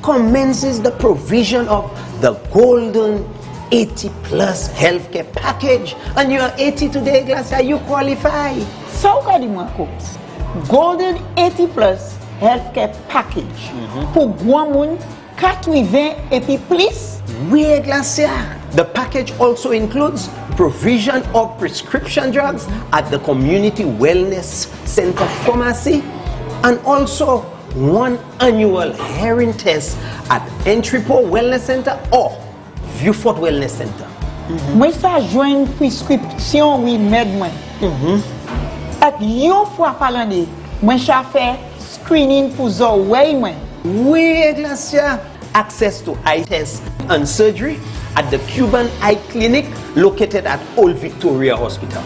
commences the provision of the golden 80 plus healthcare package. And you are 80 today, Glacia, you qualify. So, golden 80 plus healthcare package. Pour Guamun, 420 et puis plus. Oui, Glacia. The package also includes provision of prescription drugs at the Community Wellness Center Pharmacy and also 1 annual hearing test at Entrepot Wellness Center or Vieux-Fort Wellness Center. Moi, ça joint prescription, oui, med moi. Et yon fois par l'année, moi, ça fait screening pour zo, ouais, moi. Oui, Glacia. Access to eye tests and surgery at the Cuban Eye Clinic located at Old Victoria Hospital.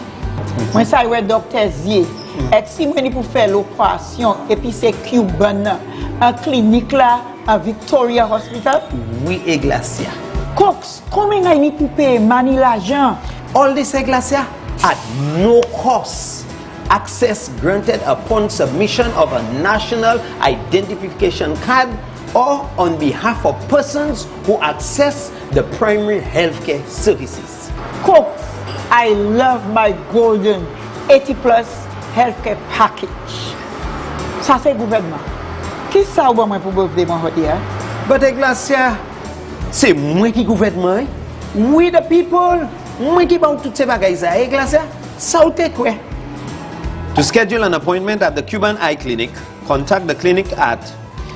Moi, ça ouais docteur Zier. Et si moi pour faire l'opération et puis c'est Cuban en clinique là à Victoria Hospital. Oui, Glacia. Cox, combien d'années pour payer mani l'argent? All this, Glacia, at no cost. Access granted upon submission of a national identification card or on behalf of persons who access the primary healthcare services. Cox, I love my golden 80 plus healthcare package. Ça c'est gouvernement. Qui ça ou moi pour gouvernement dire? But Glacia, c'est moi qui gouvernement. We the people. Moi qui ba tout ces bagages ça, Glacia. Ça ou te quoi? To schedule an appointment at the Cuban Eye Clinic, contact the clinic at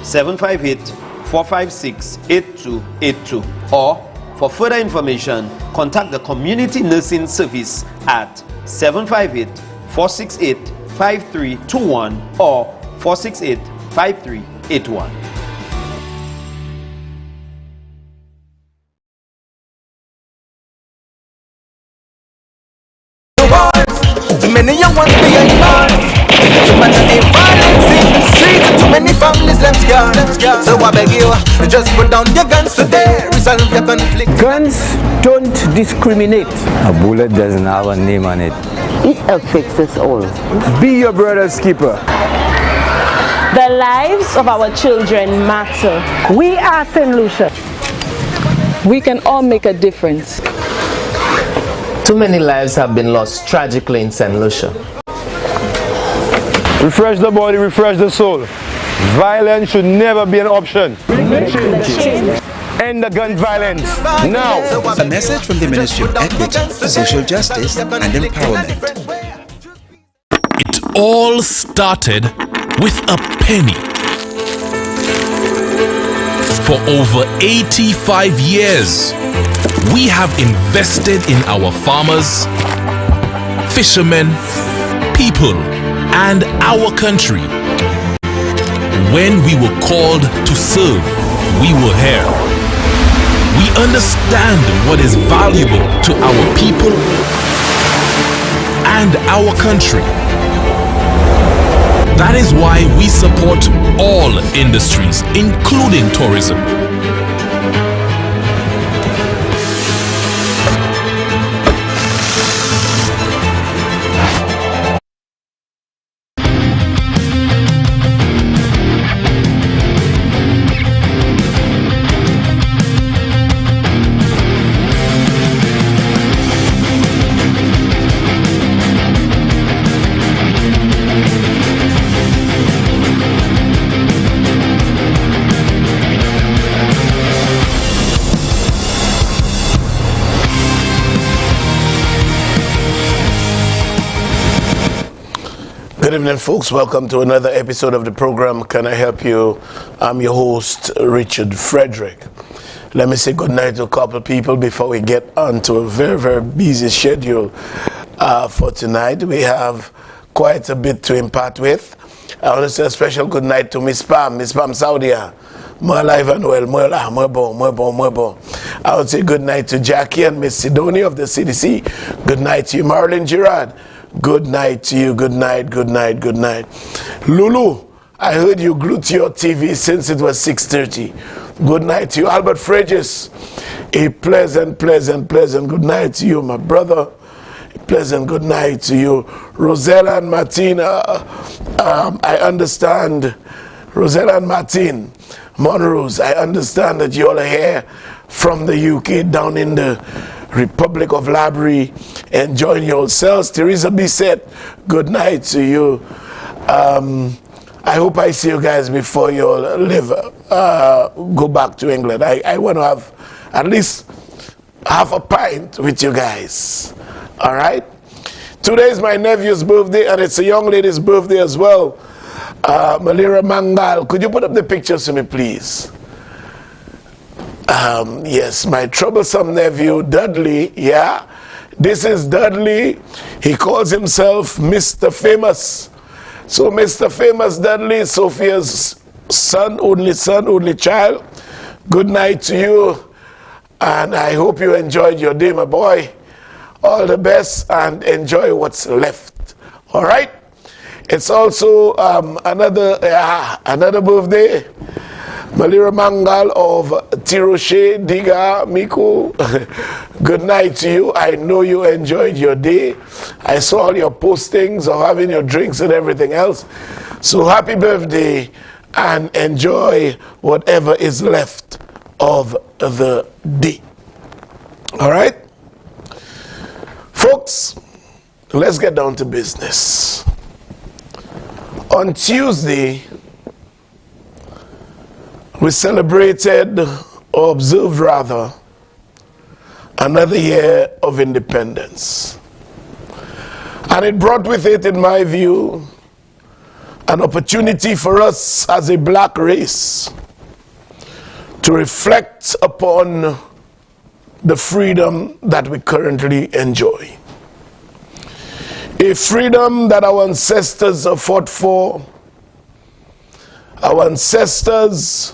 758-456-8282 or for further information, contact the Community Nursing Service at 758-468-5321 or 468-5381. Many young ones behind bars. Too much of violence in the streets. Too many families left scarred. So I beg you, just put down your guns today. Resolve your conflict. Guns don't discriminate. A bullet doesn't have a name on it. It affects us all. Be your brother's keeper. The lives of our children matter. We are St. Lucia. We can all make a difference. Too many lives have been lost tragically in St. Lucia. Refresh the body, refresh the soul. Violence should never be an option. End the gun violence now. A message from the Ministry of Equity, Social Justice and Empowerment. It all started with a penny. For over 85 years, we have invested in our farmers, fishermen, people, and our country. When we were called to serve, we were here. We understand what is valuable to our people and our country. That is why we support all industries, including tourism. Good evening, folks. Welcome to another episode of the program, Can I Help You? I'm your host, Richard Frederick. Let me say good night to a couple of people before we get on to a very, very busy schedule for tonight. We have quite a bit to impart with. I want to say a special good night to Miss Pam Saudia. More alive and well, more bon. I would say good night to Jackie and Miss Sidonia of the CDC. Good night to you, Marilyn Girard. Good night to you. Good night. Lulu, I heard you glued to your TV since it was 6:30. Good night to you, Albert Fredges. A pleasant good night to you, my brother. A pleasant good night to you, Rosella and Martina. I understand, Rosella and Martin. Monrose, I understand that you all are here from the UK down in the Republic of Labrie, enjoying yourselves. Teresa Bissett, good night to you. I hope I see you guys before you all go back to England. I want to have at least half a pint with you guys. All right? Today is my nephew's birthday, and it's a young lady's birthday as well. Malira Mangal, could you put up the pictures for me, please? Yes, my troublesome nephew, Dudley. Yeah, this is Dudley. He calls himself Mr. Famous. So Mr. Famous Dudley, Sophia's only child. Good night to you, and I hope you enjoyed your day, my boy. All the best, and enjoy what's left. All right? It's also another birthday. Malira Mangal of Tiroshe Diga Miku. Good night to you. I know you enjoyed your day. I saw all your postings of having your drinks and everything else. So happy birthday, and enjoy whatever is left of the day. All right? Folks, let's get down to business. On Tuesday, we celebrated, or observed rather, another year of independence. And it brought with it, in my view, an opportunity for us as a black race to reflect upon the freedom that we currently enjoy. A freedom that our ancestors have fought for, our ancestors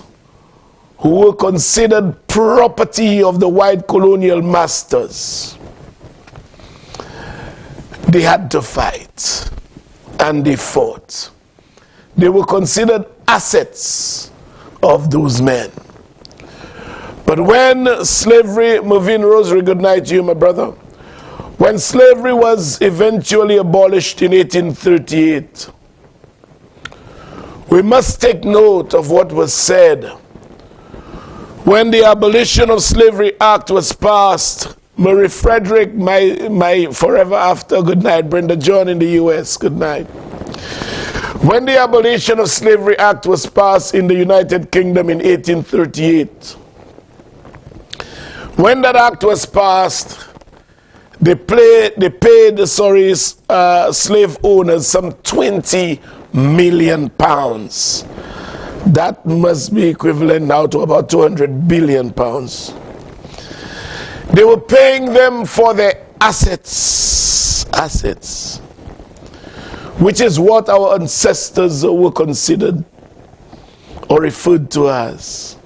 who were considered property of the white colonial masters. They had to fight, and they fought. They were considered assets of those men. But when slavery, Movin Rosary, good night to you, my brother. When slavery was eventually abolished in 1838, we must take note of what was said. When the Abolition of Slavery Act was passed, Murray Frederick, my forever after, good night. Brenda John in the US, good night. When the Abolition of Slavery Act was passed in the United Kingdom in 1838, when that act was passed, they paid slave owners some 20 million pounds. That must be equivalent now to about 200 billion pounds. They were paying them for their assets, which is what our ancestors were considered or referred to as.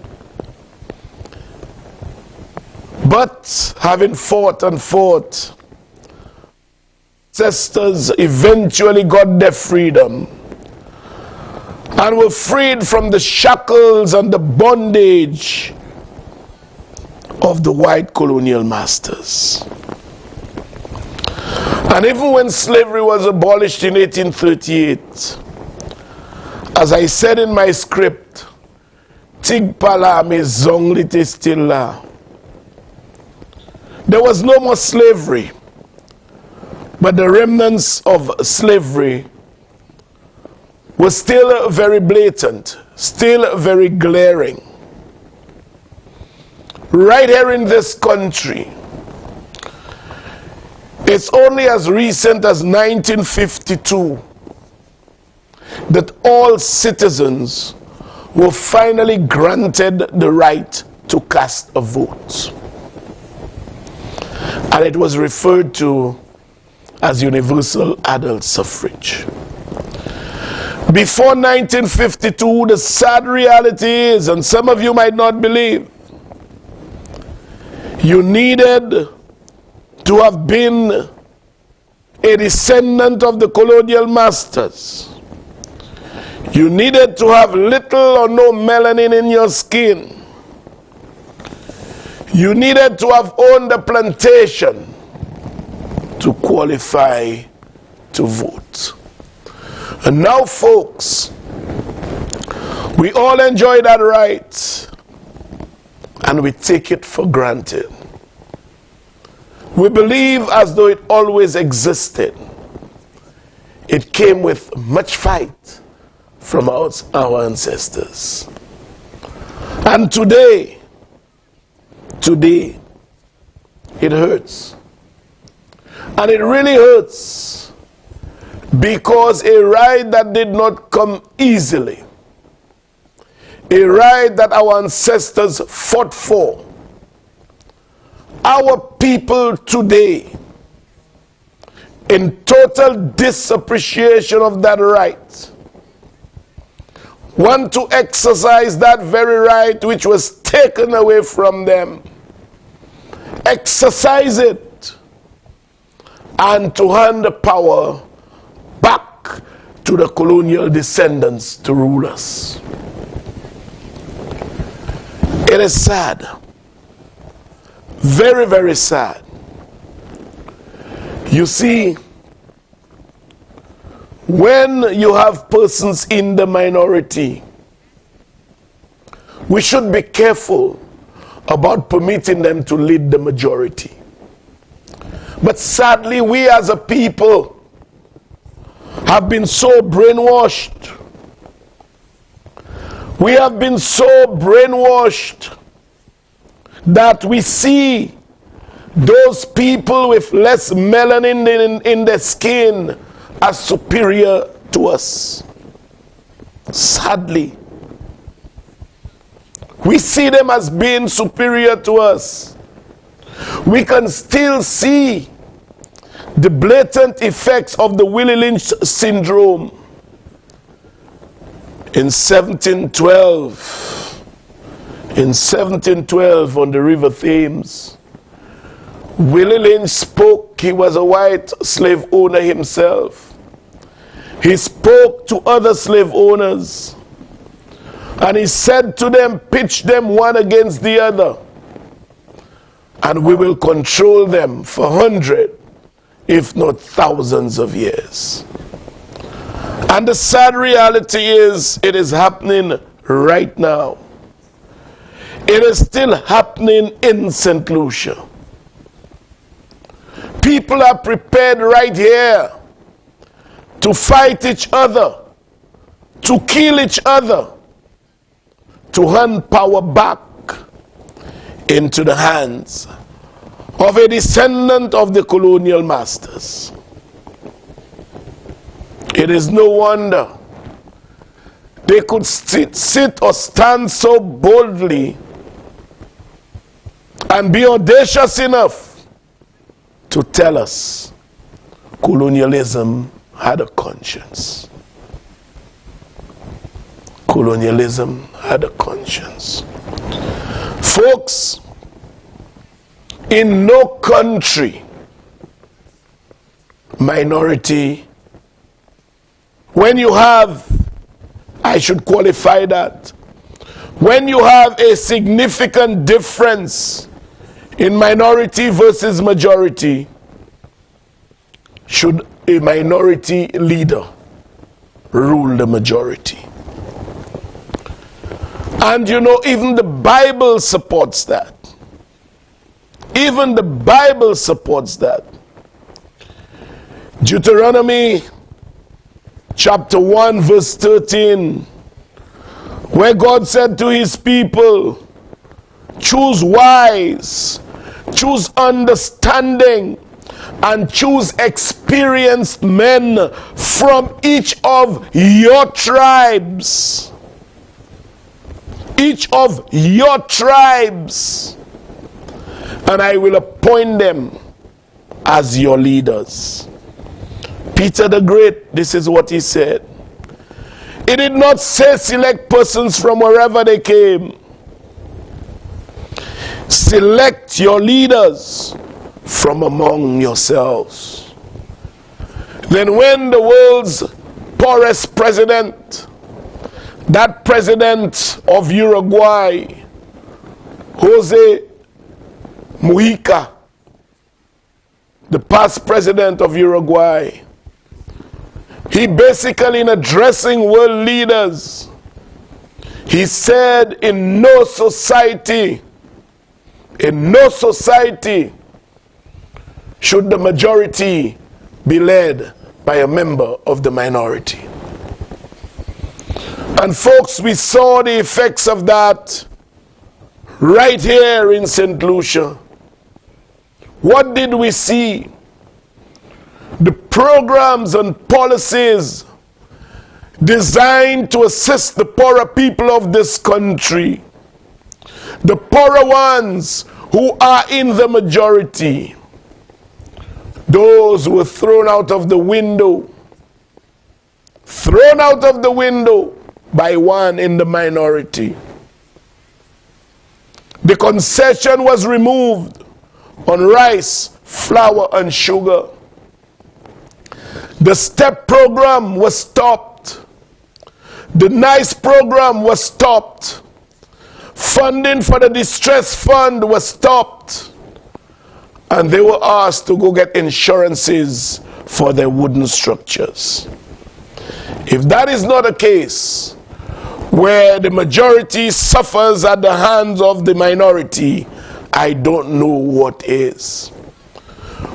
But having fought and fought, ancestors eventually got their freedom and were freed from the shackles and the bondage of the white colonial masters. And even when slavery was abolished in 1838, as I said in my script, Tigpala me zonglite stilla. There was no more slavery, but the remnants of slavery were still very blatant, still very glaring. Right here in this country, it's only as recent as 1952 that all citizens were finally granted the right to cast a vote. And it was referred to as universal adult suffrage. Before 1952, the sad reality is, and some of you might not believe, you needed to have been a descendant of the colonial masters. You needed to have little or no melanin in your skin. You needed to have owned a plantation to qualify to vote. And now, folks, We all enjoy that right, and we take it for granted. We believe as though it always existed. It came with much fight from our ancestors. And today, it hurts. And it really hurts because a right that did not come easily, a right that our ancestors fought for, our people today, in total disappreciation of that right, want to exercise that very right which was taken away from them, exercise it, and to hand the power back to the colonial descendants to rule us. It is sad, very, very sad. You see, when you have persons in the minority, we should be careful about permitting them to lead the majority. But sadly, we as a people have been so brainwashed. We have been so brainwashed that we see those people with less melanin in their skin as superior to us. Sadly, we see them as being superior to us. We can still see the blatant effects of the Willie Lynch syndrome. In 1712 on the River Thames, Willie Lynch spoke. He was a white slave owner himself. He spoke to other slave owners, and he said to them, pitch them one against the other, and we will control them for 100, if not thousands of years. And the sad reality is, it is happening right now. It is still happening in St. Lucia. People are prepared right here to fight each other, to kill each other, to hand power back into the hands of a descendant of the colonial masters. It is no wonder they could sit or stand so boldly and be audacious enough to tell us colonialism had a conscience. Colonialism had a conscience. Folks, in no country, minority, when you have, I should qualify that, when you have a significant difference in minority versus majority, should a minority leader rule the majority? And you know, even the Bible supports that. Even the Bible supports that. Deuteronomy chapter 1 verse 13, where God said to his people, choose wise, choose understanding, and choose experienced men from each of your tribes. Each of your tribes. And I will appoint them as your leaders. Peter the Great, this is what he said. He did not say select persons from wherever they came. Select your leaders from among yourselves. Then when the world's poorest president, that president of Uruguay, Jose Mujica, the past president of Uruguay, he basically, in addressing world leaders, He said, in no society should the majority be led by a member of the minority. And folks, we saw the effects of that right here in St. Lucia. What did we see? The programs and policies designed to assist the poorer people of this country, the poorer ones who are in the majority, those were thrown out of the window by one in the minority. The concession was removed on rice, flour, and sugar. The STEP program was stopped. The NICE program was stopped. Funding for the distress fund was stopped. And they were asked to go get insurances for their wooden structures. If that is not a case where the majority suffers at the hands of the minority, I don't know what is.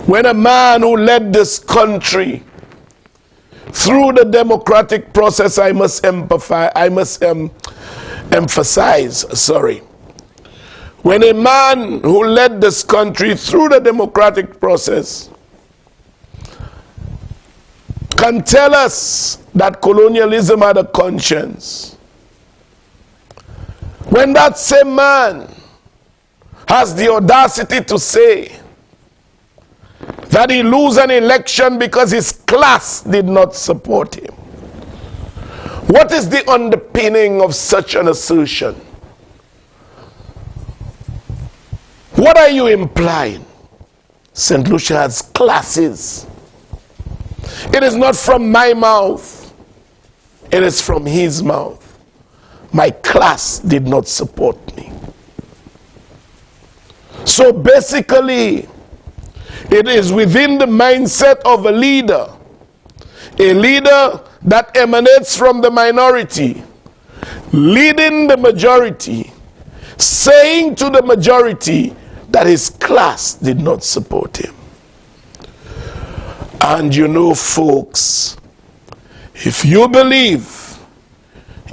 When a man who led this country through the democratic process, I must emphasize, when a man who led this country through the democratic process can tell us that colonialism had a conscience, when that same man has the audacity to say that he lose an election because his class did not support him, what is the underpinning of such an assertion? What are you implying? St. Lucia has classes. It is not from my mouth. It is from his mouth. My class did not support me. So basically, it is within the mindset of a leader that emanates from the minority, leading the majority, saying to the majority that his class did not support him. And you know, folks, if you believe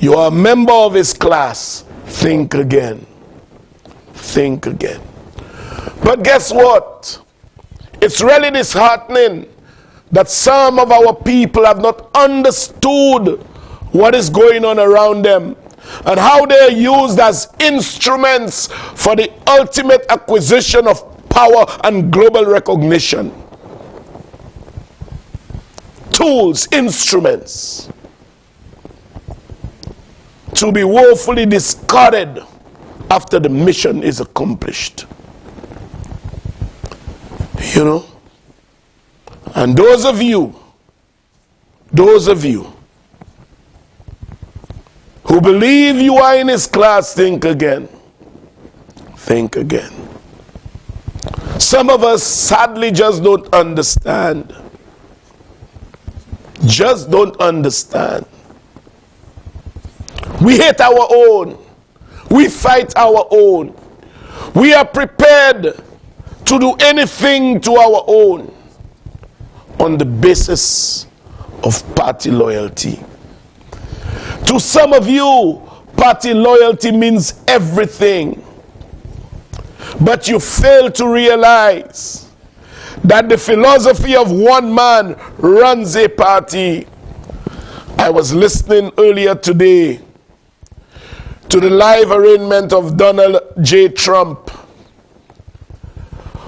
you are a member of his class, think again. Think again. But guess what? It's really disheartening that some of our people have not understood what is going on around them and how they are used as instruments for the ultimate acquisition of power and global recognition. Tools, instruments, to be woefully discarded after the mission is accomplished. You know? And those of you who believe you are in his class, think again. Think again. Some of us sadly just don't understand. Just don't understand. We hate our own. We fight our own. We are prepared to do anything to our own on the basis of party loyalty. To some of you, party loyalty means everything. But you fail to realize that the philosophy of one man runs a party. I was listening earlier today to the live arraignment of Donald J. Trump,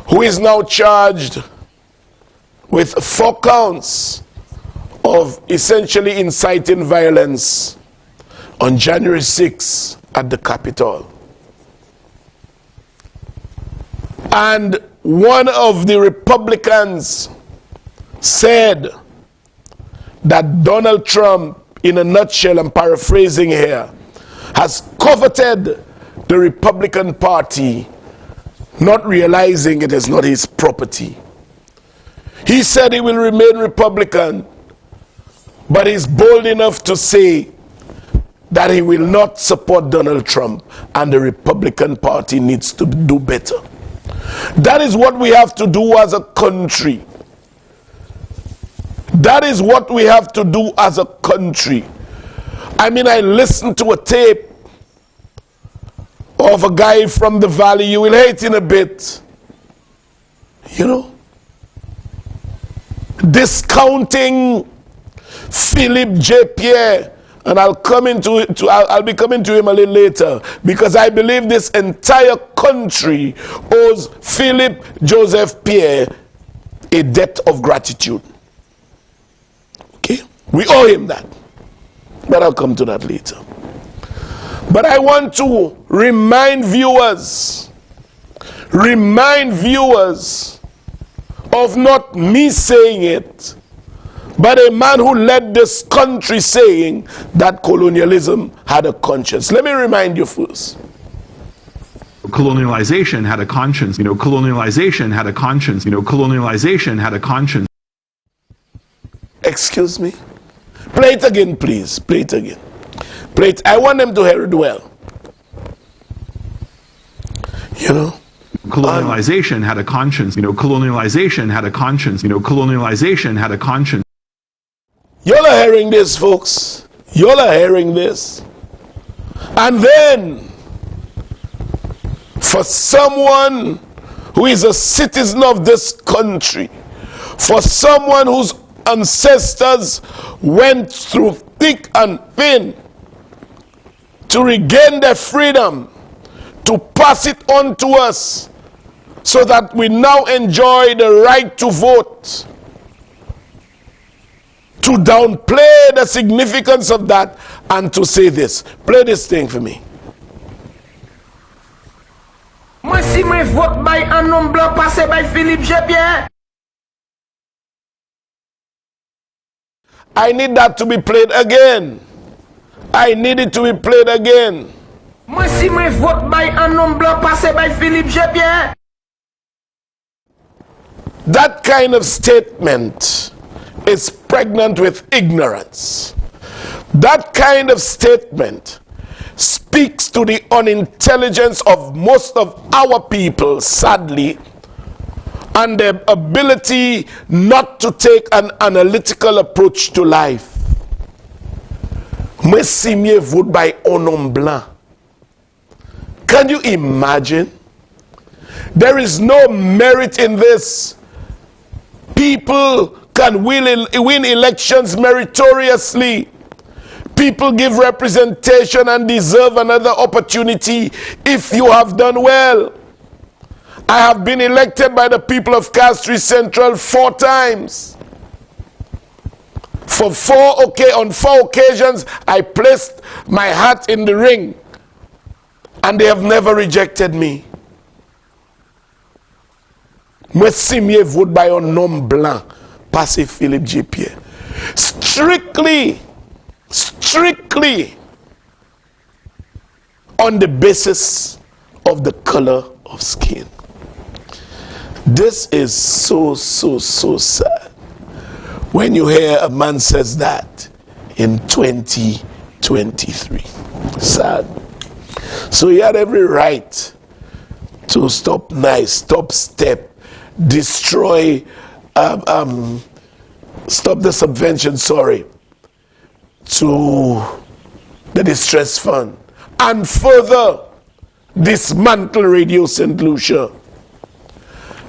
who is now charged with 4 counts of essentially inciting violence on January 6 at the Capitol. And one of the Republicans said that Donald Trump, in a nutshell, I'm paraphrasing here, has coveted the Republican Party, not realizing it is not his property. He said he will remain Republican, but he's bold enough to say that he will not support Donald Trump, and the Republican Party needs to do better. That is what we have to do as a country. That is what we have to do as a country. I mean, I listened to a tape of a guy from the Valley. You will hate in a bit. You know, discounting Philip J. Pierre. And I'll be coming to him a little later, because I believe this entire country owes Philip Joseph Pierre a debt of gratitude. Okay? We owe him that. But I'll come to that later. But I want to remind viewers of not me saying it, but a man who led this country saying that colonialism had a conscience. Let me remind you first. Colonialization had a conscience. Colonialization had a conscience. Colonialization had a conscience. Excuse me? Play it again, please. Play it again. Play it. I want them to hear it well. Colonialization had a conscience. Colonialization had a conscience. Colonialization had a conscience. Y'all are hearing this, folks. Y'all are hearing this. And then, for someone who is a citizen of this country, for someone whose ancestors went through thick and thin to regain their freedom, to pass it on to us, so that we now enjoy the right to vote, to downplay the significance of that and to say this. Play this thing for me. Moi si moi vote by un nom blanc passé by Philippe J. Pierre. I need that to be played again. I need it to be played again. Moi si moi vote by un nom blanc passé by Philippe J. Pierre. That kind of statement is pregnant with ignorance. That kind of statement speaks to the unintelligence of most of our people, sadly, and their ability not to take an analytical approach to life. Moi si mieux vote by un nom blanc. Can you imagine? There is no merit in this. People can win elections meritoriously. People give representation and deserve another opportunity if you have done well. I have been elected by the people of Castries Central 4 times. On 4 occasions, I placed my hat in the ring, and they have never rejected me. Moi si mieux vote by un nom blanc, passé Philippe J. Pierre. Strictly on the basis of the color of skin. This is so sad when you hear a man says that in 2023. Sad. So he had every right to stop step, destroy, stop the subvention, to the distress fund, and further dismantle Radio St. Lucia.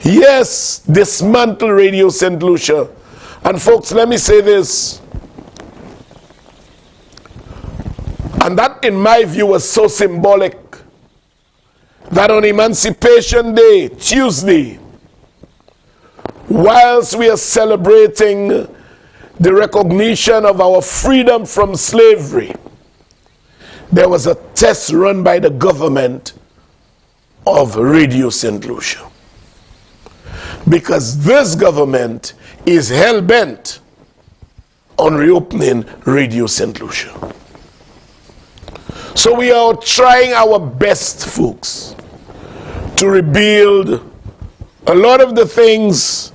Yes, dismantle Radio St. Lucia. And folks, let me say this, and that in my view was so symbolic, that on Emancipation Day, Tuesday, whilst we are celebrating the recognition of our freedom from slavery, there was a test run by the government of Radio St. Lucia. Because this government is hell-bent on reopening Radio St. Lucia. So we are trying our best, folks, to rebuild a lot of the things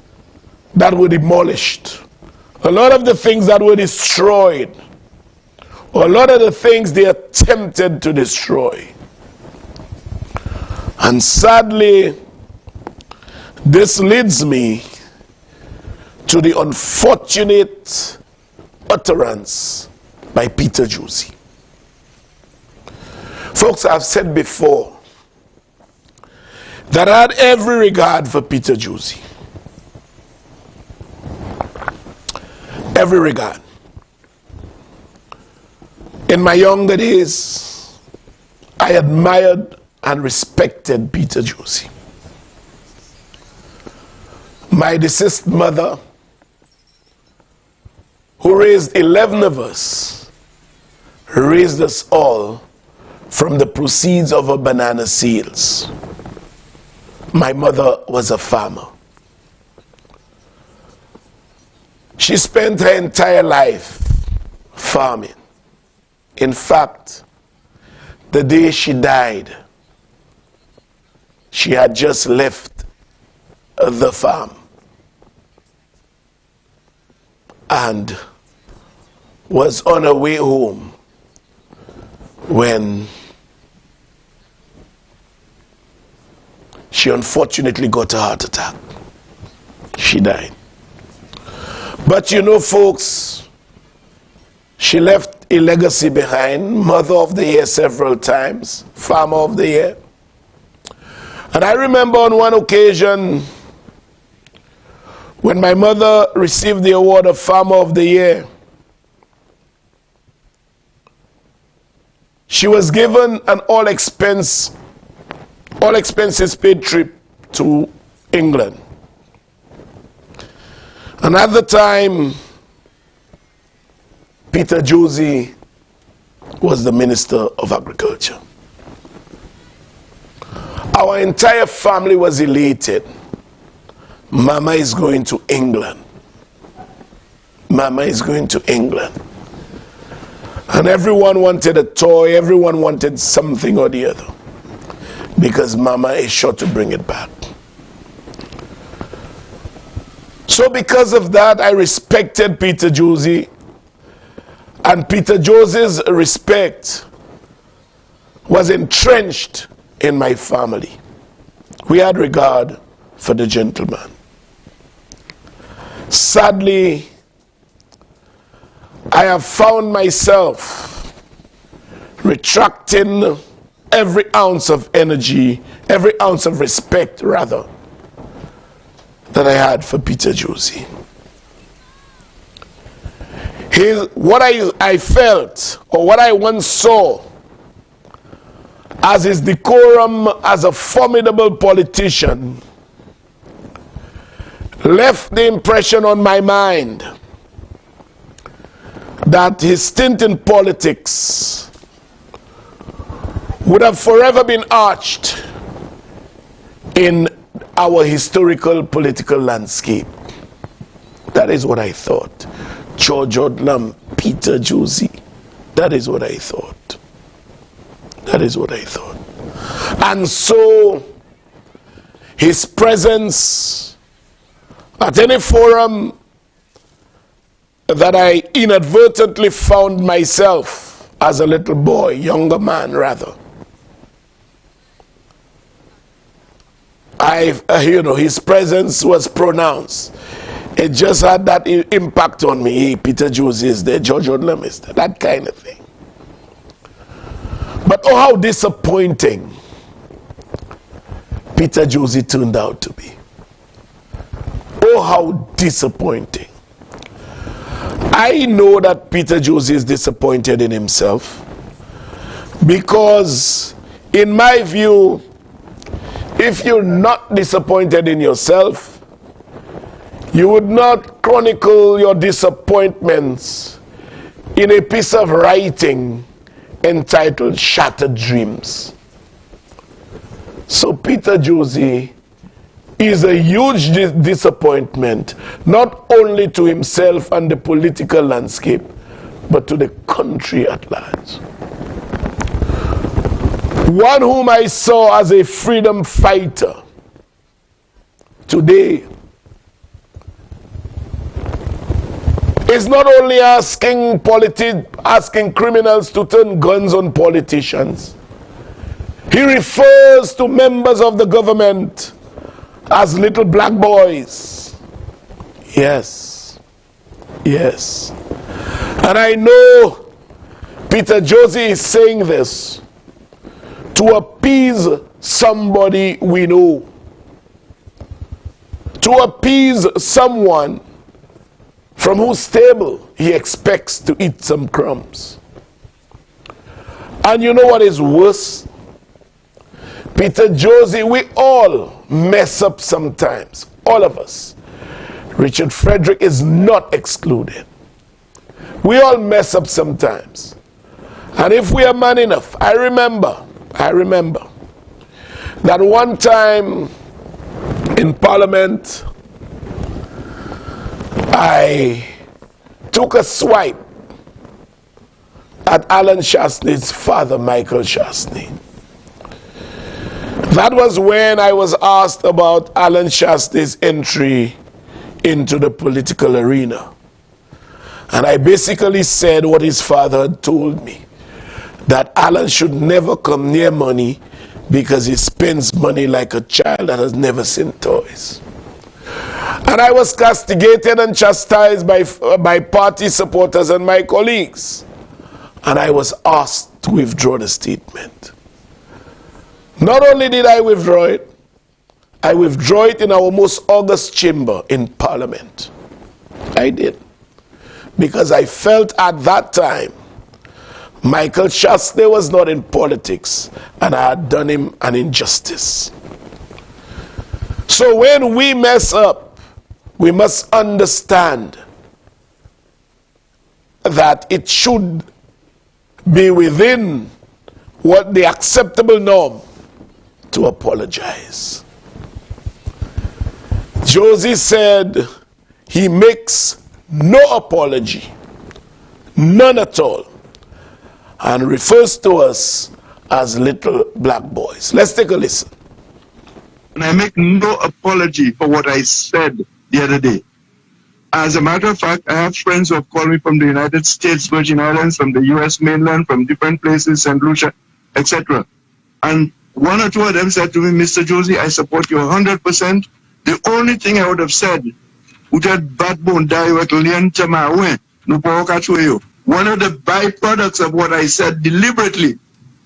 that were demolished, a lot of the things that were destroyed, or a lot of the things they attempted to destroy. And sadly, this leads me to the unfortunate utterance by Peter Josie. Folks, I've said before that I had every regard for Peter Josie. Every regard. In my younger days, I admired and respected Peter Josie. My deceased mother, who raised 11 of us, raised us all from the proceeds of her banana sales. My mother was a farmer. She spent her entire life farming. In fact, the day she died, she had just left the farm and was on her way home when she unfortunately got a heart attack. She died. But you know, folks, she left a legacy behind. Mother of the Year several times, Farmer of the Year. And I remember on one occasion when my mother received the award of Farmer of the Year, she was given an all expenses paid trip to England. And at the time, Peter Josie was the Minister of Agriculture. Our entire family was elated. Mama is going to England. Mama is going to England. And everyone wanted a toy, everyone wanted something or the other, because Mama is sure to bring it back. So because of that, I respected Peter Josie, and Peter Josie's respect was entrenched in my family. We had regard for the gentleman. Sadly, I have found myself retracting every ounce of energy, every ounce of respect, rather, that I had for Peter Josie. What I felt, or what I once saw as his decorum as a formidable politician, left the impression on my mind that his stint in politics would have forever been arched in our historical political landscape. That is what I thought. George Odlum, Peter Josie. That is what I thought. That is what I thought. And so, his presence at any forum that I inadvertently found myself as a little boy, younger man rather, his presence was pronounced. It just had that impact on me. Hey, Peter Josie is there, George Odlum is there, that kind of thing. But oh, how disappointing Peter Josie turned out to be. Oh, how disappointing. I know that Peter Josie is disappointed in himself, because in my view, if you're not disappointed in yourself, you would not chronicle your disappointments in a piece of writing entitled Shattered Dreams. So Peter Josie is a huge disappointment, not only to himself and the political landscape, but to the country at large. One whom I saw as a freedom fighter, today is not only asking asking criminals to turn guns on politicians. He refers to members of the government as little black boys. Yes. Yes. And I know Peter Josie is saying this to appease somebody we know. To appease someone from whose table he expects to eat some crumbs. And you know what is worse? Peter Josie, we all mess up sometimes. All of us. Richard Frederick is not excluded. We all mess up sometimes. And if we are man enough, I remember that one time in Parliament, I took a swipe at Alan Shastney's father, Michael Shastney. That was when I was asked about Alan Shastney's entry into the political arena. And I basically said what his father had told me, that Alan should never come near money because he spends money like a child that has never seen toys. And I was castigated and chastised by party supporters and my colleagues. And I was asked to withdraw the statement. Not only did I withdraw it, I withdrew it in our most august chamber in Parliament. I did. Because I felt at that time Michael Shastney was not in politics and I had done him an injustice. So when we mess up, we must understand that it should be within what the acceptable norm to apologize. Josie said he makes no apology, none at all, and refers to us as little black boys. Let's take a listen. And I make no apology for what I said the other day. As a matter of fact, I have friends who have called me from the United States, Virgin Islands, from the US mainland, from different places, St. Lucia, etc. And one or two of them said to me, Mr. Josie, I support you 100%. The only thing I would have said, one of the byproducts of what I said deliberately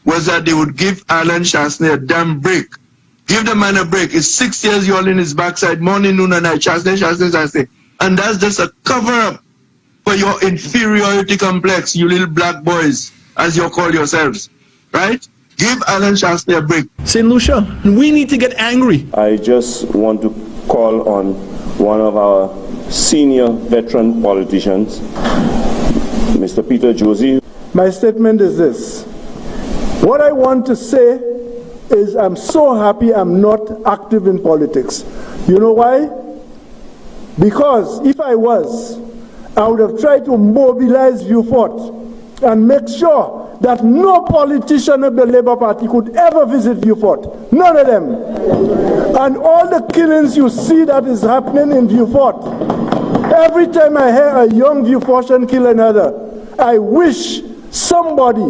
was that they would give Alan Shastney a damn break. Give the man a break. It's 6 years you're all in his backside, morning, noon, and night. Shastney. And that's just a cover-up for your inferiority complex, you little black boys, as you call yourselves. Right? Give Alan Shastney a break. St. Lucia, we need to get angry. I just want to call on one of our senior veteran politicians, Mr. Peter Josie. My statement is this. What I want to say is I'm so happy I'm not active in politics. You know why? Because if I was, I would have tried to mobilize Vieux-Fort and make sure that no politician of the Labour Party could ever visit Vieux-Fort. None of them. And all the killings you see that is happening in Vieux-Fort, every time I hear a young Vieux-Fortian kill another, I wish somebody,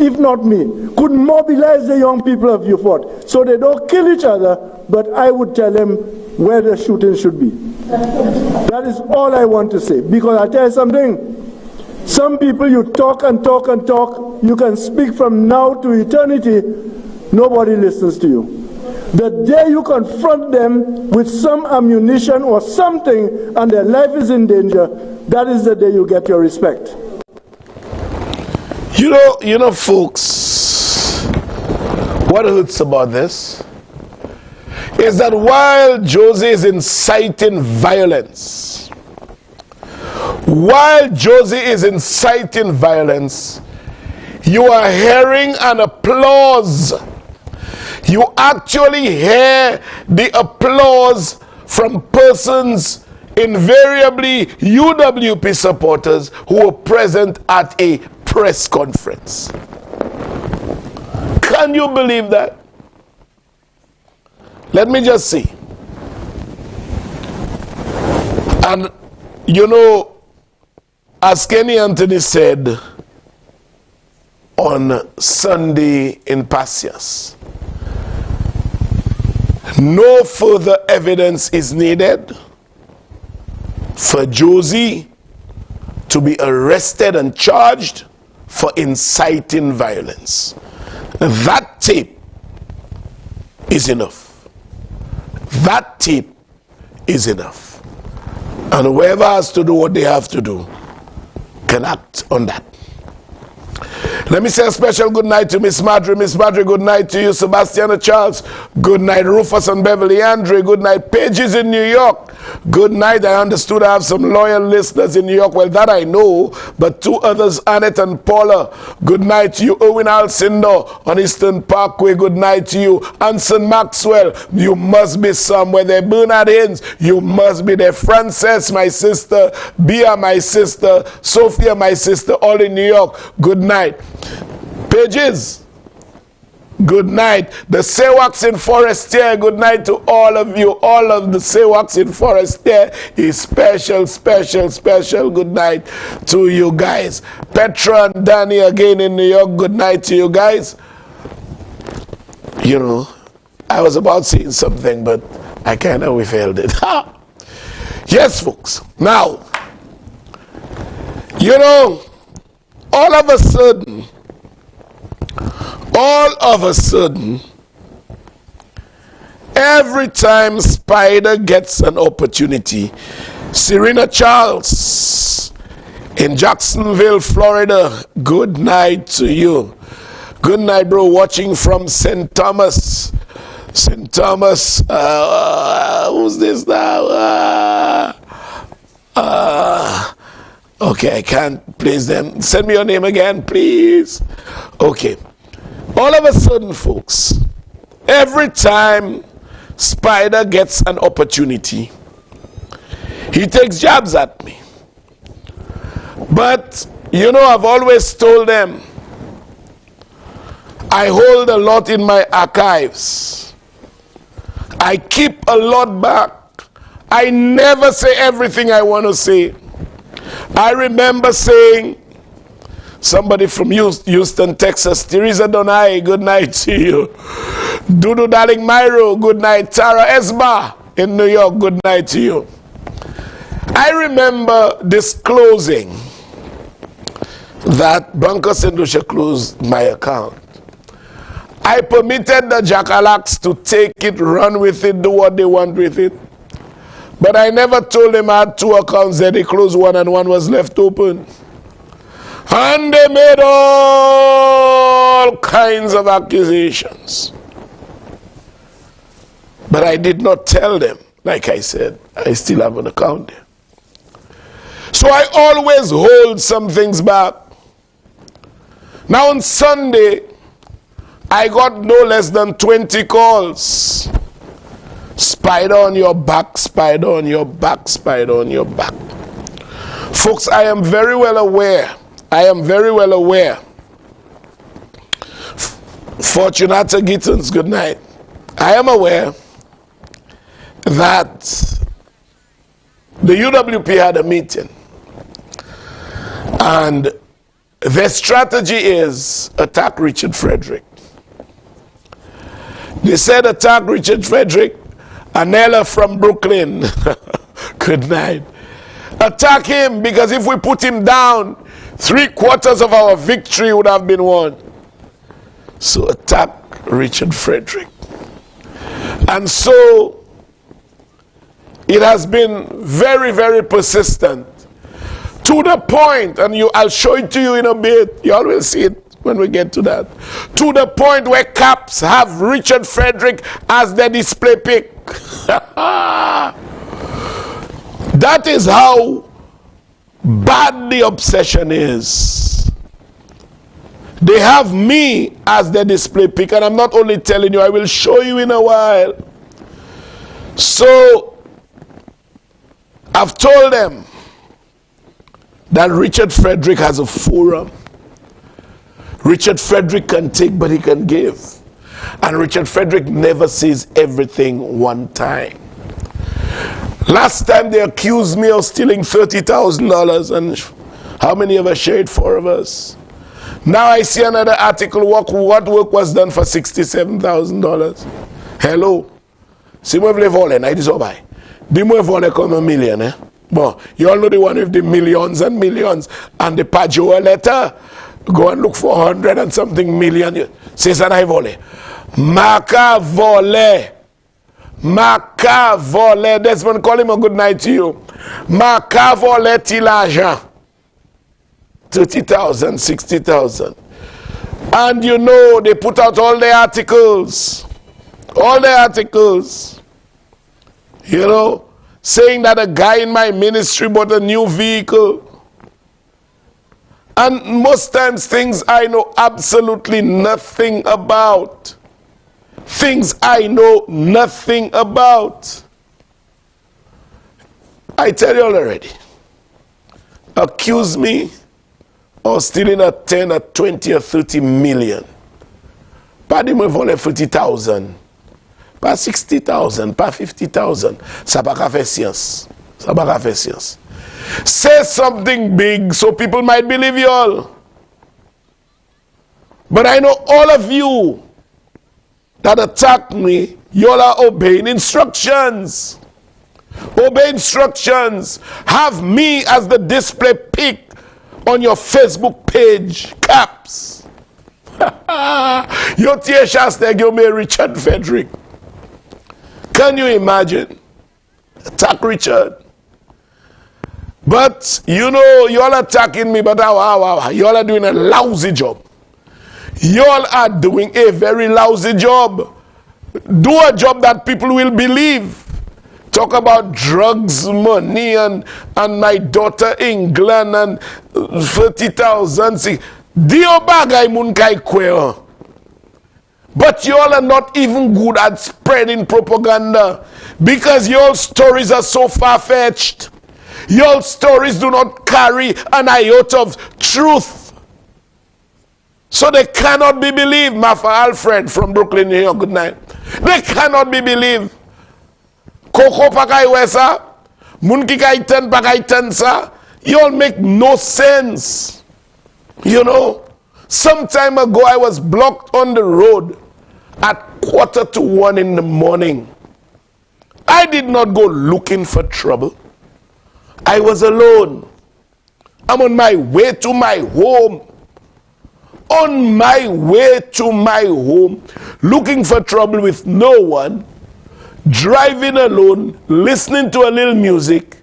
if not me, could mobilize the young people of Vieux-Fort so they don't kill each other, but I would tell them where the shooting should be. That is all I want to say. Because I tell you something, some people you talk and talk and talk, you can speak from now to eternity, nobody listens to you. The day you confront them with some ammunition or something and their life is in danger, that is the day you get your respect. You know, folks, what hurts about this is that while Josie is inciting violence, you are hearing an applause. You actually hear the applause from persons, invariably UWP supporters, who were present at a press conference. Can you believe that? Let me just see. And you know, as Kenny Anthony said, on Sunday in Passias. No further evidence is needed for Josie to be arrested and charged for inciting violence. That tape is enough. That tape is enough. And whoever has to do what they have to do can act on that. Let me say a special good night to Miss Madry. Miss Madry, good night to you. Sebastiana Charles, good night. Rufus and Beverly Andre, good night. Pages in New York, good night. I understood I have some loyal listeners in New York. Well, that I know, but two others, Annette and Paula, good night to you. Owen Alcindor on Eastern Parkway, good night to you. Anson Maxwell, you must be somewhere there. Bernard Haynes, you must be there. Frances, my sister. Bia, my sister. Sophia, my sister, all in New York, good night. Pages, good night. The Sewax in Forestier, good night to all of you. All of the Sewax in Forestier is special good night to you guys. Petra and Danny again in New York, good night to you guys. You know, I was about saying something, but I kind of withheld it. Yes, folks. Now, you know, all of a sudden, every time Spider gets an opportunity, Serena Charles in Jacksonville, Florida, good night to you. Good night, bro, watching from St. Thomas. St. Thomas, who's this now? Okay, I can't place them. Send me your name again, please. Okay. All of a sudden, folks, every time Spider gets an opportunity, he takes jabs at me. But, you know, I've always told them, I hold a lot in my archives. I keep a lot back. I never say everything I want to say. I remember saying, somebody from Houston, Texas, Teresa Donai, good night to you. Dudu Darling Myro, good night. Tara Esba in New York, good night to you. I remember disclosing that Banco St. Lucia closed my account. I permitted the Jackalacks to take it, run with it, do what they want with it. But I never told them I had two accounts that they closed one and one was left open. And they made all kinds of accusations. But I did not tell them. Like I said, I still have an account there. So I always hold some things back. Now on Sunday, I got no less than 20 calls. Spider on your back, Spider on your back, Spider on your back. Folks, I am very well aware. Fortunata Gittins, good night. I am aware that the UWP had a meeting. And their strategy is attack Richard Frederick. They said attack Richard Frederick. Anela from Brooklyn, good night. Attack him, because if we put him down, 3/4 of our victory would have been won. So attack Richard Frederick. And so it has been very, very persistent, to the point, and I'll show it to you in a bit, you all will see it when we get to that, to the point where CAPS have Richard Frederick as their display pic. That is how bad the obsession is. They have me as their display pic, and I'm not only telling you, I will show you in a while. So I've told them that Richard Frederick has a forum. Richard Frederick can take, but he can give. And Richard Frederick never says everything one time. Last time they accused me of stealing $30,000, and how many of us shared? 4 of us. Now I see another article, what work was done for $67,000. Hello. Si mwen vle vole, na iti so bay. Di mwen vole comme $1 million, eh? Bon, you all know the one with the millions and millions and the Pajot letter. Go and look for 100 and something million. C'est ça na vole. Maka vole. Maka vole. Desmond, call him a good night to you. Maka vole ti l'argent. 30,000, 60,000. And you know, they put out all the articles. All the articles. You know, saying that a guy in my ministry bought a new vehicle. And most times things I know absolutely nothing about. Things I know nothing about. I tell you already. Accuse me of stealing a 10 or 20 or 30 million. Pas de me voler 40,000. Pas 60,000, pas 50,000. Ça pas qu'à faire science. Ça pas qu'à faire science. Say something big so people might believe you all. But I know all of you that attack me, you all are obeying instructions. Obey instructions. Have me as the display pic on your Facebook page. Caps. Your tear shasteg, you may Richard Frederick. Can you imagine? Attack Richard. But, you know, you all attacking me, but you all are doing a lousy job. You all are doing a very lousy job. Do a job that people will believe. Talk about drugs, money, and my daughter England, and 30,000. Dio bagay mun kay kwe. But you all are not even good at spreading propaganda because your stories are so far-fetched. Your stories do not carry an iota of truth. So they cannot be believed. Mafa Alfred from Brooklyn, New York, good night. They cannot be believed. Koko pakay wesa, munki kay ten pakay ten sa. You all make no sense. You know, some time ago I was blocked on the road at 1:45 in the morning. I did not go looking for trouble. I was alone. I'm on my way to my home. On my way to my home, looking for trouble with no one, driving alone, listening to a little music,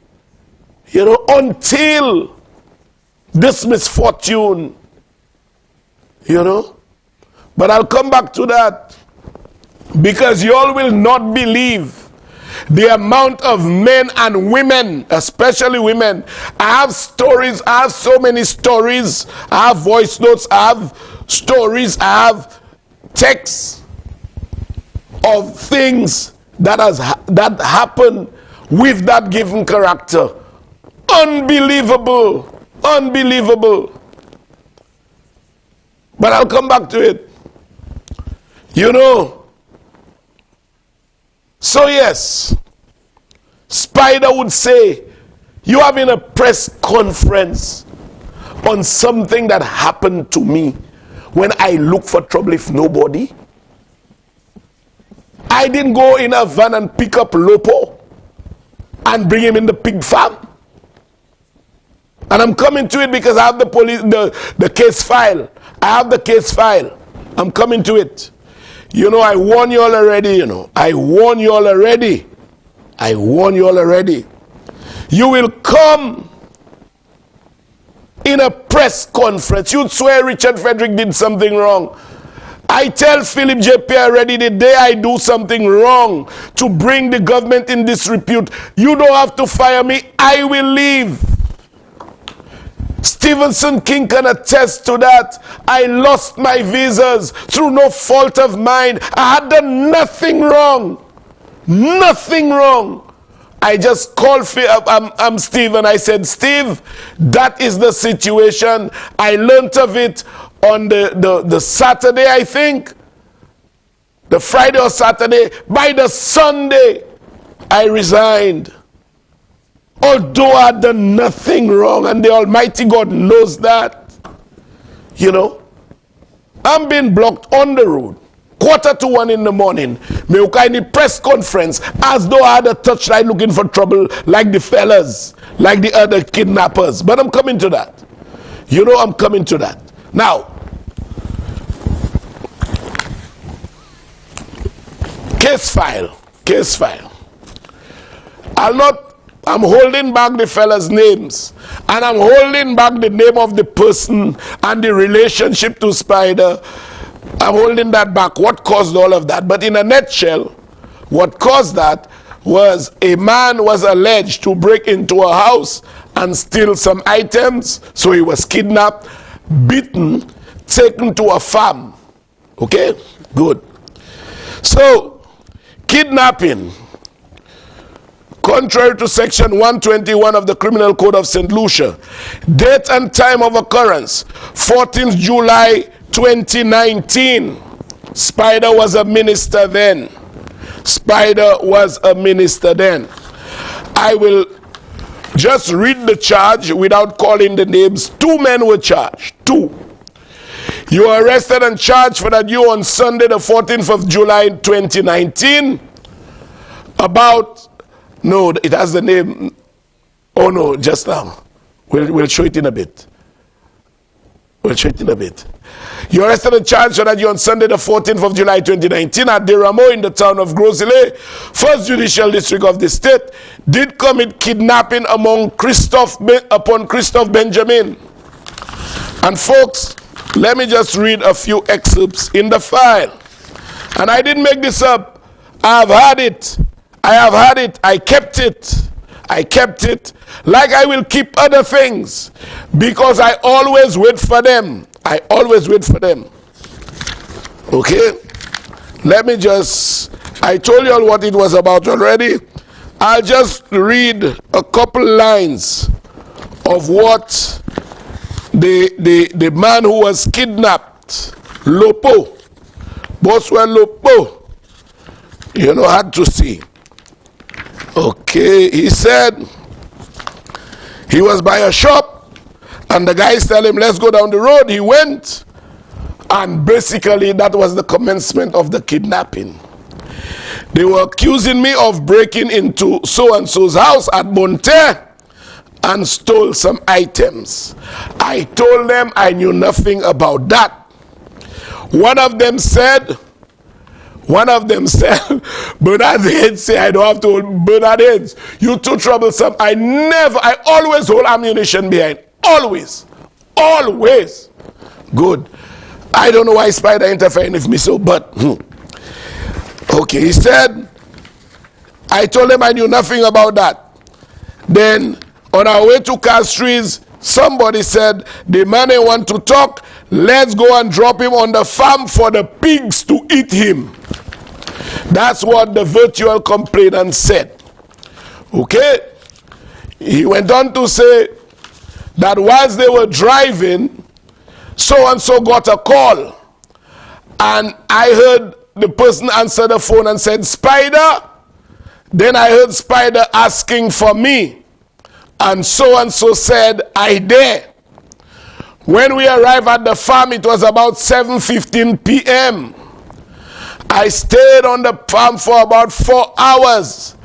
you know, until this misfortune, you know. But I'll come back to that because you all will not believe the amount of men and women, especially women. I have stories, I have so many stories, I have voice notes, I have stories, I have texts of things that happen with that given character. Unbelievable, unbelievable. But I'll come back to it. You know, so yes, Spider would say, you having a press conference on something that happened to me when I look for trouble with nobody. I didn't go in a van and pick up Lopo and bring him in the pig farm. And I'm coming to it because I have the police, the case file. I have the case file. I'm coming to it. You know, I warn you all already, you know. I warn you all already. I warn you all already. You will come in a press conference. You'd swear Richard Frederick did something wrong. I tell Philip JP already, the day I do something wrong to bring the government in disrepute, you don't have to fire me. I will leave. Stevenson King can attest to that. I lost my visas through no fault of mine. I had done nothing wrong. Nothing wrong. I just called I'm Steve and I said, Steve, that is the situation. I learned of it on the Saturday, I think. The Friday or Saturday. By the Sunday, I resigned. Although I had done nothing wrong, and the Almighty God knows that, you know. I'm being blocked on the road. 1:45 in the morning. Me in the press conference as though I had a touchlight looking for trouble like the fellas, like the other kidnappers. But I'm coming to that. You know I'm coming to that. Now, case file. I'm holding back the fellas' names, and I'm holding back the name of the person and the relationship to Spider. I'm holding that back. What caused all of that? But in a nutshell, what caused that was a man was alleged to break into a house and steal some items. So he was kidnapped, beaten, taken to a farm. Okay? Good. So, kidnapping, contrary to section 121 of the Criminal Code of St. Lucia, date and time of occurrence, 14th July 2019. Spider was a minister then. I will just read the charge without calling the names. 2 men were charged. 2. You were arrested and charged for that you on Sunday the 14th of July 2019 no, it has the name. Oh no, just now. We'll show it in a bit. You arrested and charged for that you on Sunday the 14th of July 2019 at Deramo in the town of Gros-Islet, 1st Judicial District of the state, did commit kidnapping upon Christophe Benjamin. And folks, let me just read a few excerpts in the file. And I didn't make this up. I have had it. I kept it. Like I will keep other things. Because I always wait for them. Okay? Let me I told you all what it was about already. I'll just read a couple lines of what the man who was kidnapped, Lopo, Boswell Lopo, had to see. Okay, he said he was by a shop and the guys tell him, let's go down the road. He went, and basically that was the commencement of the kidnapping. They were accusing me of breaking into so-and-so's house at Monte and stole some items. I told them I knew nothing about that. One of them said, Bernard Haynes say I don't have to hold Bernard Haynes. You too troublesome. I always hold ammunition behind. Always. Good. I don't know why Spider interfering with me so, but okay, he said, I told him I knew nothing about that. Then on our way to Castries, somebody said, the man I want to talk, let's go and drop him on the farm for the pigs to eat him. That's what the virtual complainant said. Okay? He went on to say that whilst they were driving, so-and-so got a call. And I heard the person answer the phone and said, Spider. Then I heard Spider asking for me. And so said, I dare. When we arrived at the farm, it was about 7:15 p.m. I stayed on the farm for about 4 hours.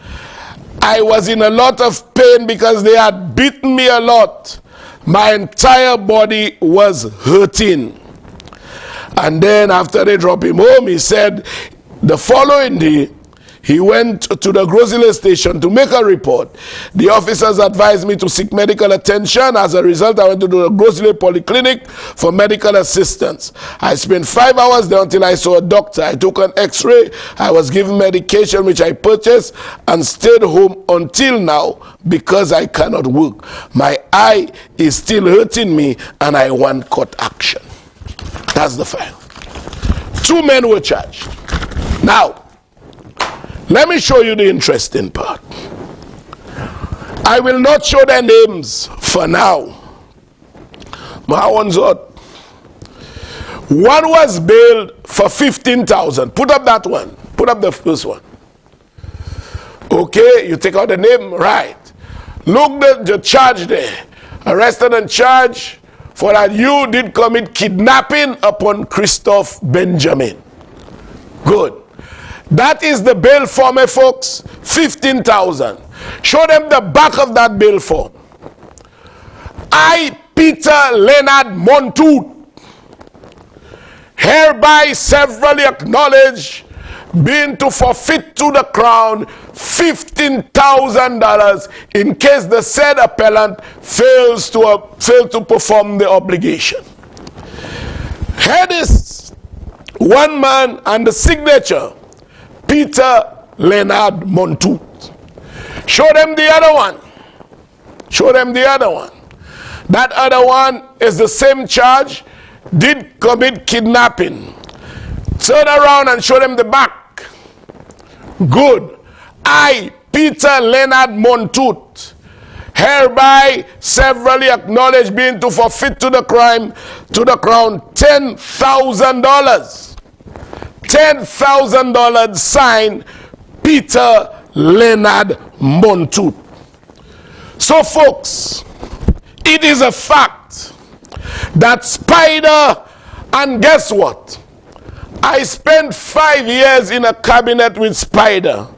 I was in a lot of pain because they had beaten me a lot. My entire body was hurting. And then after they dropped him home, he said the following day, he went to the Gros-Islet station to make a report. The officers advised me to seek medical attention. As a result, I went to the Gros-Islet Polyclinic for medical assistance. I spent 5 hours there until I saw a doctor. I took an x-ray. I was given medication which I purchased and stayed home until now because I cannot work. My eye is still hurting me and I want court action. That's the file. 2 men were charged. Now, let me show you the interesting part. I will not show their names for now. One was bailed for 15,000. Put up that one. Put up the first one. Okay, you take out the name, right. Look the charge there. Arrested and charged for that you did commit kidnapping upon Christophe Benjamin. Good. That is the bail form, folks. 15,000. Show them the back of that bail form. I, Peter Leonard Montoute, hereby severally acknowledge being to forfeit to the crown $15,000 in case the said appellant fails to perform the obligation. Head is one man and the signature, Peter Leonard Montoute. Show them the other one. Show them the other one. That other one is the same charge, did commit kidnapping. Turn around and show them the back. Good. I, Peter Leonard Montoute, hereby severally acknowledge being to forfeit to the crown $10,000. $10,000 signed Peter Leonard Montoute. So folks, it is a fact that Spider, and guess what? I spent 5 years in a cabinet with Spider.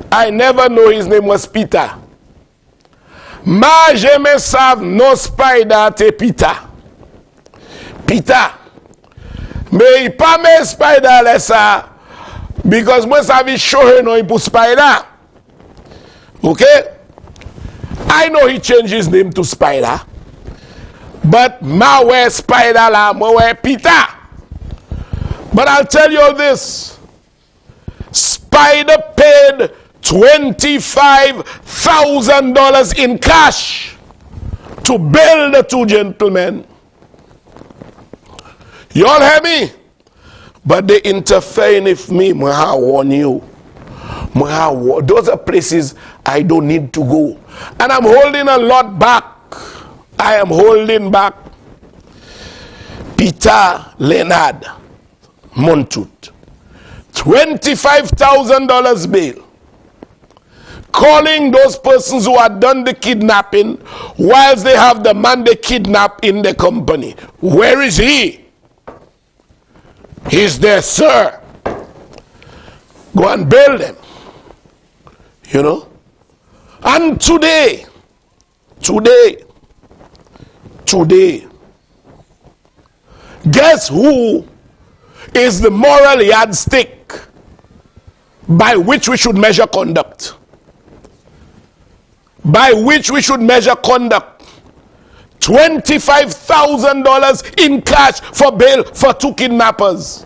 I never know his name was Peter. Ma jamais savent no Spider te Peter. Peter. Mais pas me Spider lesa. Because moi savais show no ipu Spider. Okay? I know he changed his name to Spider. But ma we Spider la, ma we Peter. But I'll tell you all this. Spider paid $25,000 in cash to bail the two gentlemen. You all hear me? But they interfere with me. I warn you. Those are places I don't need to go. And I'm holding a lot back. I am holding back. Peter Leonard Montoute, $25,000 bail. Calling those persons who had done the kidnapping whilst they have the man they kidnapped in the company. Where is he? He's there, sir. Go and bail them. You know? And today, guess who is the moral yardstick by which we should measure conduct? By which we should measure conduct. $25,000 in cash for bail for two kidnappers.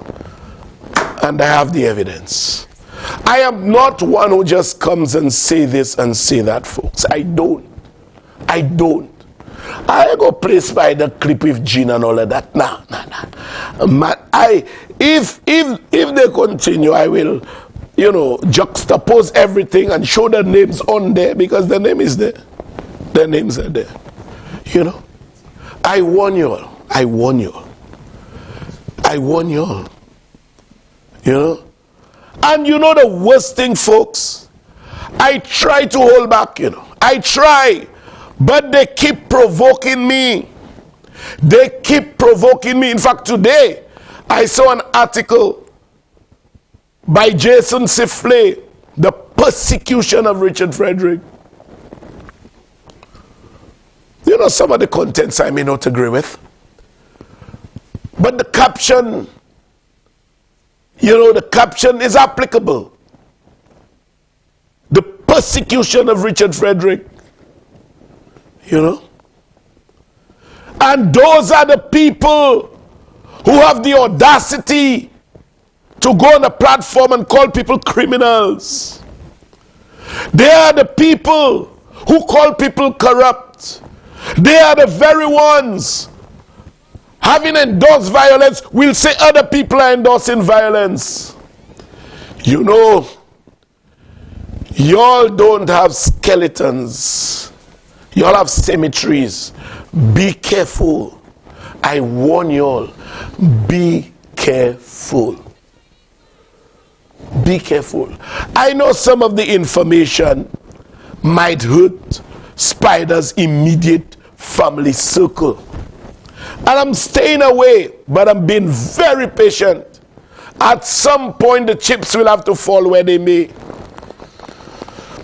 And I have the evidence. I am not one who just comes and say this and say that, folks. I don't. I go play Spider clip with Gene and all of that. Nah. If they continue, I will, juxtapose everything and show the names on there because the name is there. The names are there. I warn you all. And the worst thing, folks, I try to hold back, I try, but they keep provoking me. In fact, today, I saw an article by Jason Sifley, The Persecution of Richard Frederick. Some of the contents I may not agree with. But the caption, the caption is applicable. The persecution of Richard Frederick. And those are the people who have the audacity to go on a platform and call people criminals. They are the people who call people corrupt. They are the very ones having endorsed violence will say other people are endorsing violence. Y'all don't have skeletons. Y'all have cemeteries. Be careful. I warn y'all. Be careful. Be careful. I know some of the information might hurt Spider's immediate family circle. And I'm staying away, but I'm being very patient. At some point, the chips will have to fall where they may.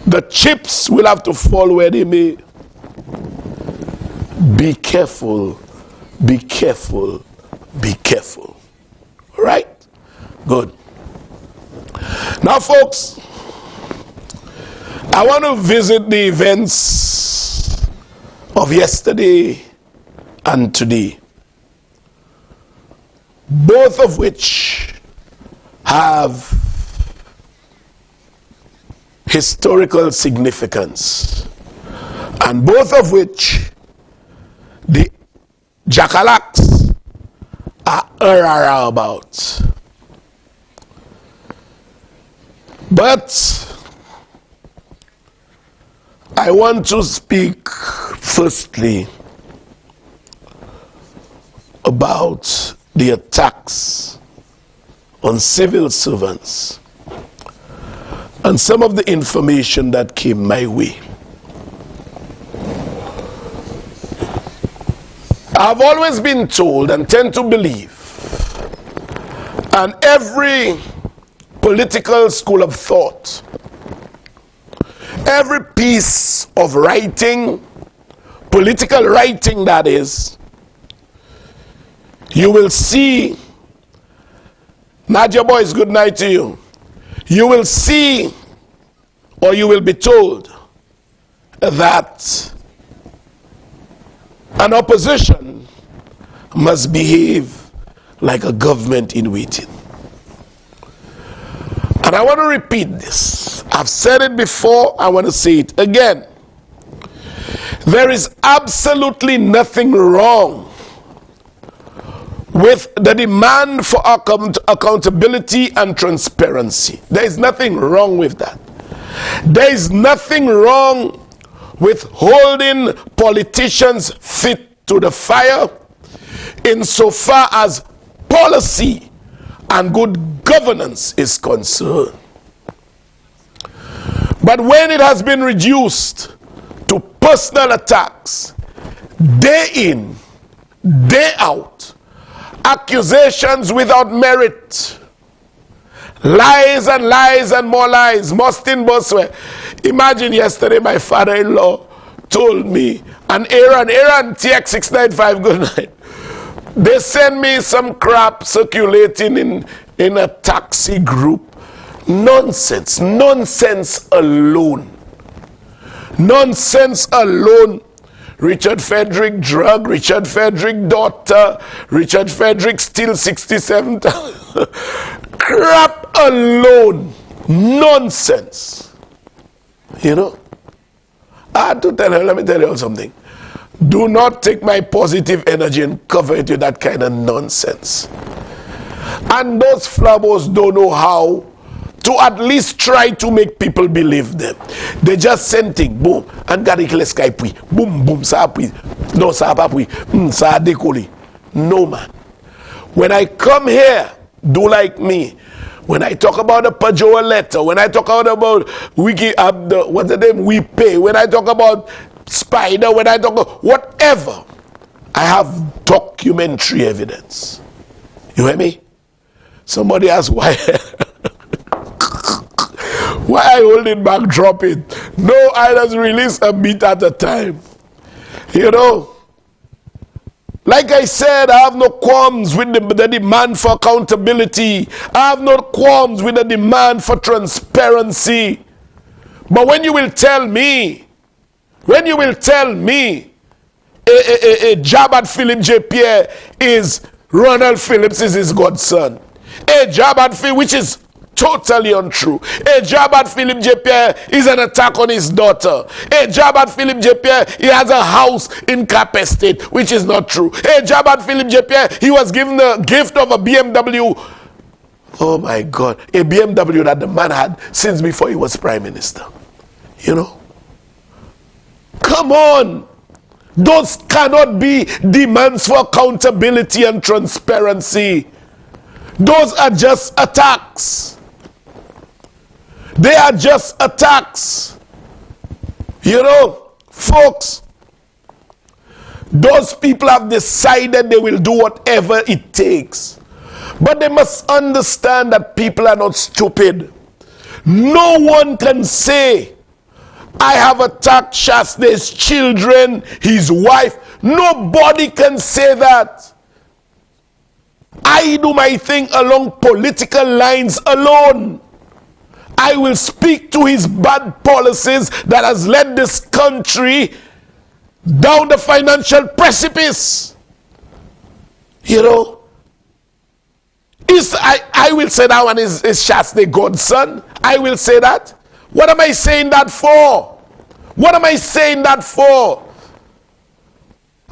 The chips will have to fall where they may. Be careful, be careful, be careful. All right? Good. Now, folks, I want to visit the events of yesterday and today, both of which have historical significance, and both of which the Jackalacks are about. But I want to speak firstly about the attacks on civil servants and some of the information that came my way. I've always been told and tend to believe, and every political school of thought, every piece of writing, political writing that is, you will see, Nadia boys, good night to you. You will see, or you will be told, that an opposition must behave like a government in waiting. And I want to repeat this. I've said it before, I want to say it again. There is absolutely nothing wrong with the demand for accountability and transparency. There is nothing wrong with that. There is nothing wrong with holding politicians fit to the fire insofar as policy and good governance is concerned. But when it has been reduced to personal attacks, day in, day out, accusations without merit, lies and lies and more lies, Mustin Boswell. Imagine yesterday my father-in-law told me, an Aaron TX695, good night. They send me some crap circulating in a taxi group. Nonsense. Nonsense alone. Nonsense alone. Richard Frederick drug, Richard Frederick daughter, Richard Frederick still 67,000. Crap alone. Nonsense. You know? I had to tell her, let me tell you all something. Do not take my positive energy and cover it with that kind of nonsense. And those flabos don't know how to at least try to make people believe them. They just send things, boom, and gari kile Skype, boom, boom, sa apui, no sa apui, sa dekoli. No man. When I come here, do like me. When I talk about the Pajoa letter, when I talk about Wiki, what's the name, We Pay, when I talk about Spider, when I talk about whatever, I have documentary evidence. You hear me? Somebody asked why. Why I hold it back, drop it. No, I just release a bit at a time. You know, like I said, I have no qualms with the demand for accountability. I have no qualms with the demand for transparency. But when you will tell me, a job at Philip J. Pierre is Ronald Phillips is his godson. A job at Philip, which is totally untrue. A job at Philip J. Pierre is an attack on his daughter. A job at Philip J. Pierre, he has a house in Cap Estate, which is not true. A job at Philip J. Pierre, he was given the gift of a BMW. Oh my God, a BMW that the man had since before he was prime minister. You know? Come on. Those cannot be demands for accountability and transparency. Those are just attacks. They are just attacks. You know, folks, Those people have decided they will do whatever it takes. But they must understand that people are not stupid. No one can say, I have attacked Shasta's children, his wife. Nobody can say that. I do my thing along political lines alone. I will speak to his bad policies that has led this country down the financial precipice. You know, I will say that one is Shasta God's son. I will say that. What am I saying that for? What am I saying that for?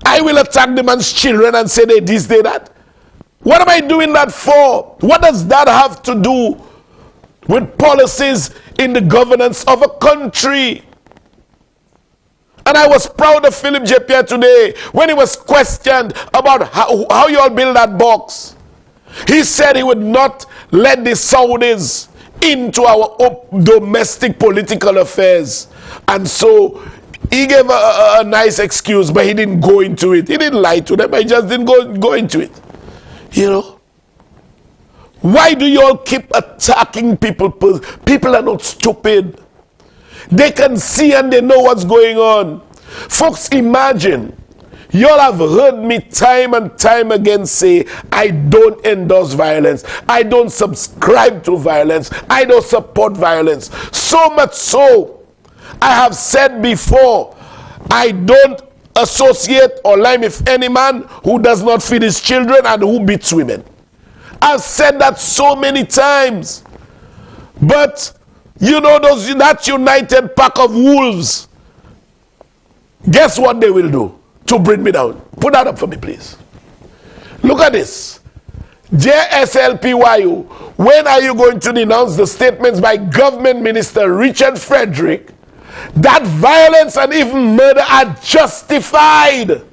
I will attack the man's children and say they this, they that. What am I doing that for? What does that have to do with policies in the governance of a country? And I was proud of Philip J. Pierre today when he was questioned about how you all build that box. He said he would not let the Saudis into our domestic political affairs. And so he gave a nice excuse, but he didn't go into it. He didn't lie to them. He just didn't go into it. You know? Why do you all keep attacking people? People are not stupid. They can see and they know what's going on. Folks, imagine. You all have heard me time and time again say, I don't endorse violence. I don't subscribe to violence. I don't support violence. So much so, I have said before, I don't associate or lie with any man who does not feed his children and who beats women. I've said that so many times. But, you know, that united pack of wolves, guess what they will do to bring me down? Put that up for me, please. Look at this. JSLPYU, when are you going to denounce the statements by Government Minister Richard Frederick that violence and even murder are justified?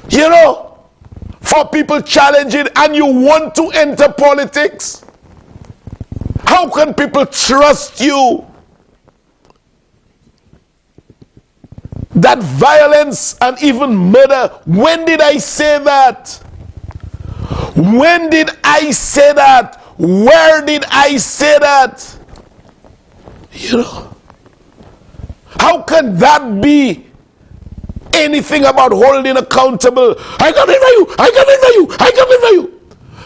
You know, for people challenging, and you want to enter politics? How can people trust you? That violence and even murder, when did I say that? When did I say that? Where did I say that? You know, how can that be anything about holding accountable? I can remember you, I can remember you, I can remember you.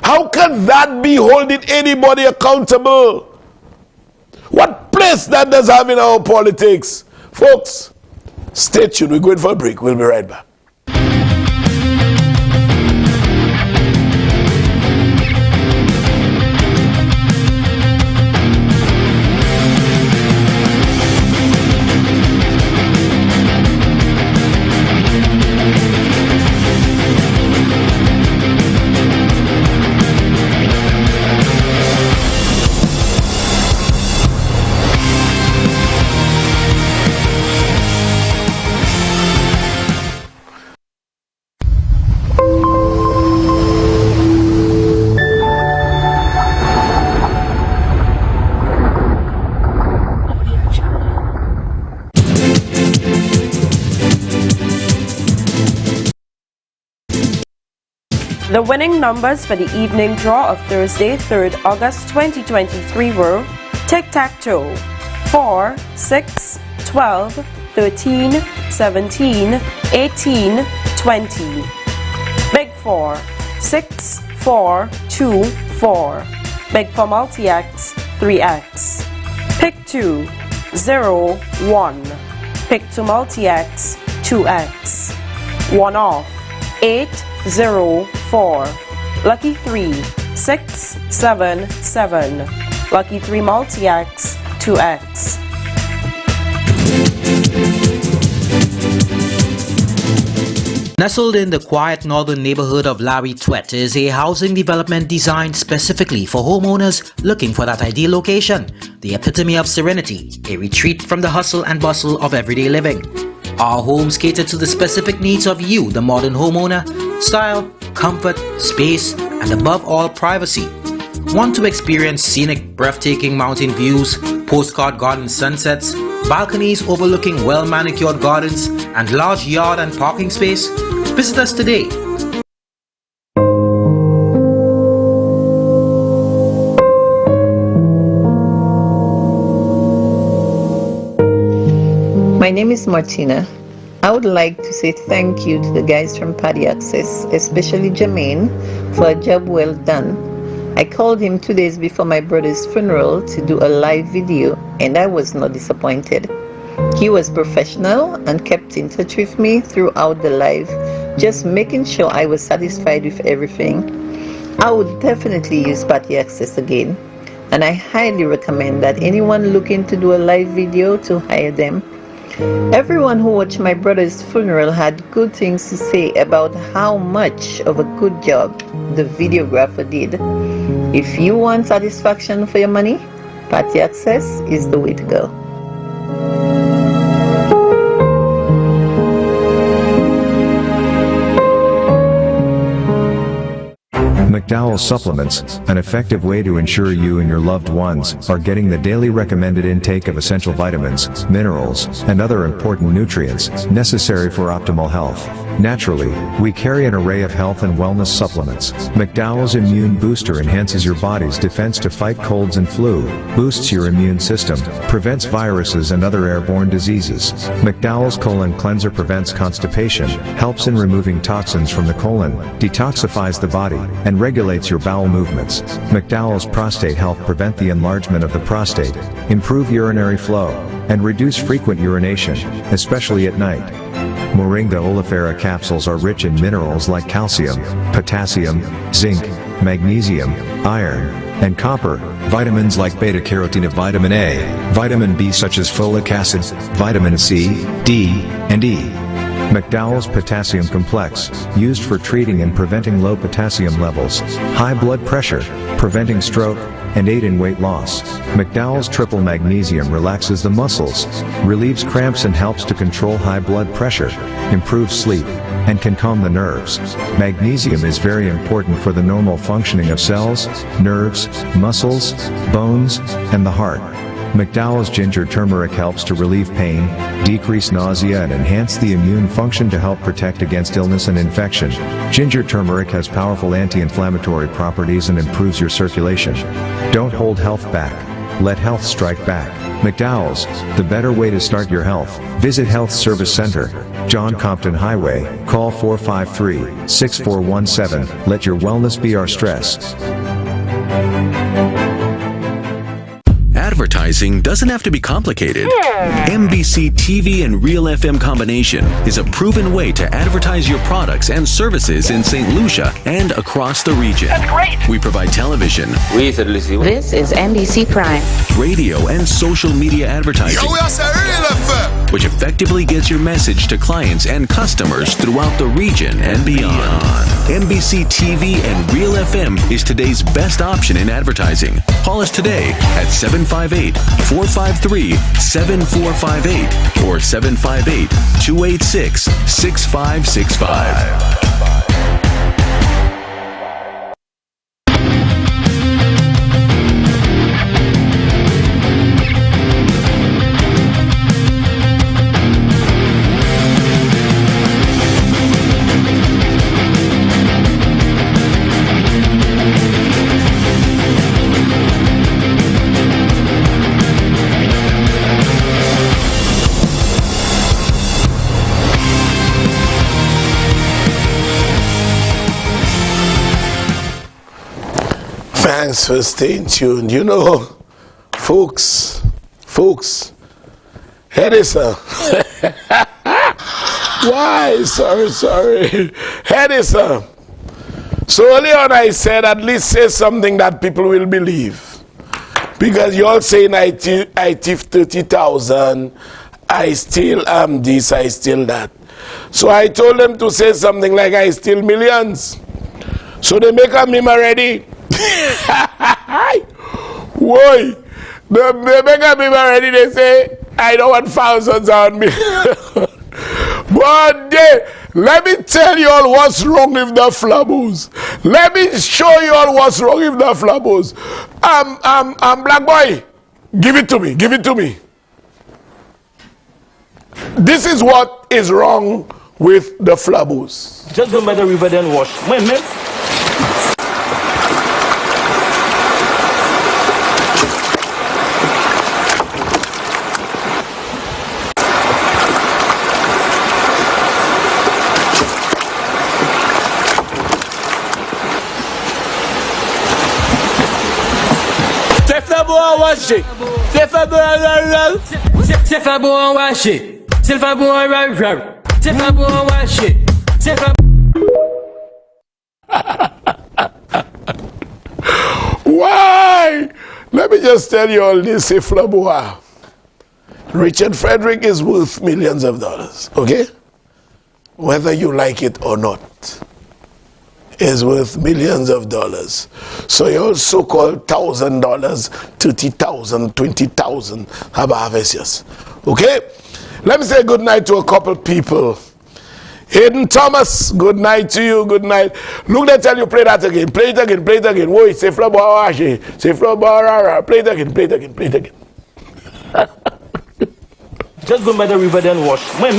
How can that be holding anybody accountable? What place that does have in our politics? Folks, stay tuned. We're going for a break. We'll be right back. The winning numbers for the evening draw of Thursday, 3rd August 2023 were Tic-Tac-Toe, 4, 6, 12, 13, 17, 18, 20. Big 4, 6, 4, 2, 4. Big for multi-X, 3X. Pick 2, 0, 1. Pick 2 multi-X, 2X. 1 off, 8, 0, 4. Lucky 3, 6, 7, 7. Lucky 3 multi-X, 2X. Nestled in the quiet northern neighborhood of Larry Twet is a housing development designed specifically for homeowners looking for that ideal location, the epitome of serenity, a retreat from the hustle and bustle of everyday living. Our homes cater to the specific needs of you, the modern homeowner: style, comfort, space, and above all, privacy. Want to experience scenic, breathtaking mountain views, postcard garden sunsets, balconies overlooking well-manicured gardens, and large yard and parking space? Visit us today. My name is Martina. I would like to say thank you to the guys from Paddy Access, especially Jermaine, for a job well done. I called him 2 days before my brother's funeral to do a live video, and I was not disappointed. He was professional and kept in touch with me throughout the live, just making sure I was satisfied with everything. I would definitely use Paddy Access again, and I highly recommend that anyone looking to do a live video to hire them. Everyone who watched my brother's funeral had good things to say about how much of a good job the videographer did. If you want satisfaction for your money, Paddy Access is the way to go. McDowell's Supplements, an effective way to ensure you and your loved ones are getting the daily recommended intake of essential vitamins, minerals, and other important nutrients necessary for optimal health. Naturally, we carry an array of health and wellness supplements. McDowell's Immune Booster enhances your body's defense to fight colds and flu, boosts your immune system, prevents viruses and other airborne diseases. McDowell's Colon Cleanser prevents constipation, helps in removing toxins from the colon, detoxifies the body, and regulates your bowel movements. McDowell's Prostate Health prevent the enlargement of the prostate, improve urinary flow, and reduce frequent urination, especially at night. Moringa oleifera capsules are rich in minerals like calcium, potassium, zinc, magnesium, iron, and copper, vitamins like beta-carotene, vitamin A, vitamin B such as folic acid, vitamin C, D, and E. McDowell's Potassium Complex, used for treating and preventing low potassium levels, high blood pressure, preventing stroke, and aid in weight loss. McDowell's Triple Magnesium relaxes the muscles, relieves cramps and helps to control high blood pressure, improves sleep, and can calm the nerves. Magnesium is very important for the normal functioning of cells, nerves, muscles, bones, and the heart. McDowell's Ginger Turmeric helps to relieve pain, decrease nausea and enhance the immune function to help protect against illness and infection. Ginger turmeric has powerful anti-inflammatory properties and improves your circulation. Don't hold health back. Let health strike back. McDowell's, the better way to start your health. Visit Health Service Center, John Compton Highway, call 453-6417. Let your wellness be our stress. Advertising doesn't have to be complicated. MBC TV and Real FM combination is a proven way to advertise your products and services in St. Lucia and across the region. That's great. We provide television. This is NBC Prime. Radio and social media advertising. Yo, we are Real FM. Which effectively gets your message to clients and customers throughout the region and beyond. MBC TV and Real FM is today's best option in advertising. Call us today at 758-453-7458 or 758-286-6565. Thanks for staying tuned. You know, folks, Hedisa. Why? Sorry. Hedisa. So earlier on I said at least say something that people will believe. Because you all saying I thief 30,000, I steal this, I steal that. So I told them to say something like I steal millions. So they make a meme already. Why? They make a meme already, they say, I don't want thousands on me. But let me tell you all what's wrong with the Flabos. Let me show you all what's wrong with the Flabos. I'm Black Boy. Give it to me. Give it to me. This is what is wrong with the Flabos. Just go by the river then wash. Man. C'est fait bon en washi. C'est fait bon en washi. C'est fait bon en washi. C'est fait. Why? Let me just tell you all this, Flabo. Richard Frederick is worth millions of dollars, okay? Whether you like it or not, is worth millions of dollars. So your so-called $1,000, $30,000, $20,000 have harvesters. Okay? Let me say good night to a couple people. Hayden Thomas, good night to you, good night. Look, they tell you play that again. Play it again, play it again. Whoa, say Flabo, say Flabo, play it again, play it again, play it again. Just go by the river then wash. Man.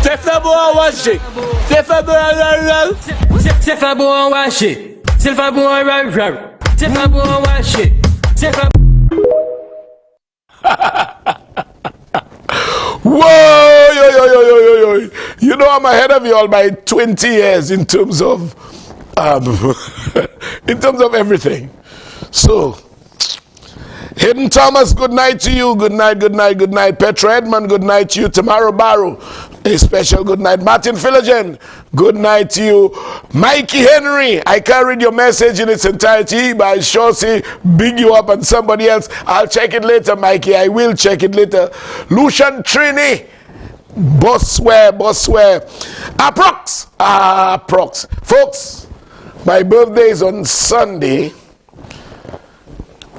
C'est fait bon en washi. C'est fait bon en washi. C'est fait bon en washi. C'est fait. Whoa, yo. You know I'm ahead of you all by 20 years in terms of in terms of everything. So Hayden Thomas, good night to you. Good night, good night, good night. Petra Edmond, good night to you. Tamara Barrow, a special good night. Martin Philogen, good night to you. Mikey Henry, I can't read your message in its entirety, but I sure see big you up and somebody else. I'll check it later, Mikey. I will check it later. Lucian Trini, Bossware. Approx. Folks, my birthday is on Sunday.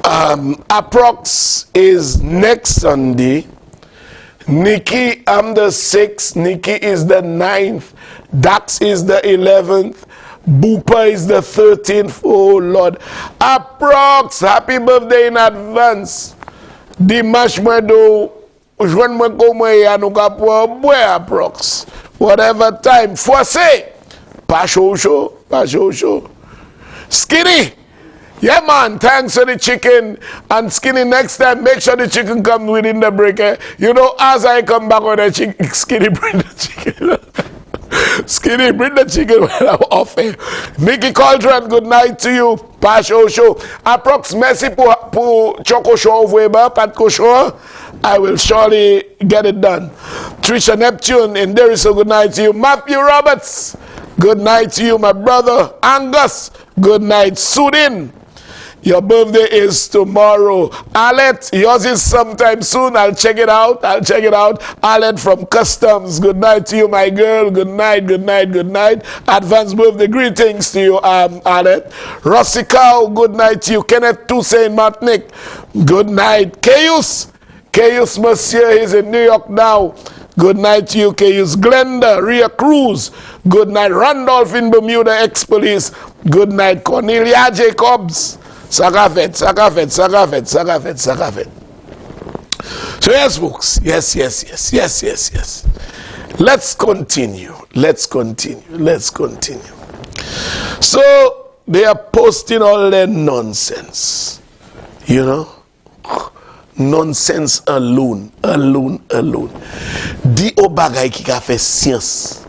Approx is next Sunday. Nikki, I'm the 6th. Nikki is the 9th. Dax is the 11th. Booper is the 13th. Oh Lord. Approx, happy birthday in advance. Dimash Meadow, Juan Mekome Yanukapo, boy Approx. Whatever time. Fosse, Pasho. Skinny. Yeah, man, thanks for the chicken. And Skinny, next time, make sure the chicken comes within the break. You know, as I come back on the chicken, Skinny, bring the chicken. Skinny, bring the chicken when I'm off here. Mickey Cauldron, good night to you. Pasho show. Approx Messi pour Choco show over Pat Show. I will surely get it done. Trisha Neptune, and there is a good night to you. Matthew Roberts, good night to you, my brother. Angus, good night. Sudin, your birthday is tomorrow. Alet, yours is sometime soon. I'll check it out. Alet from Customs, good night to you, my girl. Good night. Advance birthday greetings to you, Alet. Rossi Cow, good night to you. Kenneth Toussaint Martinique, good night. Caius Monsieur is in New York now. Good night to you, Caius. Glenda, Ria Cruz, good night. Randolph in Bermuda, ex-police, good night. Cornelia Jacobs, Sagafet. So yes, folks, yes. Let's continue. So they are posting all their nonsense, you know. Nonsense alone. Di o bagay ki ka fe science.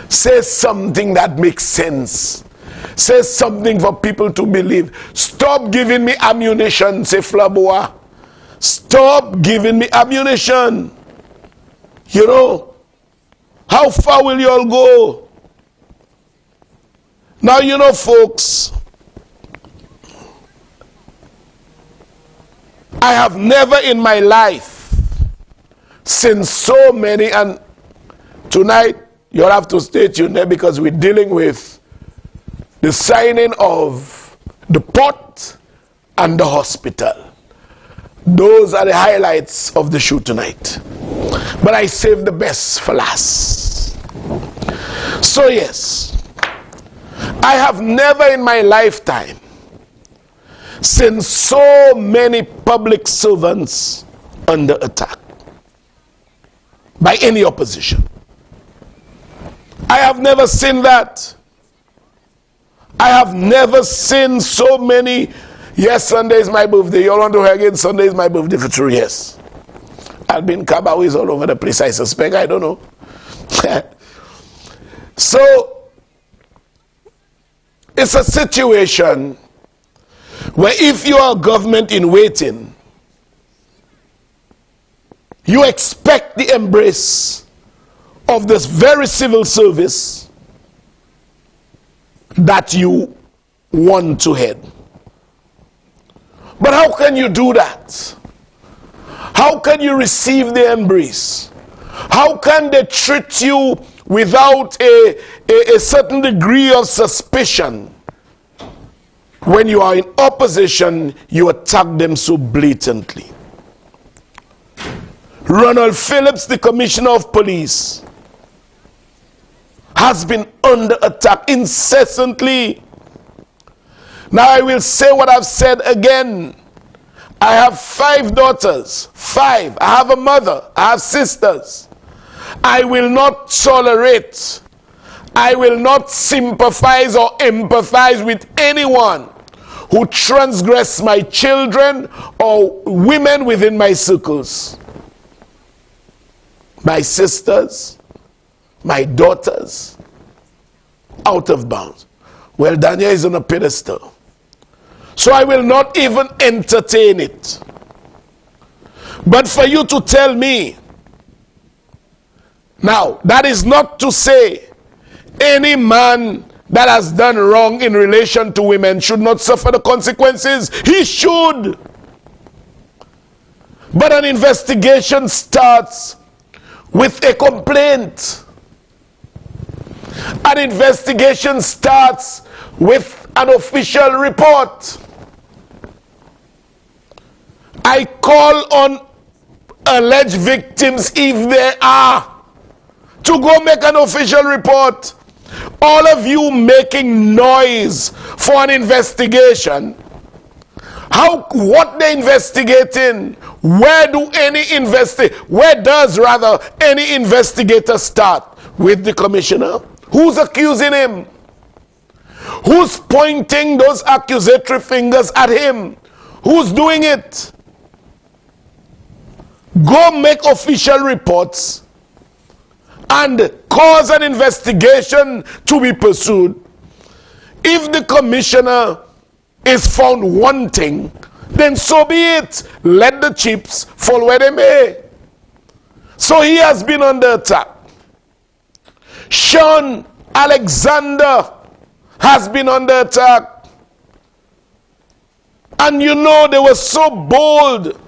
Say something that makes sense. Say something for people to believe. Stop giving me ammunition, say Flaboa. Stop giving me ammunition. You know, how far will you all go? Now, you know, folks, I have never in my life since so many, and tonight you'll have to stay tuned there because we're dealing with the signing of the port and the hospital. Those are the highlights of the show tonight. But I saved the best for last. So yes, I have never in my lifetime seen so many public servants under attack by any opposition. I have never seen that. I have never seen so many. Yes, Sunday is my birthday. You all want to hear again? Sunday is my birthday for true. Yes. Albin Kabawi is all over the place, I suspect. I don't know. So, it's a situation where if you are a government in waiting, you expect the embrace of this very civil service that you want to head. But how can you do that? How can you receive the embrace? How can they treat you without a certain degree of suspicion? When you are in opposition, you attack them so blatantly. Ronald Phillips, the Commissioner of Police, has been under attack incessantly. Now I will say what I've said again. I have 5 daughters. 5. I have a mother. I have sisters. I will not tolerate, I will not sympathize or empathize with anyone who transgress my children or women within my circles. My sisters, my daughters, out of bounds. Well, Daniel is on a pedestal. So I will not even entertain it. But for you to tell me, now, that is not to say any man that has done wrong in relation to women should not suffer the consequences. He should. But an investigation starts with a complaint. An investigation starts with an official report. I call on alleged victims, if there are, to go make an official report. All of you making noise for an investigation. What they investigating? Where does any investigator start? With the commissioner? Who's accusing him? Who's pointing those accusatory fingers at him? Who's doing it? Go make official reports and cause an investigation to be pursued. If the commissioner is found wanting, then so be it. Let the chips fall where they may. So he has been under attack. Sean Alexander has been under attack. And you know, they were so bold.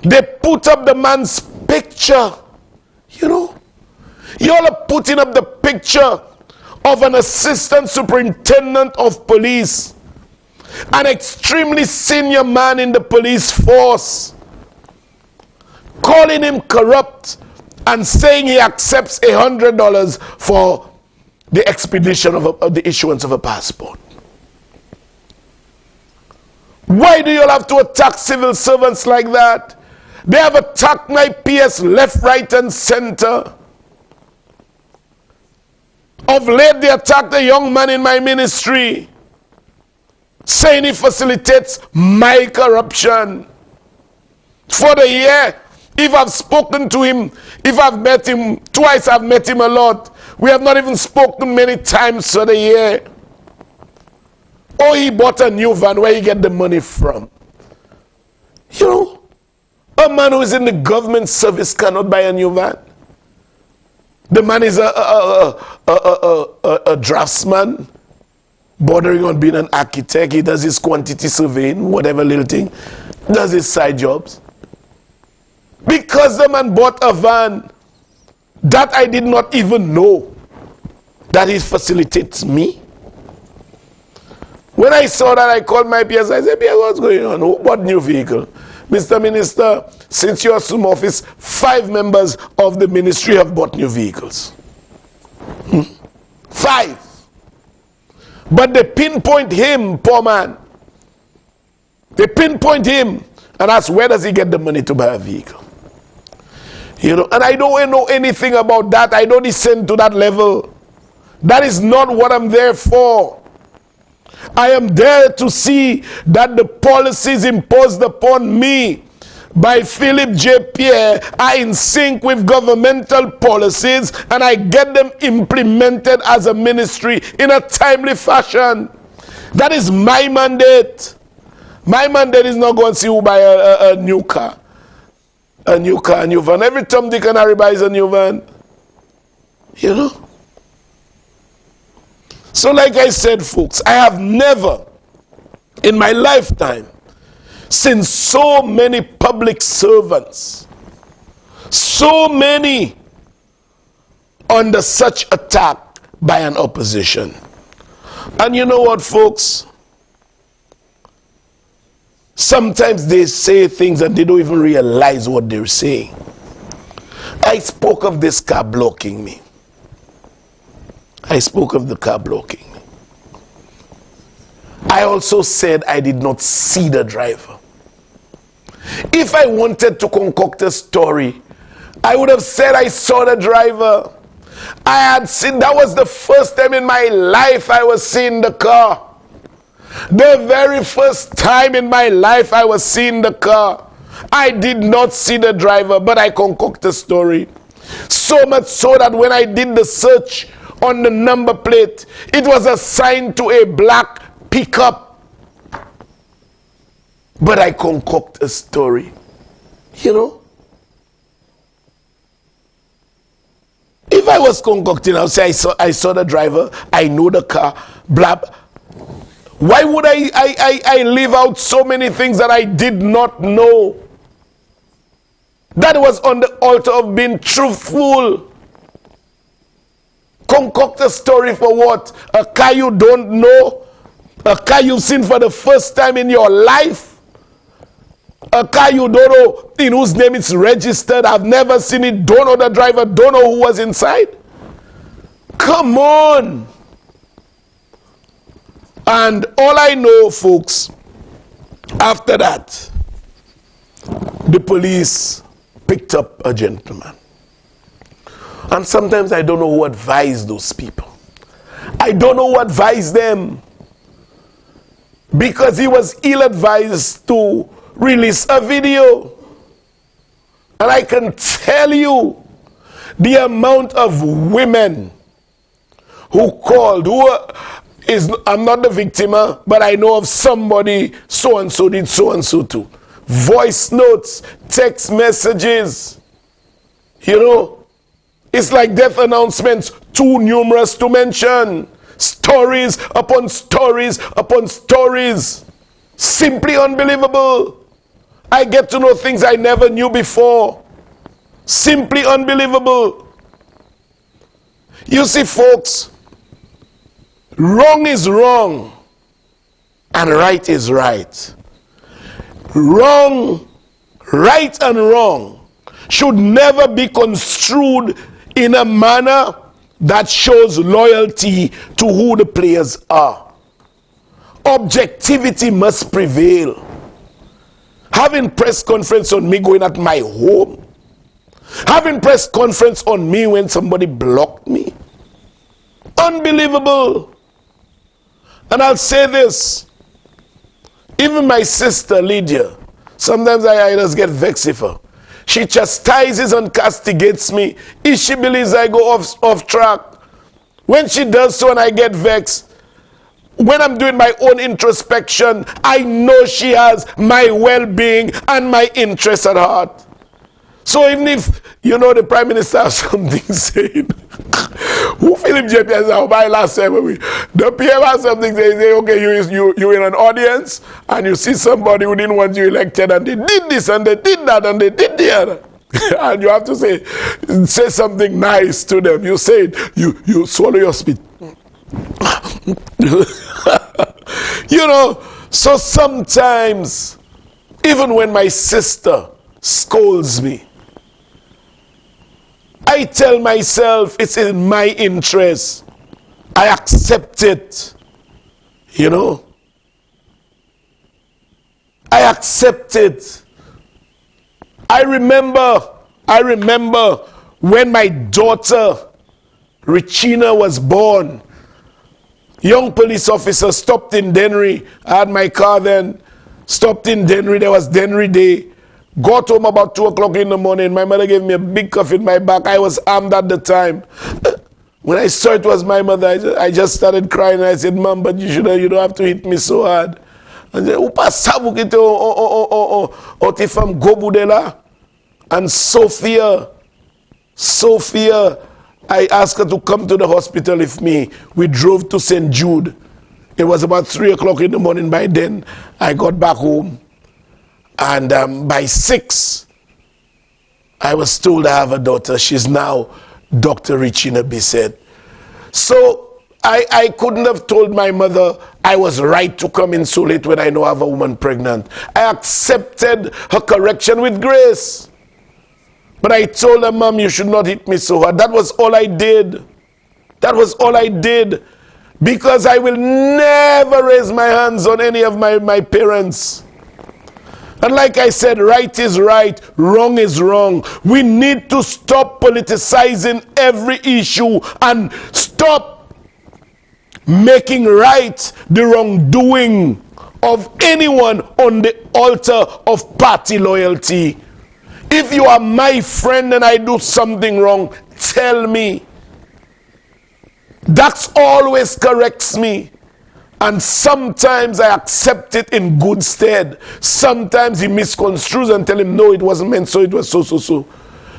They put up the man's picture. You know, you all are putting up the picture of an assistant superintendent of police, an extremely senior man in the police force, calling him corrupt and saying he accepts $100 for the expedition of the issuance of a passport. Why do you all have to attack civil servants like that? They have attacked my PS left, right, and center. Of late, they attacked a young man in my ministry, saying he facilitates my corruption. For the year, if I've spoken to him, if I've met him twice, I've met him a lot. We have not even spoken many times for the year. Oh, he bought a new van. Where he get the money from? You know, a man who is in the government service cannot buy a new van. The man is a draftsman, bordering on being an architect. He does his quantity surveying, whatever little thing, does his side jobs. Because the man bought a van that I did not even know that it facilitates me. When I saw that, I called my PS. I said, PS, what's going on? Who bought new vehicle? Mr. Minister, since you assume office, 5 members of the ministry have bought new vehicles. 5. But they pinpoint him, poor man. They pinpoint him and ask, where does he get the money to buy a vehicle? You know, and I don't know anything about that. I don't descend to that level. That is not what I'm there for. I am there to see that the policies imposed upon me by Philip J. Pierre are in sync with governmental policies, and I get them implemented as a ministry in a timely fashion. That is my mandate. My mandate is not going to see who buy a new car. A new car, a new van. Every Tom, Dick, and Harry buys a new van. You know? So like I said, folks, I have never in my lifetime seen so many public servants, so many under such attack by an opposition. And you know what, folks? Sometimes they say things and they don't even realize what they're saying. I spoke of this car blocking me. I spoke of the car blocking me. I also said I did not see the driver. If I wanted to concoct a story, I would have said I saw the driver. I had seen, that was the first time in my life I was seeing the car. The very first time in my life I was seeing the car. I did not see the driver, but I concocted a story. So much so that when I did the search on the number plate, it was assigned to a black pickup. But I concoct a story. You know? If I was concocting, I would say I saw the driver, I know the car, blah. Why would I leave out so many things that I did not know? That was on the altar of being truthful. Concoct a story for what? A car you don't know? A car you've seen for the first time in your life? A car you don't know in whose name it's registered, I've never seen it, don't know the driver, don't know who was inside? Come on! And all I know, folks, after that, the police picked up a gentleman. And sometimes I don't know who advised those people. I don't know who advised them. Because he was ill-advised to release a video. And I can tell you the amount of women who called, I'm not the victim, but I know of somebody so-and-so did so-and-so too. Voice notes, text messages, you know. It's like death announcements, too numerous to mention. Stories upon stories upon stories. Simply unbelievable. I get to know things I never knew before. Simply unbelievable. You see, folks, wrong is wrong and right is right. Wrong, right and wrong should never be construed in a manner that shows loyalty to who the players are. Objectivity must prevail. Having press conference on me going at my home, having press conference on me when somebody blocked me, unbelievable. And I'll say this, even my sister Lydia, sometimes I just get vexed with her. She chastises and castigates me if she believes I go off track. When she does so and I get vexed, when I'm doing my own introspection, I know she has my well-being and my interests at heart. So even if, you know, the Prime Minister has something saying, who Philip J. Pierre said, by last time, the PM has something saying, say, okay, you're in an audience and you see somebody who didn't want you elected and they did this and they did that and they did the other. And you have to say something nice to them. You say it, you swallow your spit. You know, so sometimes, even when my sister scolds me, I tell myself it's in my interest. I accept it. You know? I accept it. I remember when my daughter Regina was born. Young police officer stopped in Dennery. I had my car then. Stopped in Dennery. There was Dennery Day. Got home about 2 o'clock in the morning. My mother gave me a big cuff in my back. I was armed at the time. When I saw it was my mother, I just started crying. I said, Mom, but you don't have to hit me so hard. And and Sophia, I asked her to come to the hospital with me. We drove to St. Jude. It was about 3 o'clock in the morning by then. I got back home. And by 6, I was told I have a daughter. She's now Dr. Regina Bissett. So I couldn't have told my mother I was right to come in so late when I know I have a woman pregnant. I accepted her correction with grace. But I told her, Mom, you should not hit me so hard. That was all I did. That was all I did. Because I will never raise my hands on any of my parents. And like I said, right is right, wrong is wrong. We need to stop politicizing every issue and stop making right the wrongdoing of anyone on the altar of party loyalty. If you are my friend and I do something wrong, tell me. That always corrects me. And sometimes I accept it in good stead. Sometimes he misconstrues and tell him, no, it wasn't meant so, it was so.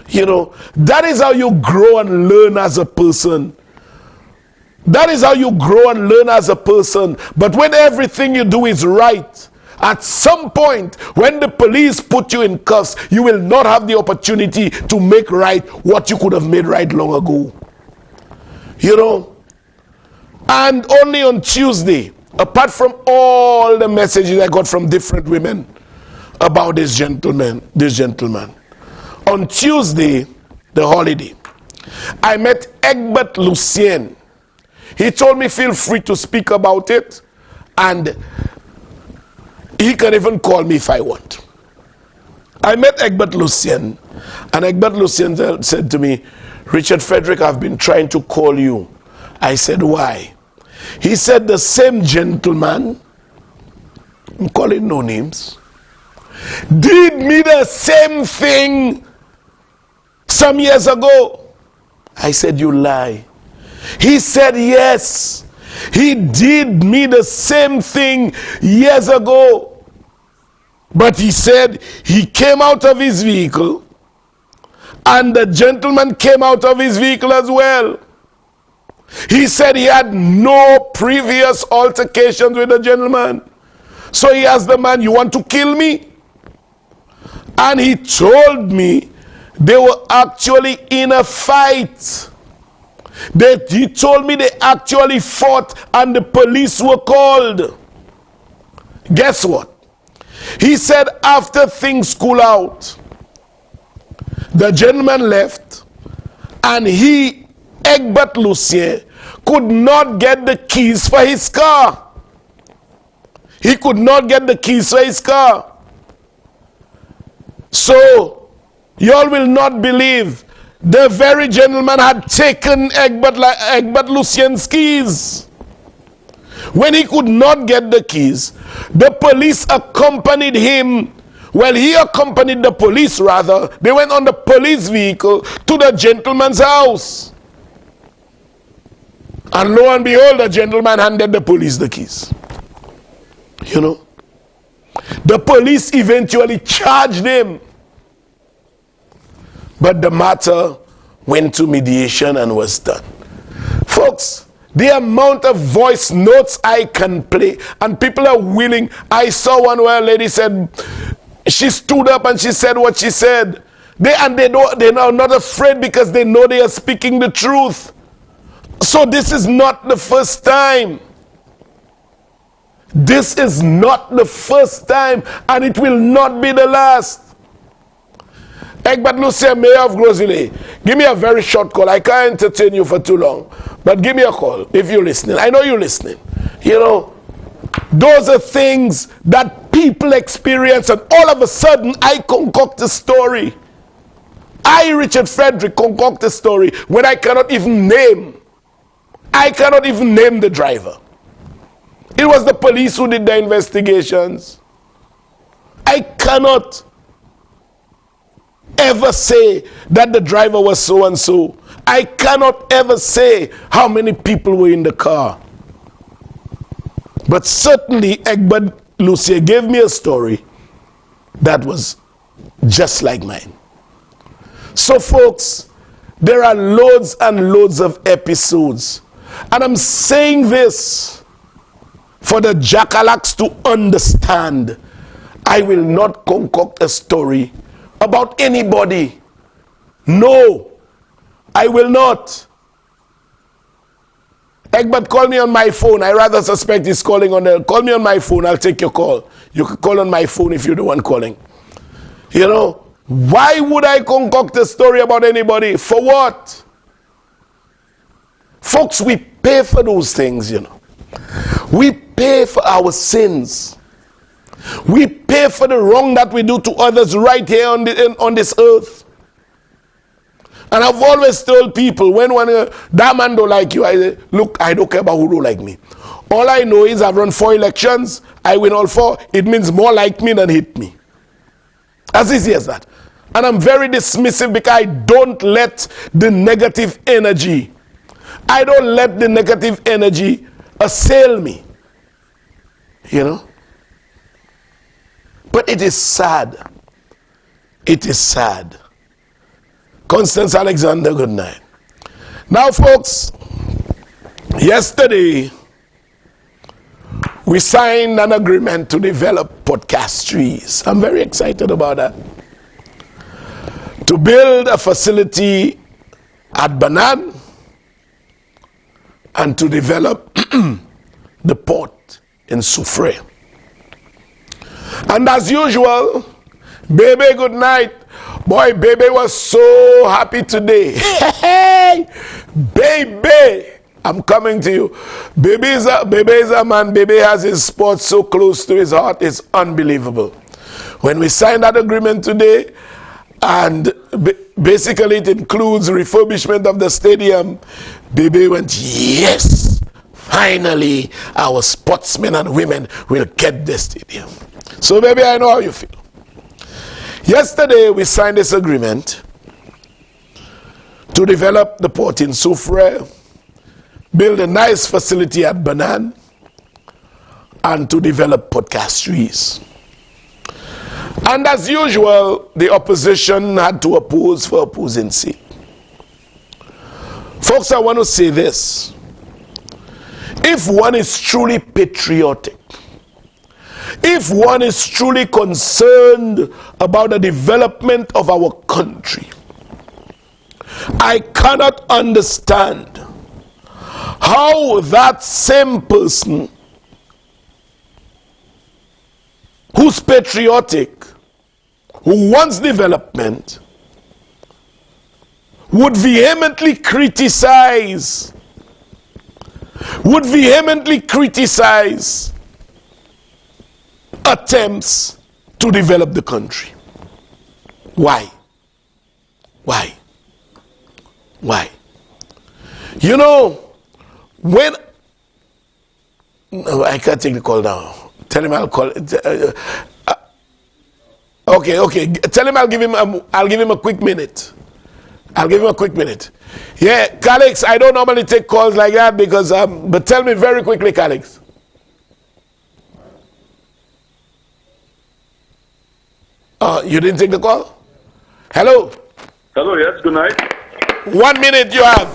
You know, that is how you grow and learn as a person. That is how you grow and learn as a person. But when everything you do is right, at some point, when the police put you in cuffs, you will not have the opportunity to make right what you could have made right long ago. You know? And only on Tuesday, apart from all the messages I got from different women about this gentleman, on Tuesday, the holiday, I met Egbert Lucien. He told me feel free to speak about it, and he can even call me if I want. I met Egbert Lucien, and Egbert Lucien said to me, Richard Frederick, I've been trying to call you. I said, why? He said the same gentleman, I'm calling no names, did me the same thing some years ago. I said, you lie. He said, yes, he did me the same thing years ago. But he said he came out of his vehicle and the gentleman came out of his vehicle as well. He said he had no previous altercations with the gentleman. So he asked the man, you want to kill me? And he told me they were actually in a fight. He told me they actually fought and the police were called. Guess what? He said after things cool out, the gentleman left and he, Egbert Lucien, could not get the keys for his car. He could not get the keys for his car. So, y'all will not believe the very gentleman had taken Egbert Lucien's keys. When he could not get the keys, the police accompanied him. Well, he accompanied the police rather. They went on the police vehicle to the gentleman's house. And lo and behold, the gentleman handed the police the keys. You know? The police eventually charged him. But the matter went to mediation and was done. Folks, the amount of voice notes I can play, and people are willing. I saw one where a lady said, she stood up and she said what she said. They're not afraid because they know they are speaking the truth. So this is not the first time. This is not the first time, and it will not be the last. Egbert Lucien, Mayor of Gros-Islet, give me a very short call. I can't entertain you for too long, but give me a call if you're listening. I know you're listening. You know, those are things that people experience, and all of a sudden I concoct a story. I, Richard Frederick, concoct a story when I cannot even name the driver. It was the police who did the investigations. I cannot ever say that the driver was so and so. I cannot ever say how many people were in the car. But certainly Egbert Lucien gave me a story that was just like mine. So folks, there are loads and loads of episodes. And I'm saying this for the jackalacks to understand. I will not concoct a story about anybody. No, I will not. Egbert, call me on my phone. I rather suspect he's calling on the... Call me on my phone. I'll take your call. You can call on my phone if you're the one calling. You know, why would I concoct a story about anybody? For what? Folks, we pay for those things, you know. We pay for our sins. We pay for the wrong that we do to others right here on this earth. And I've always told people, when that man don't like you, I say, look, I don't care about who don't like me. All I know is I've run 4 elections, I win all 4. It means more like me than hate me. As easy as that. And I'm very dismissive because I don't let the negative energy, assail me. You know? But it is sad. It is sad. Constance Alexander, good night. Now, folks, yesterday we signed an agreement to develop podcast trees. I'm very excited about that. To build a facility at Banan and to develop the port in Soufrière. And as usual, Bebe, good night. Boy, Bebe was so happy today. Hey, Bebe, I'm coming to you. Bebe is a man. Bebe has his sports so close to his heart. It's unbelievable. When we signed that agreement today, and basically it includes refurbishment of the stadium, Bebe went, yes, finally our sportsmen and women will get the stadium. So Bebe, I know how you feel. Yesterday we signed this agreement to develop the port in Soufrière, build a nice facility at Banan, and to develop podcast trees. And as usual, the opposition had to oppose for opposing sake. Folks, I want to say this. If one is truly patriotic, if one is truly concerned about the development of our country, I cannot understand how that same person who's patriotic, who wants development, would vehemently criticize attempts to develop the country. Why? Why? Why? You know, when... No, I can't take the call now. Tell him I'll call... Okay. Tell him I'll give him a quick minute. I'll give him a quick minute. Yeah, Calix, I don't normally take calls like that because... but tell me very quickly, Calix. You didn't take the call? Hello? Hello, yes, good night. 1 minute you have.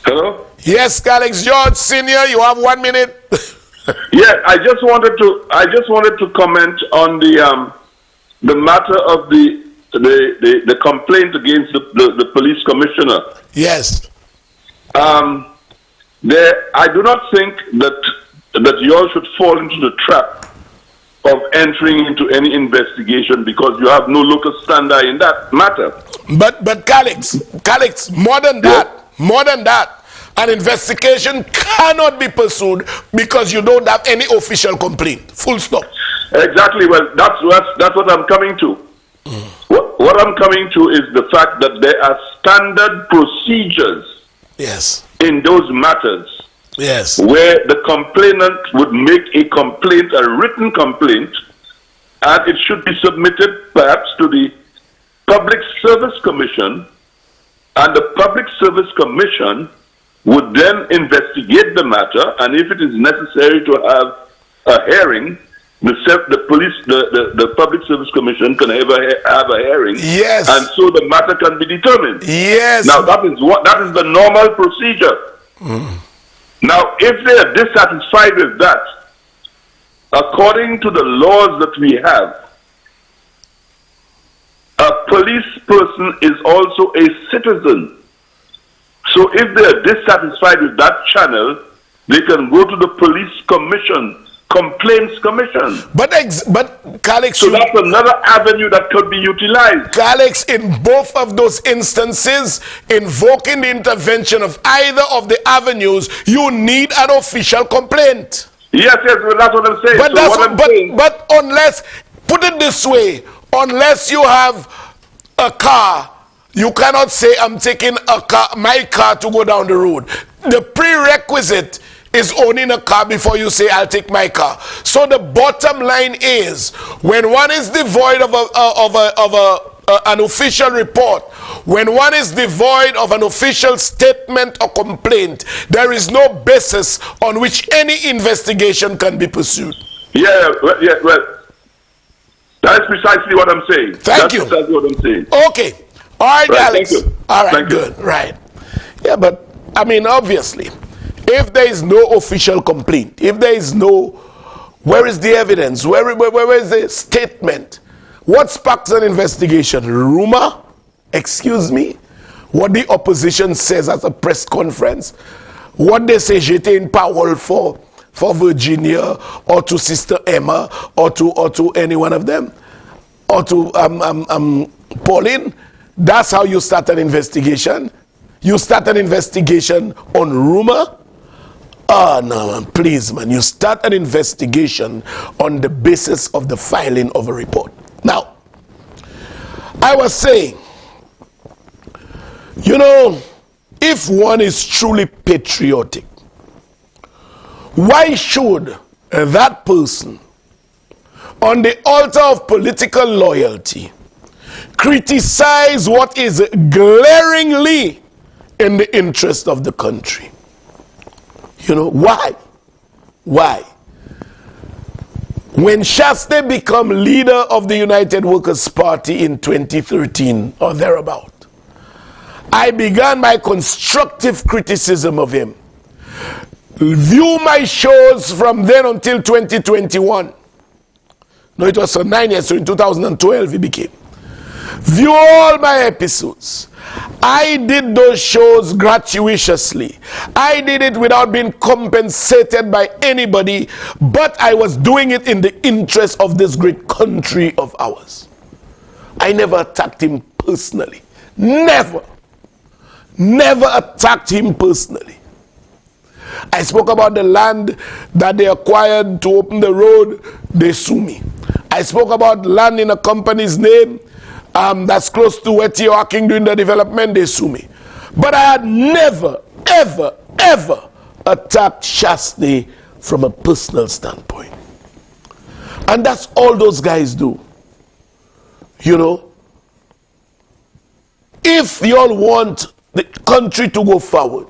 Hello? Yes, Calix George Sr., you have 1 minute. Yeah, I just wanted to comment on the matter of the complaint against the police commissioner. Yes. I do not think that you all should fall into the trap of entering into any investigation because you have no local standard in that matter. But Calix, more than that, an investigation cannot be pursued because you don't have any official complaint. Full stop. Exactly. Well, that's what I'm coming to. What I'm coming to is the fact that there are standard procedures. Yes. In those matters. Yes. Where the complainant would make a complaint, a written complaint, and it should be submitted perhaps to the Public Service Commission, and the Public Service Commission would then investigate the matter, and if it is necessary to have a hearing, the Public Service Commission can have a hearing, yes, and so the matter can be determined. Yes. Now that is the normal procedure. Now, if they are dissatisfied with that, according to the laws that we have, a police person is also a citizen. So if they are dissatisfied with that channel, they can go to the police commission, complaints commission. But Calix, so that's another avenue that could be utilized. Calix, in both of those instances, invoking the intervention of either of the avenues, you need an official complaint. Yes, well, that's what I'm saying. But unless, put it this way, unless you have a car, you cannot say I'm taking my car to go down the road. The prerequisite is owning a car before you say I'll take my car. So the bottom line is, when one is devoid of an official report, when one is devoid of an official statement or complaint, there is no basis on which any investigation can be pursued. Well, that's precisely what I'm saying. Thank you. That's precisely what I'm saying. Okay. All right, Alex. Thank you. All right, thank good. You. Right. Yeah, but I mean, obviously, if there is no official complaint, if there is no, where is the evidence? Where is the statement? What sparks an investigation? Rumor? Excuse me? What the opposition says at a press conference? What they say j'étais in parole for Virginia, or to Sister Emma, or to any one of them, or to Pauline? That's how you start an investigation? You start an investigation on rumor? Oh, no, man, please, man. You start an investigation on the basis of the filing of a report. Now, I was saying, you know, if one is truly patriotic, why should that person, on the altar of political loyalty, criticize what is glaringly in the interest of the country? You know, why? Why? When Shaste became leader of the United Workers' Party in 2013 or thereabout, I began my constructive criticism of him. View my shows from then until 2021. No, it was for 9 years, so in 2012 he became. View all my episodes. I did those shows gratuitously. I did it without being compensated by anybody, but I was doing it in the interest of this great country of ours. I never attacked him personally. Never. Never attacked him personally. I spoke about the land that they acquired to open the road. They sue me. I spoke about land in a company's name that's close to where Theo Aking doing the development. They sue me. But I had never, ever, ever attacked Shaste from a personal standpoint. And that's all those guys do. You know, if you all want the country to go forward,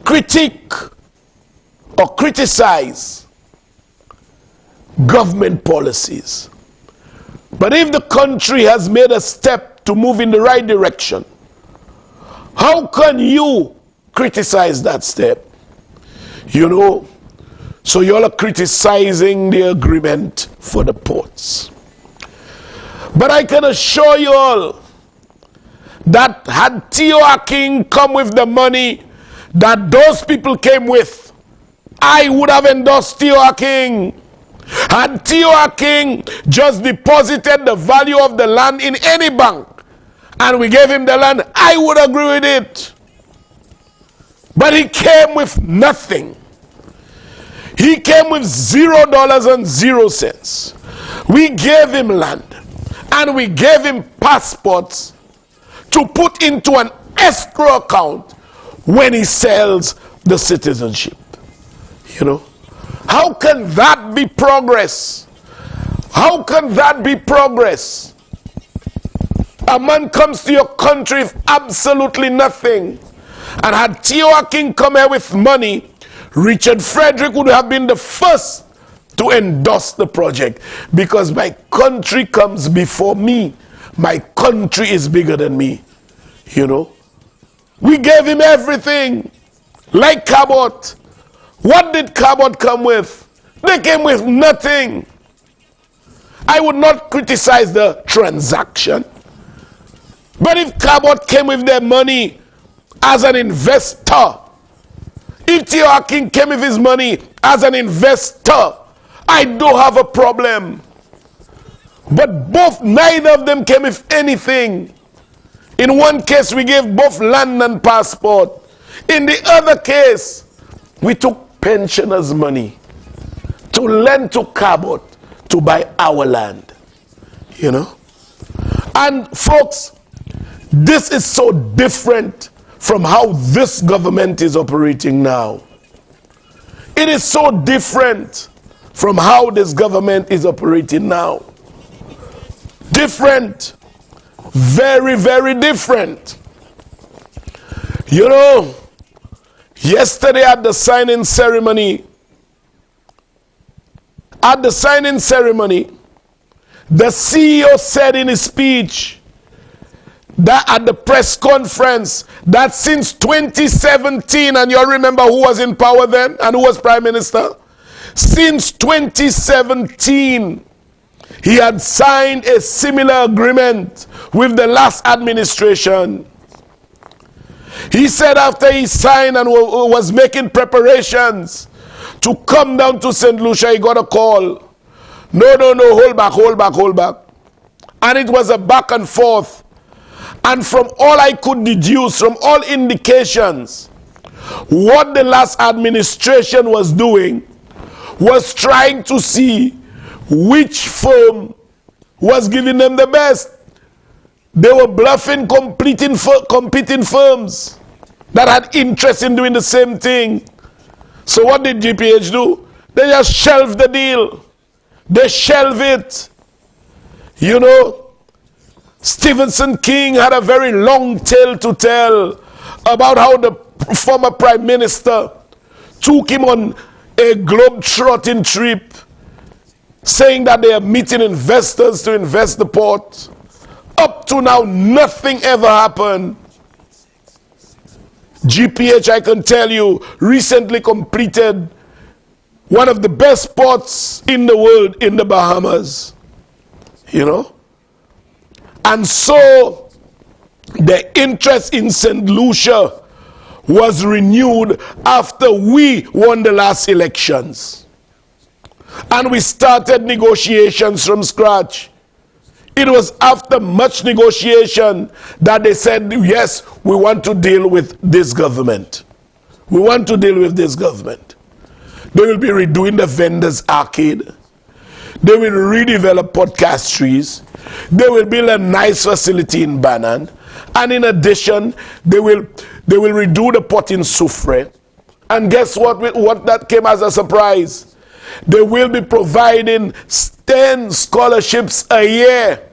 critique or criticize government policies. But if the country has made a step to move in the right direction, how can you criticize that step? You know, so you all are criticizing the agreement for the ports. But I can assure you all that had T.O. King come with the money that those people came with, I would have endorsed T.O. King. Had T.O. King just deposited the value of the land in any bank and we gave him the land, I would agree with it. But he came with nothing. He came with $0.00. We gave him land and we gave him passports to put into an escrow account when he sells the citizenship. You know, how can that be progress? How can that be progress? A man comes to your country with absolutely nothing. And had T.O. King come here with money, Richard Frederick would have been the first to endorse the project, because my country comes before me. My country is bigger than me. You know, we gave him everything, like Cabot. What did Cabot come with? They came with nothing. I would not criticize the transaction, but if Cabot came with their money as an investor, if T.O. King came with his money as an investor, I don't have a problem. But neither of them came with anything. In one case, we gave both land and passport. In the other case, we took pensioners' money to lend to Cabot to buy our land. You know? And folks, this is so different from how this government is operating now. It is so different from how this government is operating now. Different. Very, very different. You know, yesterday at the signing ceremony, the CEO said in his speech that at the press conference that since 2017, and you all remember who was in power then and who was prime minister? Since 2017, he had signed a similar agreement with the last administration. He said after he signed and was making preparations to come down to St. Lucia, he got a call. No, hold back. And it was a back and forth. And from all I could deduce, from all indications, what the last administration was doing was trying to see which firm was giving them the best. They were bluffing competing firms that had interest in doing the same thing. So what did GPH do? They just shelved the deal. They shelved it. You know, Stephenson King had a very long tale to tell about how the former prime minister took him on a globe-trotting trip, saying that they are meeting investors to invest the port. Up to now, nothing ever happened. GPH, I can tell you, recently completed one of the best ports in the world in the Bahamas. You know? And so, the interest in St. Lucia was renewed after we won the last elections. And we started negotiations from scratch. It was after much negotiation that they said, yes, we want to deal with this government. We want to deal with this government. They will be redoing the vendors' arcade. They will redevelop podcast trees. They will build a nice facility in Banan. And in addition, they will redo the port in Soufrière. And guess what? What that came as a surprise? They will be providing 10 scholarships a year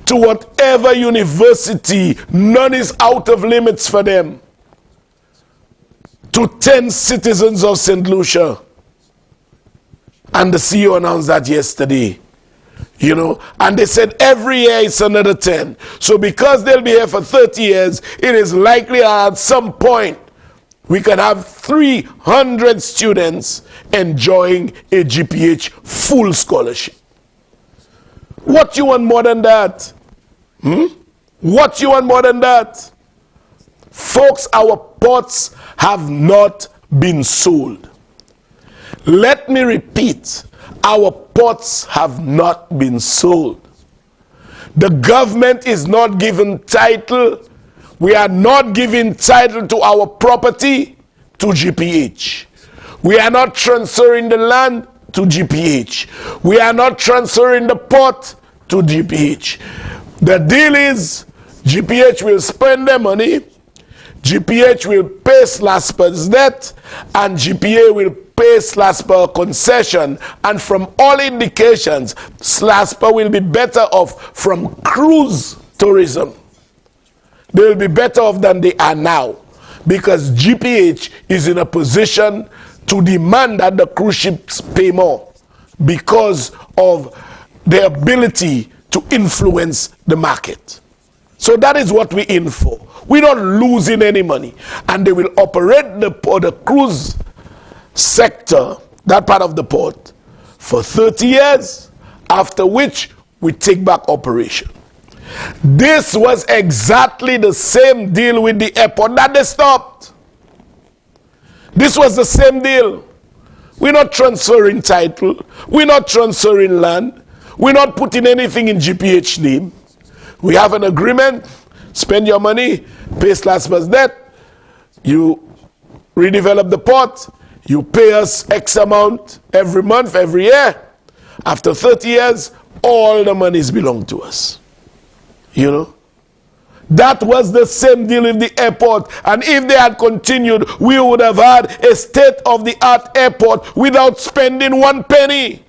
to whatever university. None is out of limits for them. To 10 citizens of St. Lucia. And the CEO announced that yesterday. You know, and they said every year it's another 10. So because they'll be here for 30 years, it is likely at some point we can have 300 students enjoying a GPH full scholarship. What you want more than that? What you want more than that? Folks, our ports have not been sold. Let me repeat, our ports have not been sold. The government is not given title. We are not giving title to our property to GPH. We are not transferring the land to GPH. We are not transferring the port to GPH. The deal is GPH will spend their money, GPH will pay SLASPA's debt, and GPA will pay SLASPA concession. And from all indications, SLASPA will be better off from cruise tourism. They will be better off than they are now, because GPH is in a position to demand that the cruise ships pay more because of their ability to influence the market. So that is what we're in for. We're not losing any money. And they will operate the cruise sector, that part of the port, for 30 years, after which we take back operation. This was exactly the same deal with the airport that they stopped. This was the same deal. We're not transferring title. We're not transferring land. We're not putting anything in GPH name. We have an agreement. Spend your money, pay SLASPA's debt. You redevelop the port. You pay us X amount every month, every year. After 30 years, all the monies belong to us. You know? That was the same deal with the airport. And if they had continued, we would have had a state-of-the-art airport without spending one penny.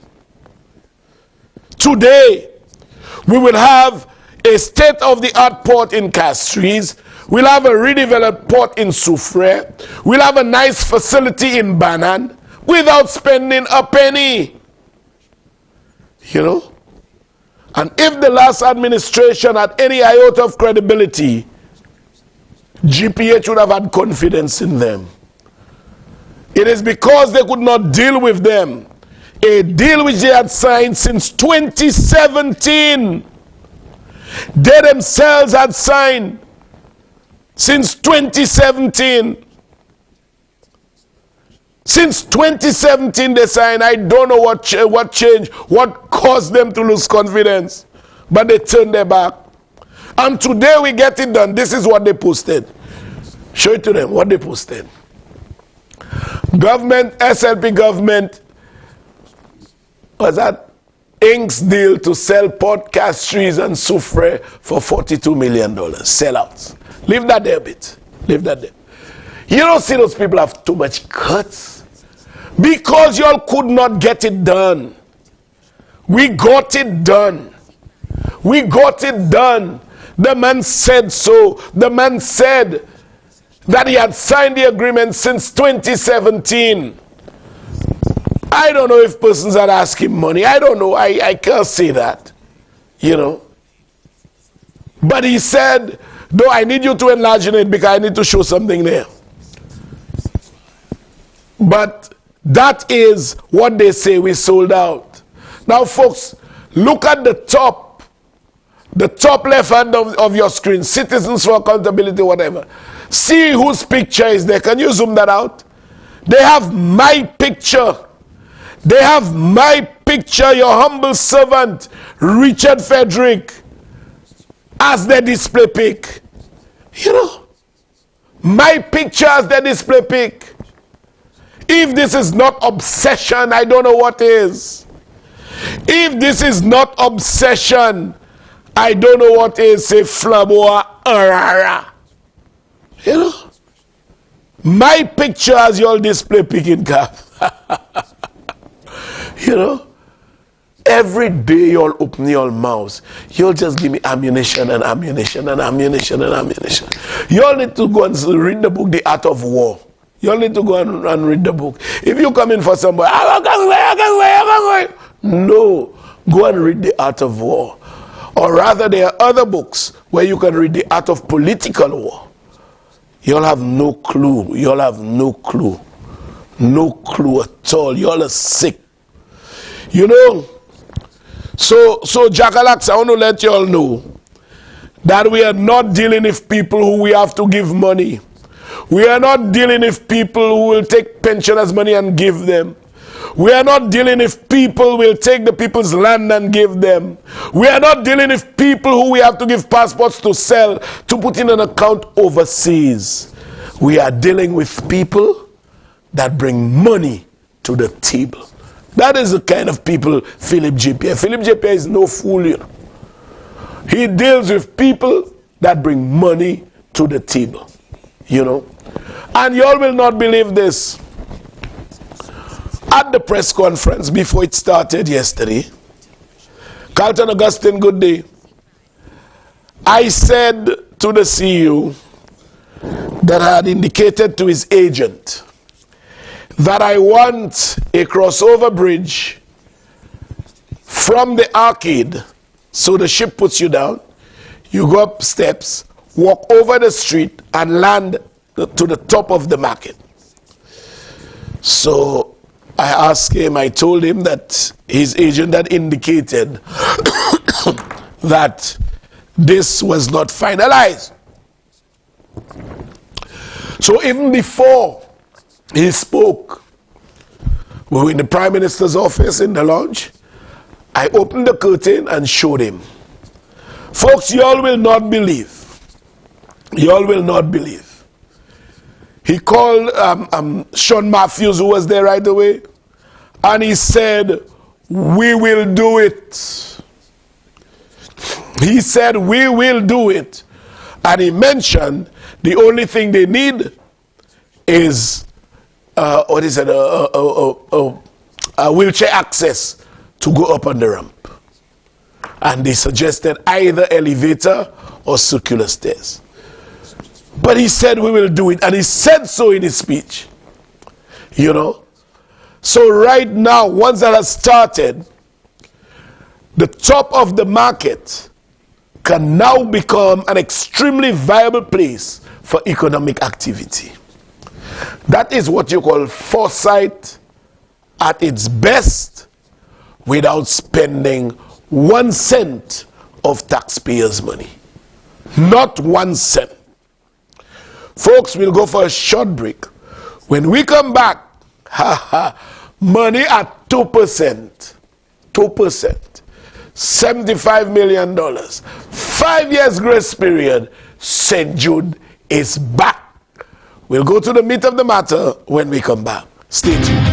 Today, we will have a state-of-the-art port in Castries. We'll have a redeveloped port in Soufrière. We'll have a nice facility in Banan without spending a penny. You know? And if the last administration had any iota of credibility, GPH would have had confidence in them. It is because they could not deal with them. A deal which they had signed since 2017. They themselves had signed since 2017. Since 2017 they signed. I don't know what changed, what caused them to lose confidence. But they turned their back. And today we get it done. This is what they posted. Show it to them, what they posted. Government, SLP government, was that Inc.'s deal to sell Port Castries and Soufrière for $42 million. Sellouts. Leave that there a bit. Leave that there. You don't see those people have too much guts. Because y'all could not get it done. We got it done. We got it done. The man said so. The man said that he had signed the agreement since 2017. I don't know if persons had asked him money. I don't know. I can't say that. You know. But he said, though I need you to enlarge in it because I need to show something there. But that is what they say we sold out. Now, folks, look at the top left hand of your screen, Citizens for Accountability, whatever. See whose picture is there. Can you zoom that out? They have my picture. They have my picture, your humble servant, Richard Frederick, as their display pic. You know, my picture as their display pic. If this is not obsession, I don't know what is. If this is not obsession, I don't know what is. Say flaboa arara. You know? My picture as your display pic in cap. You know? Every day you'll open your mouths. You'll just give me ammunition and ammunition and ammunition and ammunition. You'll need to go and read the book, The Art of War. You'll need to go and read the book. If you come in for somebody, no, go and read The Art of War. Or rather, there are other books where you can read The Art of Political War. You'll have no clue. You'll have no clue. No clue at all. You'll are sick. You know, So Jacalax, I want to let you all know that we are not dealing with people who we have to give money. We are not dealing with people who will take pensioners' money and give them. We are not dealing with people who will take the people's land and give them. We are not dealing with people who we have to give passports to sell, to put in an account overseas. We are dealing with people that bring money to the table. That is the kind of people Philip J. Philip J. is no fool, you know. He deals with people that bring money to the table, you know. And you all will not believe this. At the press conference before it started yesterday, Carlton Augustine, good day. I said to the CEO that I had indicated to his agent that I want a crossover bridge from the arcade. So the ship puts you down, you go up steps, walk over the street and land to the top of the market. So I asked him, I told him that his agent had indicated that this was not finalized. So even before he spoke, we were in the Prime Minister's office in the lounge. I opened the curtain and showed him. Folks, you all will not believe. You all will not believe. He called Sean Matthews, who was there right away, and he said, we will do it. He said, we will do it. And he mentioned the only thing they need is a wheelchair access to go up on the ramp. And they suggested either elevator or circular stairs. But he said we will do it, and he said so in his speech. You know? So right now, once that has started, the top of the market can now become an extremely viable place for economic activity. That is what you call foresight at its best, without spending 1 cent of taxpayers' money. Not 1 cent. Folks, we'll go for a short break. When we come back, money at 2%. 2%. $75 million. 5 years grace period. St. Jude is back. We'll go to the meat of the matter when we come back. Stay tuned.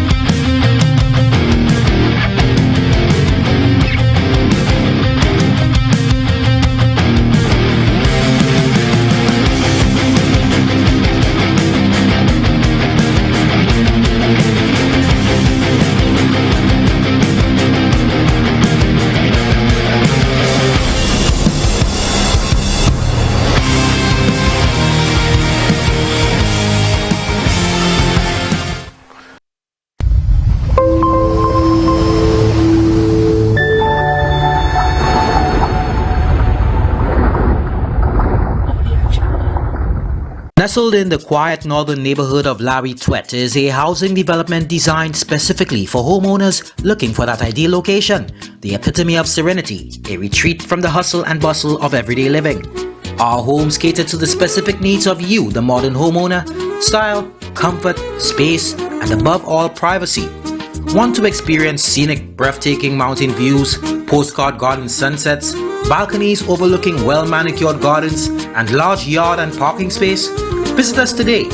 Nestled in the quiet northern neighborhood of Larry Twett is a housing development designed specifically for homeowners looking for that ideal location, the epitome of serenity, a retreat from the hustle and bustle of everyday living. Our homes cater to the specific needs of you, the modern homeowner: style, comfort, space, and above all, privacy. Want to experience scenic, breathtaking mountain views, postcard garden sunsets, balconies overlooking well-manicured gardens, and large yard and parking space? Visit us today.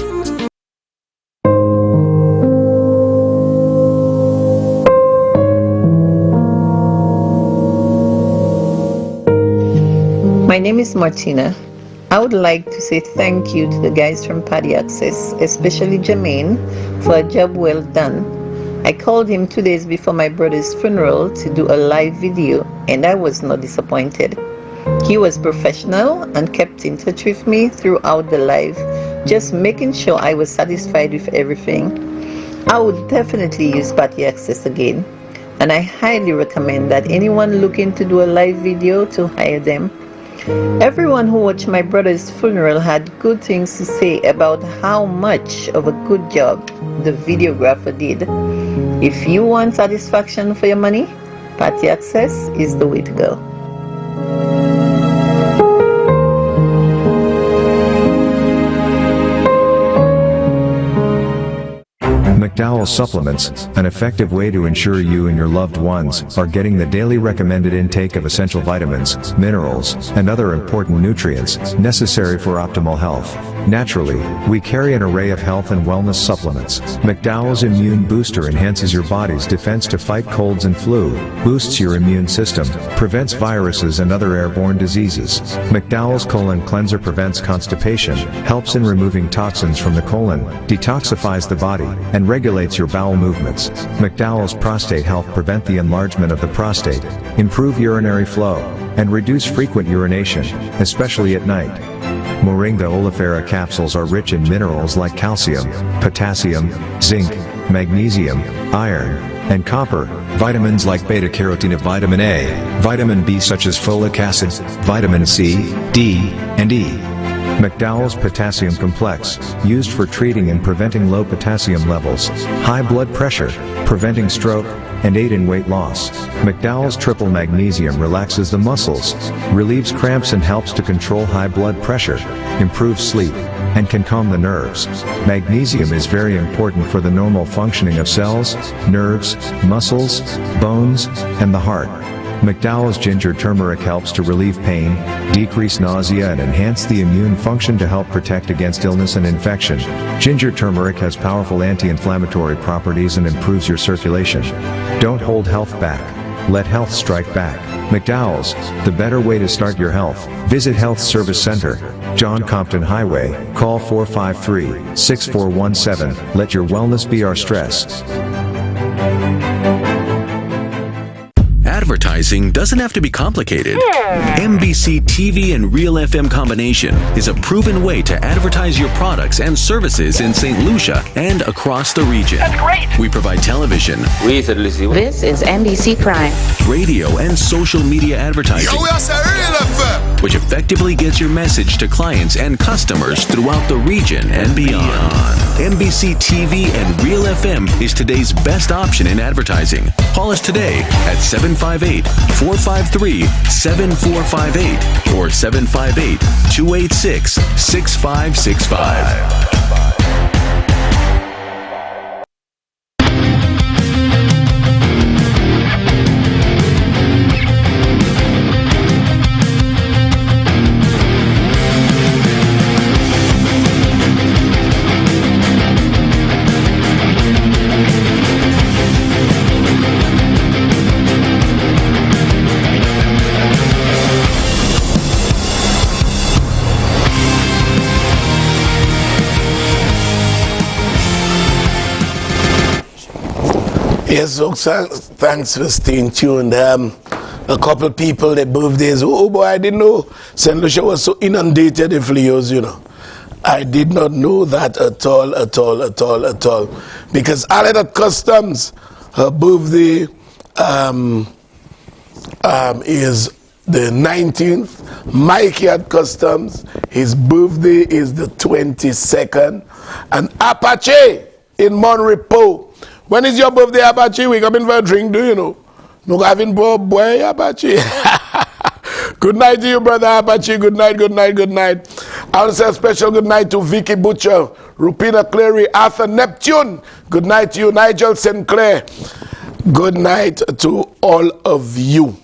My name is Martina. I would like to say thank you to the guys from Paddy Access, especially Jermaine, for a job well done. I called him 2 days before my brother's funeral to do a live video, and I was not disappointed. He was professional and kept in touch with me throughout the live, just making sure I was satisfied with everything. I would definitely use Paddy Access again, and I highly recommend that anyone looking to do a live video to hire them. Everyone who watched my brother's funeral had good things to say about how much of a good job the videographer did. If you want satisfaction for your money, Party access is the way to go. McDowell Supplements, an effective way to ensure you and your loved ones are getting the daily recommended intake of essential vitamins, minerals, and other important nutrients necessary for optimal health. Naturally, we carry an array of health and wellness supplements. McDowell's Immune Booster enhances your body's defense to fight colds and flu, boosts your immune system, prevents viruses and other airborne diseases. McDowell's Colon Cleanser prevents constipation, helps in removing toxins from the colon, detoxifies the body, and regulates your bowel movements. McDowell's Prostate Health prevent the enlargement of the prostate, improve urinary flow, and reduce frequent urination, especially at night. Moringa oleifera capsules are rich in minerals like calcium, potassium, zinc, magnesium, iron, and copper, vitamins like beta-carotene of vitamin A, vitamin B such as folic acid, vitamin C, D, and E. McDowell's Potassium Complex, used for treating and preventing low potassium levels, high blood pressure, preventing stroke, and aid in weight loss. McDowell's Triple Magnesium relaxes the muscles, relieves cramps and helps to control high blood pressure, improves sleep, and can calm the nerves. Magnesium is very important for the normal functioning of cells, nerves, muscles, bones, and the heart. McDowell's Ginger Turmeric helps to relieve pain, decrease nausea and enhance the immune function to help protect against illness and infection. Ginger turmeric has powerful anti-inflammatory properties and improves your circulation. Don't hold health back. Let health strike back. McDowell's, the better way to start your health. Visit Health Service Center, John Compton Highway, call 453-6417. Let your wellness be our stress. Advertising doesn't have to be complicated. MBC TV and Real FM combination is a proven way to advertise your products and services in St. Lucia and across the region. That's great. We provide television. This is NBC Prime. Radio and social media advertising. Yo, we are Real FM. Which effectively gets your message to clients and customers throughout the region and beyond. MBC TV and Real FM is today's best option in advertising. Call us today at 758-453-7458 or 758-286-6565. Yes, folks, thanks for staying tuned. A couple people, their birthdays. Oh boy, I didn't know St. Lucia was so inundated with Leos, you know. I did not know that at all. Because Aled Customs, her birthday is the 19th. Mikey at Customs, his birthday is the 22nd. And Apache in Monrepo. When is your birthday, Apache? We coming for a drink, do you know? No having boy, Apache. Good night to you, brother Apache. Good night. I want to say a special good night to Vicky Butcher, Rupina Cleary, Arthur Neptune. Good night to you, Nigel Sinclair. Good night to all of you.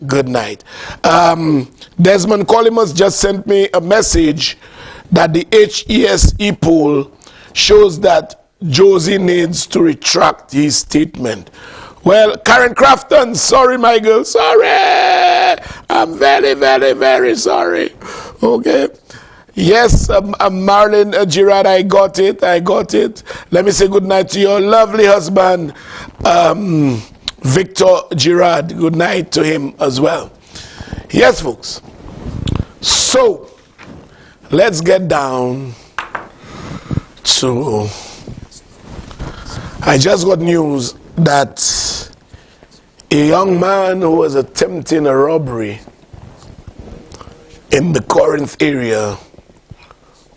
Good night. Desmond Colimus just sent me a message that the HESE poll shows that Josie needs to retract his statement. Well, Karen Crafton, sorry, my girl, sorry. I'm very sorry. Okay. Yes, Marlene Girard, I got it. Let me say good night to your lovely husband, Victor Girard. Good night to him as well. Yes, folks. So, let's get down to... I just got news that a young man who was attempting a robbery in the Corinth area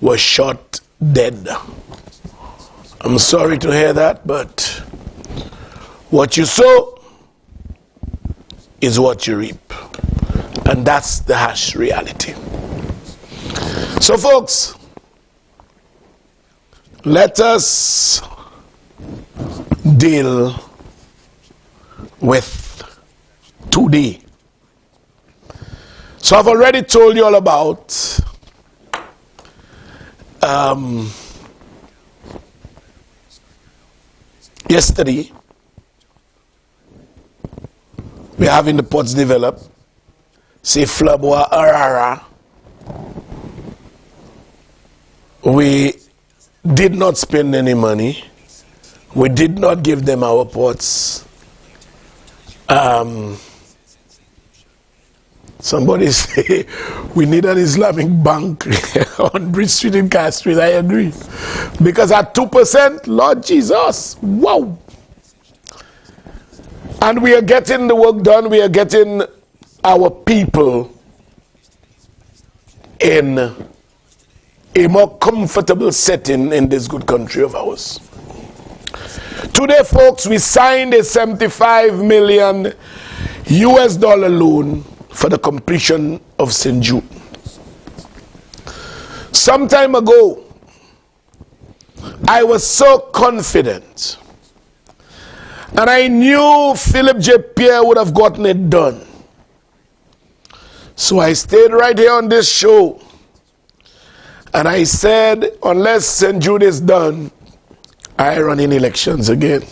was shot dead. I'm sorry to hear that, but what you sow, is what you reap. And that's the harsh reality. So folks, let us deal with today. So I've already told you all about yesterday. We're having the ports developed. Say Flabwa, Arara. We did not spend any money. We did not give them our ports. Somebody say we need an Islamic bank on Bridge Street in Car Street. I agree. Because at 2%, Lord Jesus, wow. And we are getting the work done. We are getting our people in a more comfortable setting in this good country of ours. Today, folks, we signed a $75 million loan for the completion of St. Jude. Some time ago, I was so confident, and I knew Philip J. Pierre would have gotten it done. So I stayed right here on this show, and I said, unless St. Jude is done, I run in elections again.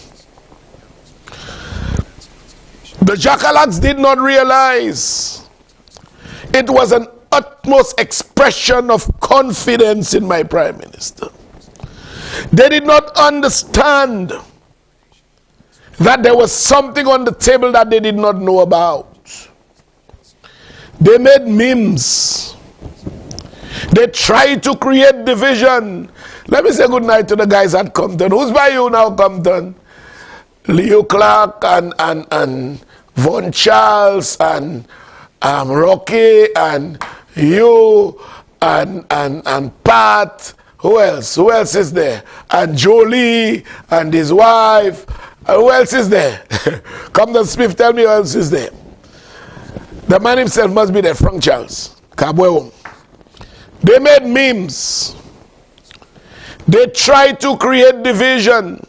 The Jackalacks did not realize it was an utmost expression of confidence in my Prime Minister. They did not understand that there was something on the table that they did not know about. They made memes. They tried to create division. Let me say good night to the guys at Compton. Who's by you now, Compton? Leo Clark and Von Charles and Rocky and you and Pat. Who else? Who else is there? And Jolie and his wife. Who else is there? Compton Smith, tell me who else is there. The man himself must be there, Frank Charles. Kabwewum. They made memes. They tried to create division.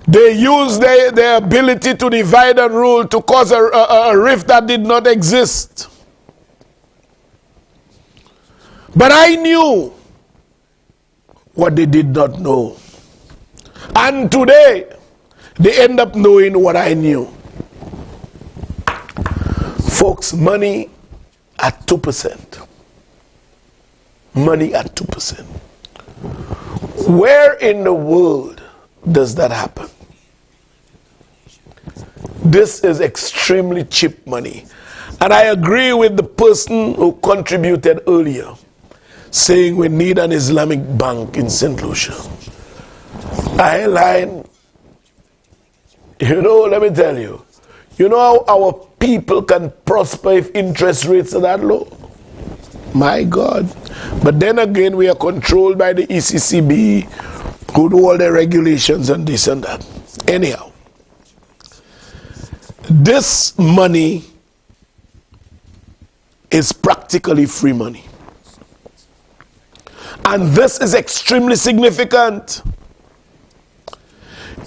They used their ability to divide and rule to cause a rift that did not exist. But I knew what they did not know. And today, they end up knowing what I knew. Folks, money at 2%. Money at 2%. Where in the world does that happen? This is extremely cheap money. And I agree with the person who contributed earlier, saying we need an Islamic bank in St. Lucia. Line, let me tell you, how our people can prosper if interest rates are that low? My God. But then again, we are controlled by the ECCB, who do all the regulations and this and that. Anyhow, this money is practically free money. And this is extremely significant.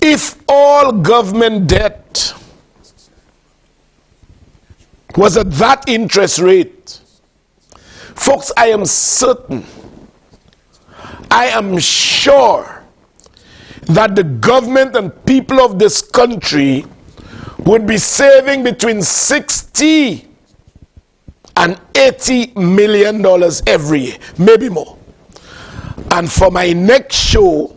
If all government debt was at that interest rate, folks, I am certain, I am sure that the government and people of this country would be saving between $60 and $80 million every year, maybe more. And for my next show,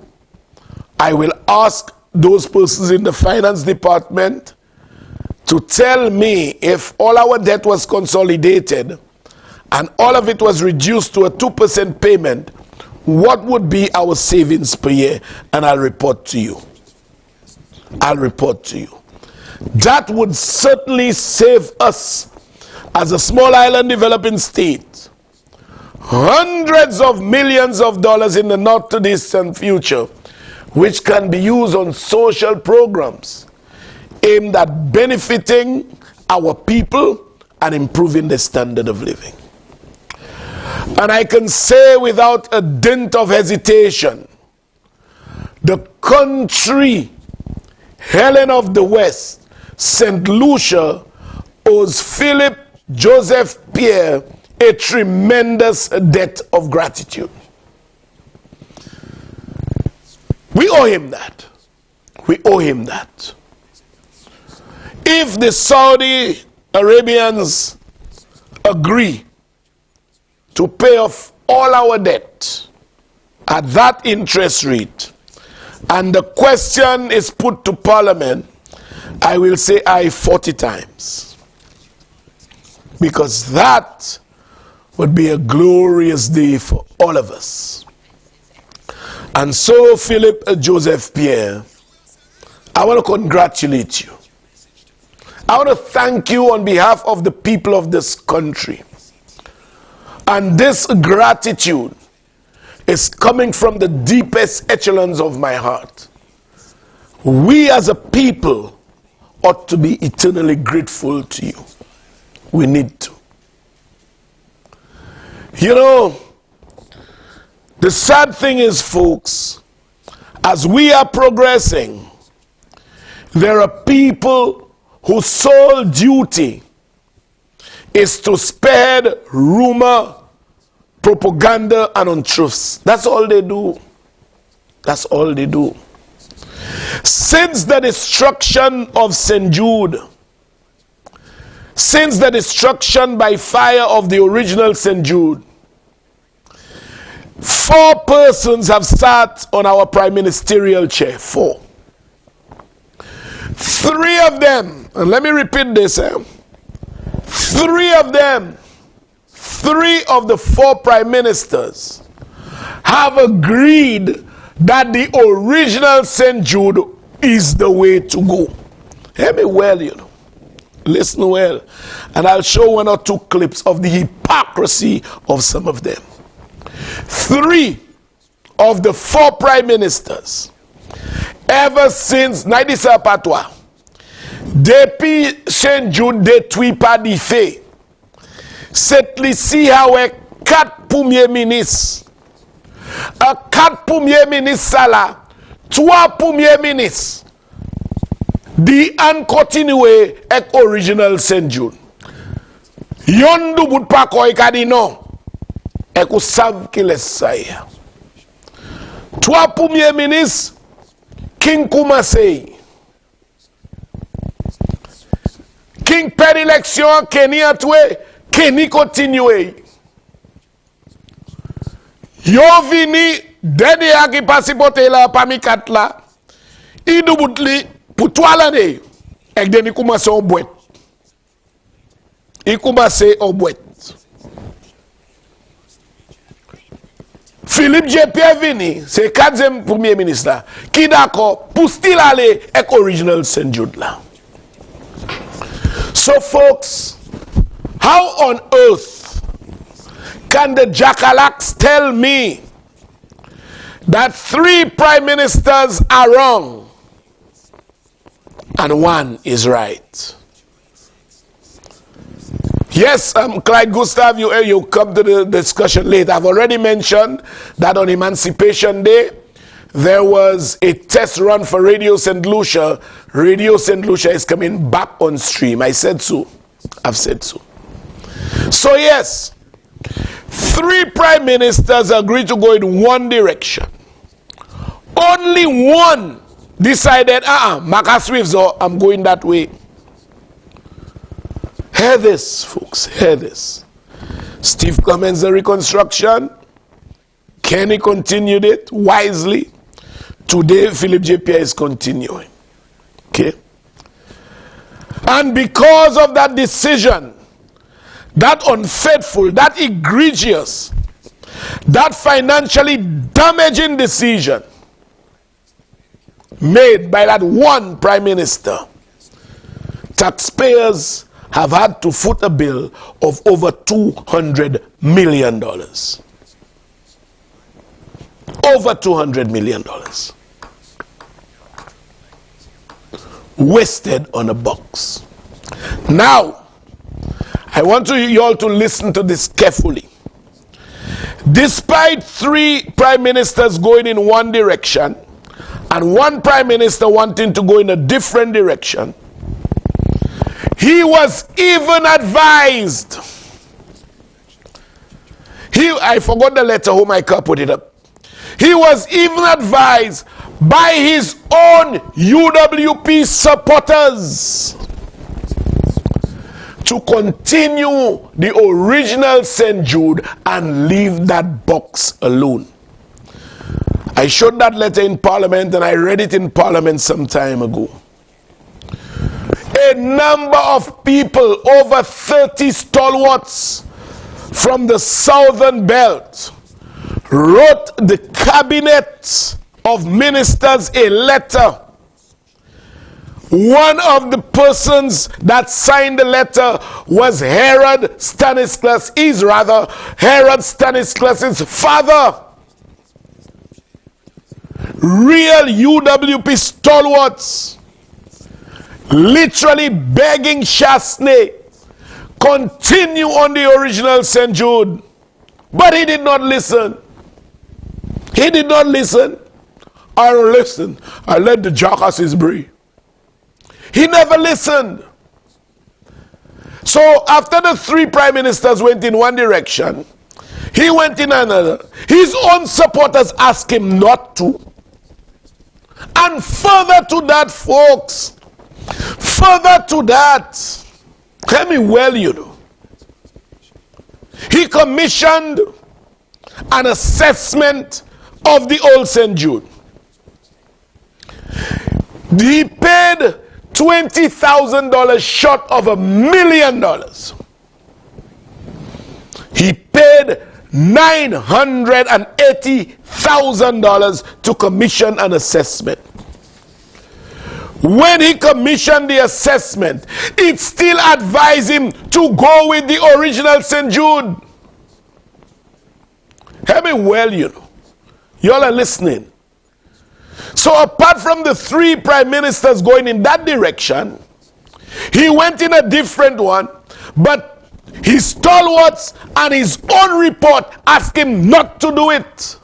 I will ask those persons in the finance department to tell me if all our debt was consolidated and all of it was reduced to a 2% payment, what would be our savings per year? And I'll report to you. I'll report to you. That would certainly save us as a small island developing state hundreds of millions of dollars in the not too distant future, which can be used on social programs aimed at benefiting our people and improving the standard of living. And I can say without a dint of hesitation, the country, Helen of the West, St. Lucia, owes Philip Joseph Pierre a tremendous debt of gratitude. We owe him that. We owe him that. If the Saudi Arabians agree to pay off all our debt at that interest rate, and the question is put to Parliament, I will say aye 40 times. Because that would be a glorious day for all of us. And so, Philip Joseph Pierre, I want to congratulate you. I want to thank you on behalf of the people of this country. And this gratitude is coming from the deepest echelons of my heart. We as a people ought to be eternally grateful to you. We need to. You know, the sad thing is, folks, as we are progressing, there are people whose sole duty is to spread rumor, propaganda, and untruths. That's all they do. That's all they do. Since the destruction of St. Jude, since the destruction by fire of the original St. Jude, 4 persons have sat on our prime ministerial chair. 4. 3 of them, and let me repeat this, 3 of them, 3 of the 4 prime ministers have agreed that the original St. Jude is the way to go. Hear me well, you know. Listen well. And I'll show 1 or 2 clips of the hypocrisy of some of them. 3 of the 4 prime ministers, ever since Naidisa Patwa, depuis St. Jude de Twipa di fait, c'est ici avec 4 premiers ministres. 4 premiers ministres là, 3 premiers ministres di an continue avec original St. Jude. Yon du bout pa koy ka di non. Et qu'on savent qu'il est ça. 3 premiers ministres, King Koumassey, King perd élection, Kenny a tué, Kenny continue. Yo vini, dede a qui passe pote là, parmi 4 là, il du bout li, pour 3 l'année, et Denis Koumassey en boîte. Il Koumassey en boîte. Philippe J. Pierre vini, c'est 4e premier ministre là, qui d'accord pour still aller avec original St. Jude là. So folks, how on earth can the jackalacks tell me that 3 prime ministers are wrong and 1 is right? Yes, Clyde Gustav, you come to the discussion later. I've already mentioned that on Emancipation Day, there was a test run for Radio St. Lucia. Radio St. Lucia is coming back on stream. I said so. I've said so. So yes, 3 prime ministers agreed to go in one direction. Only 1 decided, Maka Swift, so I'm going that way. Hear this, folks, hear this. Steve commenced the reconstruction. Kenny continued it wisely. Today, Philip J. Pierre is continuing. Okay? And because of that decision, that unfaithful, that egregious, that financially damaging decision made by that 1 prime minister, taxpayers have had to foot a bill of over $200 million. Over $200 million. Wasted on a box. Now, I want you all to listen to this carefully. Despite 3 prime ministers going in one direction and one prime minister wanting to go in a different direction, he was even advised. I forgot the letter, whom I can't put it up. He was even advised by his own UWP supporters to continue the original St. Jude and leave that box alone. I showed that letter in Parliament and I read it in Parliament some time ago. A number of people, over 30 stalwarts from the Southern Belt, wrote the cabinet of ministers a letter. One of the persons that signed the letter was Herod Stanislas. He's rather Herod Stanislas's father. Real UWP stalwarts, literally begging Chasney, continue on the original St. Jude. But he did not listen. He did not listen. I don't listen. I let the jackasses breathe. He never listened. So after the 3 prime ministers went in one direction, he went in another. His own supporters asked him not to. And further to that, folks, further to that, tell me well, you know, he commissioned an assessment of the old St. Jude. He paid $20,000 short of $1 million. He paid $980,000 to commission an assessment. When he commissioned the assessment, it still advised him to go with the original St. Jude. Hear me well, you know. Y'all are listening. So apart from the 3 prime ministers going in that direction, he went in a different one, but his stalwarts and his own report asked him not to do it.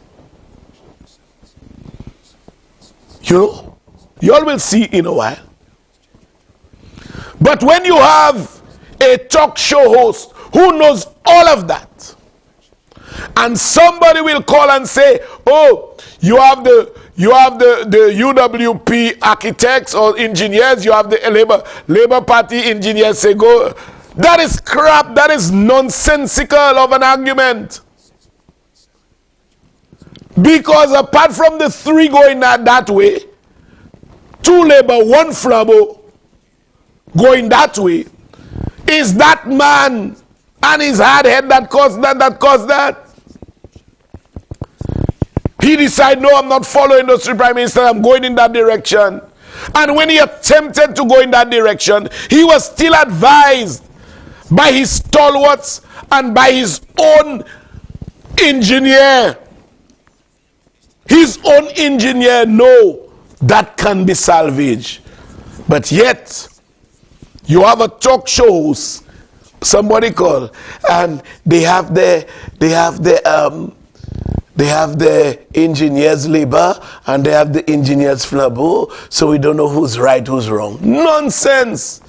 You know, you all will see in a while. But when you have a talk show host who knows all of that, and somebody will call and say, oh, you have the UWP architects or engineers, you have the Labour Party engineers, say go. That is crap. That is nonsensical of an argument. Because apart from the 3 going that way, 2 Labour, 1 Flabo going that way, is that man and his hard head that caused that. He decided, no, I'm not following those 3 prime ministers, I'm going in that direction. And when he attempted to go in that direction, he was still advised by his stalwarts and by his own engineer. His own engineer know that can be salvaged. But yet, you have a talk shows, somebody call, and they have the engineers Labour and they have the engineers Flabo, so we don't know who's right, who's wrong. Nonsense.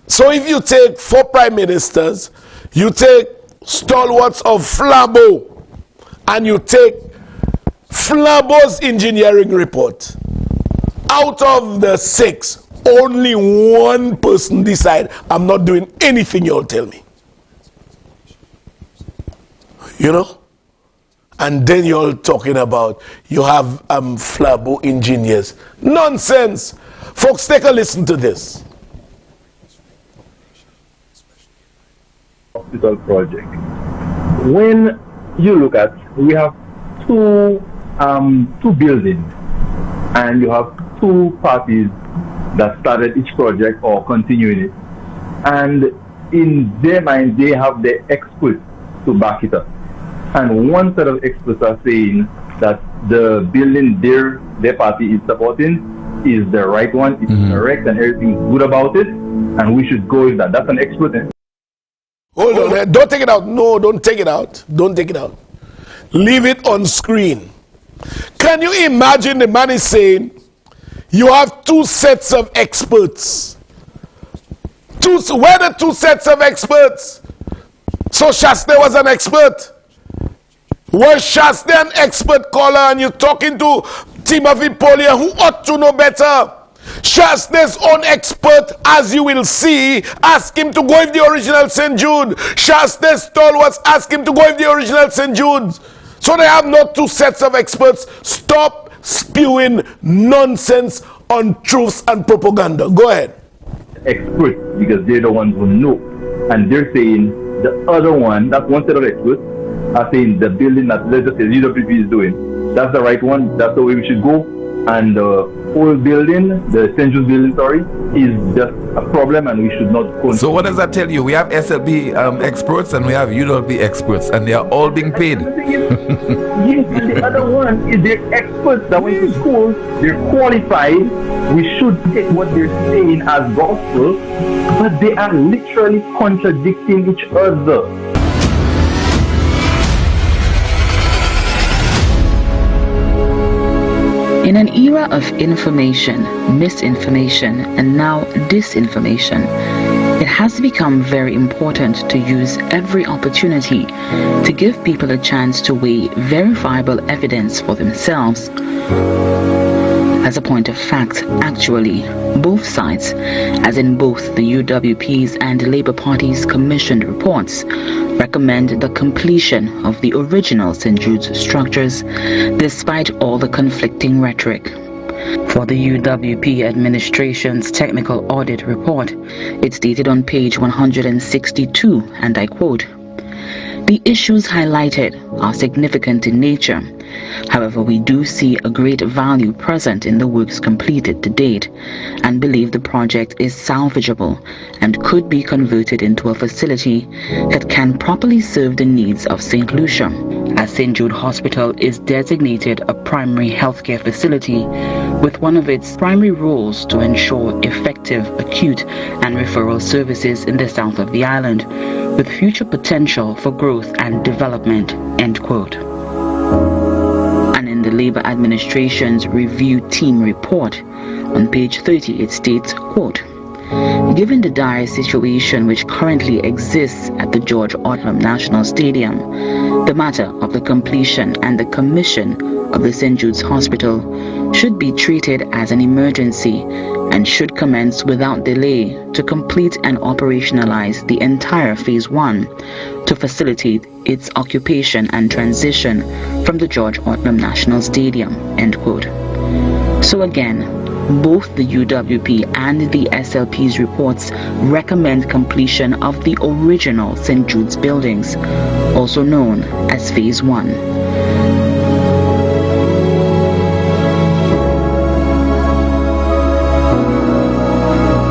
So if you take 4 prime ministers, you take stalwarts of Flabo, and you take Flabo's engineering report, out of the 6, only 1 person decide, I'm not doing anything you all tell me. You know? And then you're all talking about you have Flabo engineers. Nonsense. Folks, take a listen to this. Hospital project. When you look at, we have two buildings, and you have 2 parties that started each project or continuing it, and in their mind they have the experts to back it up. And one set of experts are saying that the building their party is supporting is the right one, it's correct, and everything's good about it. and we should go with that. That's an expert. Hold on, don't take it out. No, don't take it out. Don't take it out. Leave it on screen. Can you imagine the man is saying, you have two sets of experts. Where are the two sets of experts? So Shasta was an expert. Was Shasta an expert caller and you're talking to Timothy Pollier, who ought to know better? Shasta's own expert, as you will see, asked him to go with the original St. Jude. Shasta's stalwarts asked him to go with the original St. Jude's. So they have not two sets of experts. Stop spewing nonsense, untruths, and propaganda. Go ahead. Experts, because they're the ones who know. And they're saying the other one, that one set of experts, are saying the building that, let's just say, UWP is doing, that's the right one, that's the way we should go. And the old building, the St. Jude's building, sorry, is just a problem and we should not continue. So what does that tell you? We have SLB experts and we have UWP experts and they are all being paid. Yes, and the other one is they're experts that went to school, they're qualified. We should take what they're saying as gospel, but they are literally contradicting each other. In an era of information, misinformation, and now disinformation, it has become very important to use every opportunity to give people a chance to weigh verifiable evidence for themselves. As a point of fact, actually, both sides, as in both the UWP's and Labour Party's commissioned reports, recommend the completion of the original St. Jude's structures, despite all the conflicting rhetoric. For the UWP administration's technical audit report, it stated on page 162, and I quote, "The issues highlighted are significant in nature. However, we do see a great value present in the works completed to date and believe the project is salvageable and could be converted into a facility that can properly serve the needs of St. Lucia, as St. Jude Hospital is designated a primary healthcare facility with one of its primary roles to ensure effective acute and referral services in the south of the island, with future potential for growth and development," end quote. And in the Labour administration's review team report, on page 30 it states, quote, "Given the dire situation which currently exists at the George Odlum National Stadium, the matter of the completion and the commission of the St. Jude's Hospital should be treated as an emergency and should commence without delay to complete and operationalize the entire Phase 1 to facilitate its occupation and transition from the George Odlum National Stadium," end quote. So again, both the UWP and the SLP's reports recommend completion of the original St. Jude's buildings, also known as Phase 1.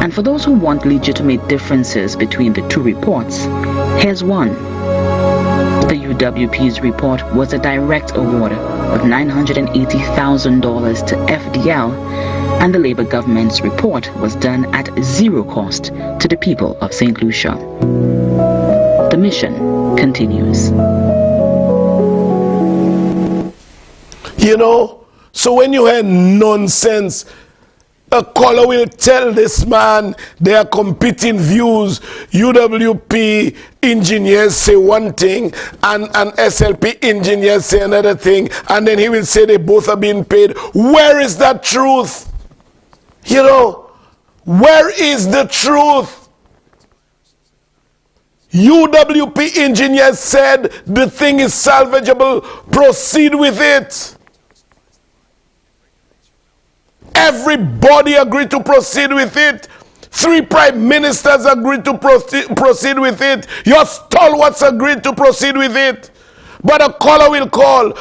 And for those who want legitimate differences between the two reports, here's one. The UWP's report was a direct award of $980,000 to FDL, and the Labour government's report was done at zero cost to the people of St. Lucia. The mission continues. You know, so when you hear nonsense, a caller will tell this man there are competing views. UWP engineers say one thing and SLP engineers say another thing, and then he will say they both are being paid. Where is that truth? You know, where is the truth? UWP engineers said the thing is salvageable, proceed with it. Everybody agreed to proceed with it. 3 prime ministers agreed to proceed with it. Your stalwarts agreed to proceed with it. But a caller will call,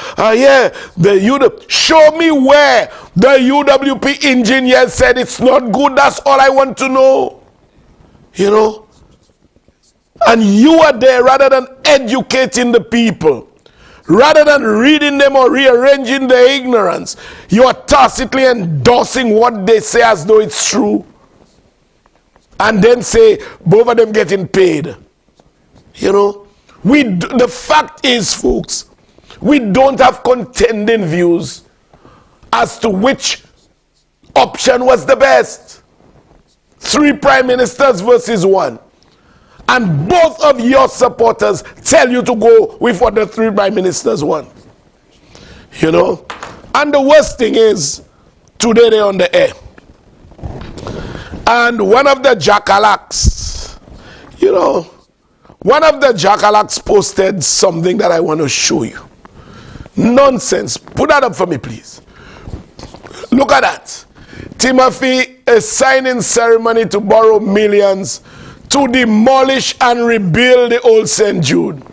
show me where the UWP engineer said it's not good. That's all I want to know. You know? And you are there rather than educating the people. Rather than reading them or rearranging their ignorance, you are tacitly endorsing what they say as though it's true. and then say both of them getting paid. You know, the fact is, folks, we don't have contending views as to which option was the best. 3 prime ministers versus 1. And both of your supporters tell you to go with what the 3 prime ministers want. You know? And the worst thing is, today they're on the air. And one of the jackalacks, you know, one of the jackalacks posted something that I want to show you. Nonsense. Put that up for me, please. Look at that. Timothy, a signing ceremony to borrow millions to demolish and rebuild the old St. Jude.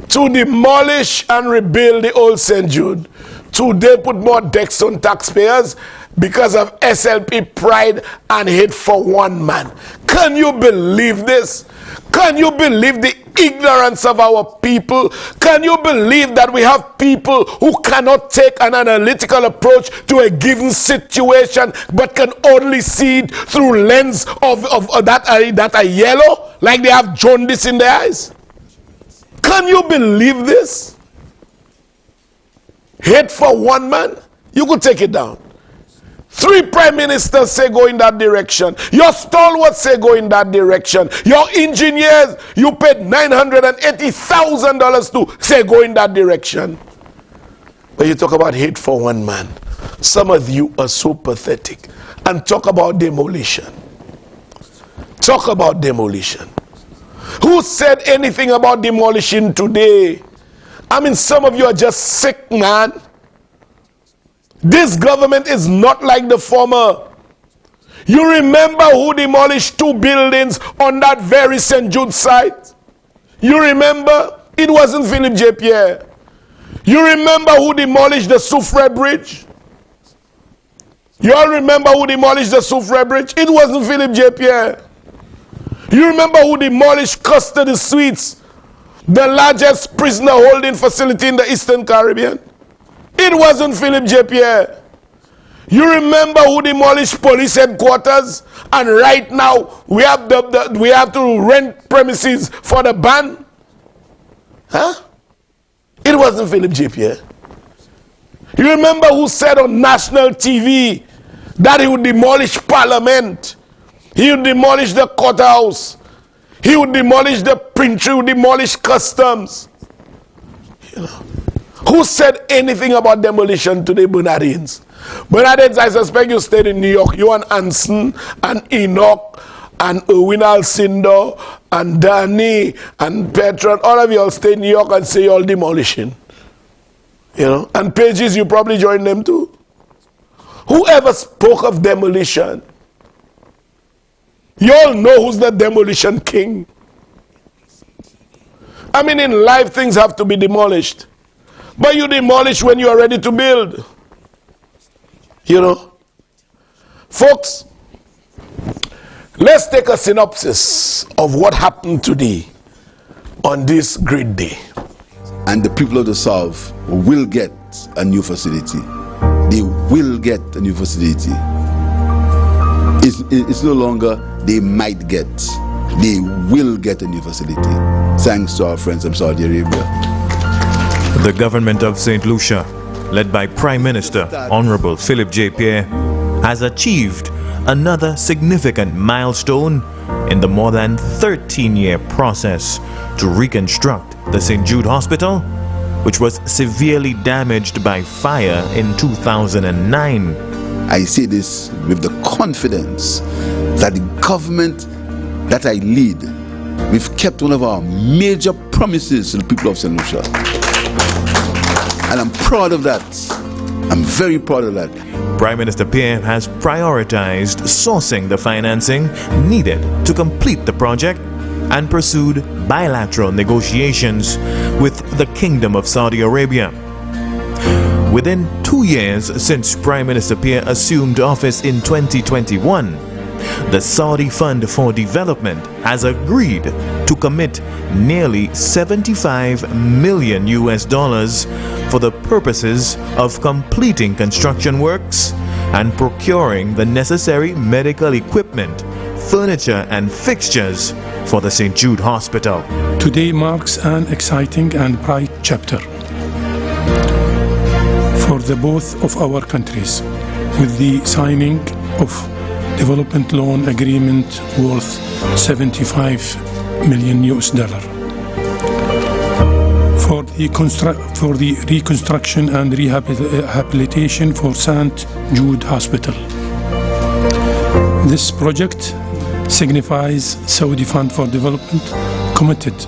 To demolish and rebuild the old St. Jude. Today put more decks on taxpayers because of SLP pride and hate for one man. Can you believe this? Can you believe the ignorance of our people? Can you believe that we have people who cannot take an analytical approach to a given situation but can only see it through lens of that are yellow, like they have jaundice in their eyes? Can you believe this? Hate for one man? You could take it down. 3 prime ministers say go in that direction. Your stalwarts say go in that direction. Your engineers, you paid $980,000 to say go in that direction. But you talk about hate for one man. Some of you are so pathetic. And talk about demolition. Talk about demolition. Who said anything about demolition today? I mean, some of you are just sick, man. This government is not like the former. You remember who demolished 2 buildings on that very St. Jude site? You remember? It wasn't Philip J. Pierre. You remember who demolished the Soufrière Bridge? You all remember who demolished the Soufrière Bridge? It wasn't Philip J. Pierre. You remember who demolished Custody Suites, the largest prisoner holding facility in the Eastern Caribbean? It wasn't Philip J. Pierre. You remember who demolished police headquarters, and right now we have we have to rent premises for the ban? Huh? It wasn't Philip J. Pierre. You remember who said on national TV that he would demolish Parliament? He would demolish the courthouse. He would demolish the printer. He would demolish customs. You know. Who said anything about demolition today? Bernardines. Bernardines, I suspect you stayed in New York. You and Anson and Enoch and Erwin Alcindor and Danny and Petra, all of you all stay in New York and say you're all demolishing. You know, and Pages, you probably joined them too. Whoever spoke of demolition, you all know who's the demolition king. I mean, in life things have to be demolished. But you demolish when you are ready to build. You know. Folks, let's take a synopsis of what happened today on this great day. And the people of the South will get a new facility. They will get a new facility. It's no longer they might get. They will get a new facility. Thanks to our friends from Saudi Arabia. The government of St. Lucia, led by Prime Minister Honorable Philip J. Pierre, has achieved another significant milestone in the more than 13-year process to reconstruct the St. Jude Hospital, which was severely damaged by fire in 2009. I say this with the confidence that the government that I lead, we've kept one of our major promises to the people of St. Lucia. And I'm proud of that. I'm very proud of that. Prime Minister Pierre has prioritized sourcing the financing needed to complete the project and pursued bilateral negotiations with the Kingdom of Saudi Arabia. Within 2 years since Prime Minister Pierre assumed office in 2021, the Saudi Fund for Development has agreed to commit nearly $75 million for the purposes of completing construction works and procuring the necessary medical equipment furniture and fixtures for the St. Jude Hospital. Today marks an exciting and bright chapter for the both of our countries, with the signing of development loan agreement worth $75 million for the reconstruction and rehabilitation for St. Jude Hospital. This project signifies Saudi Fund for Development committed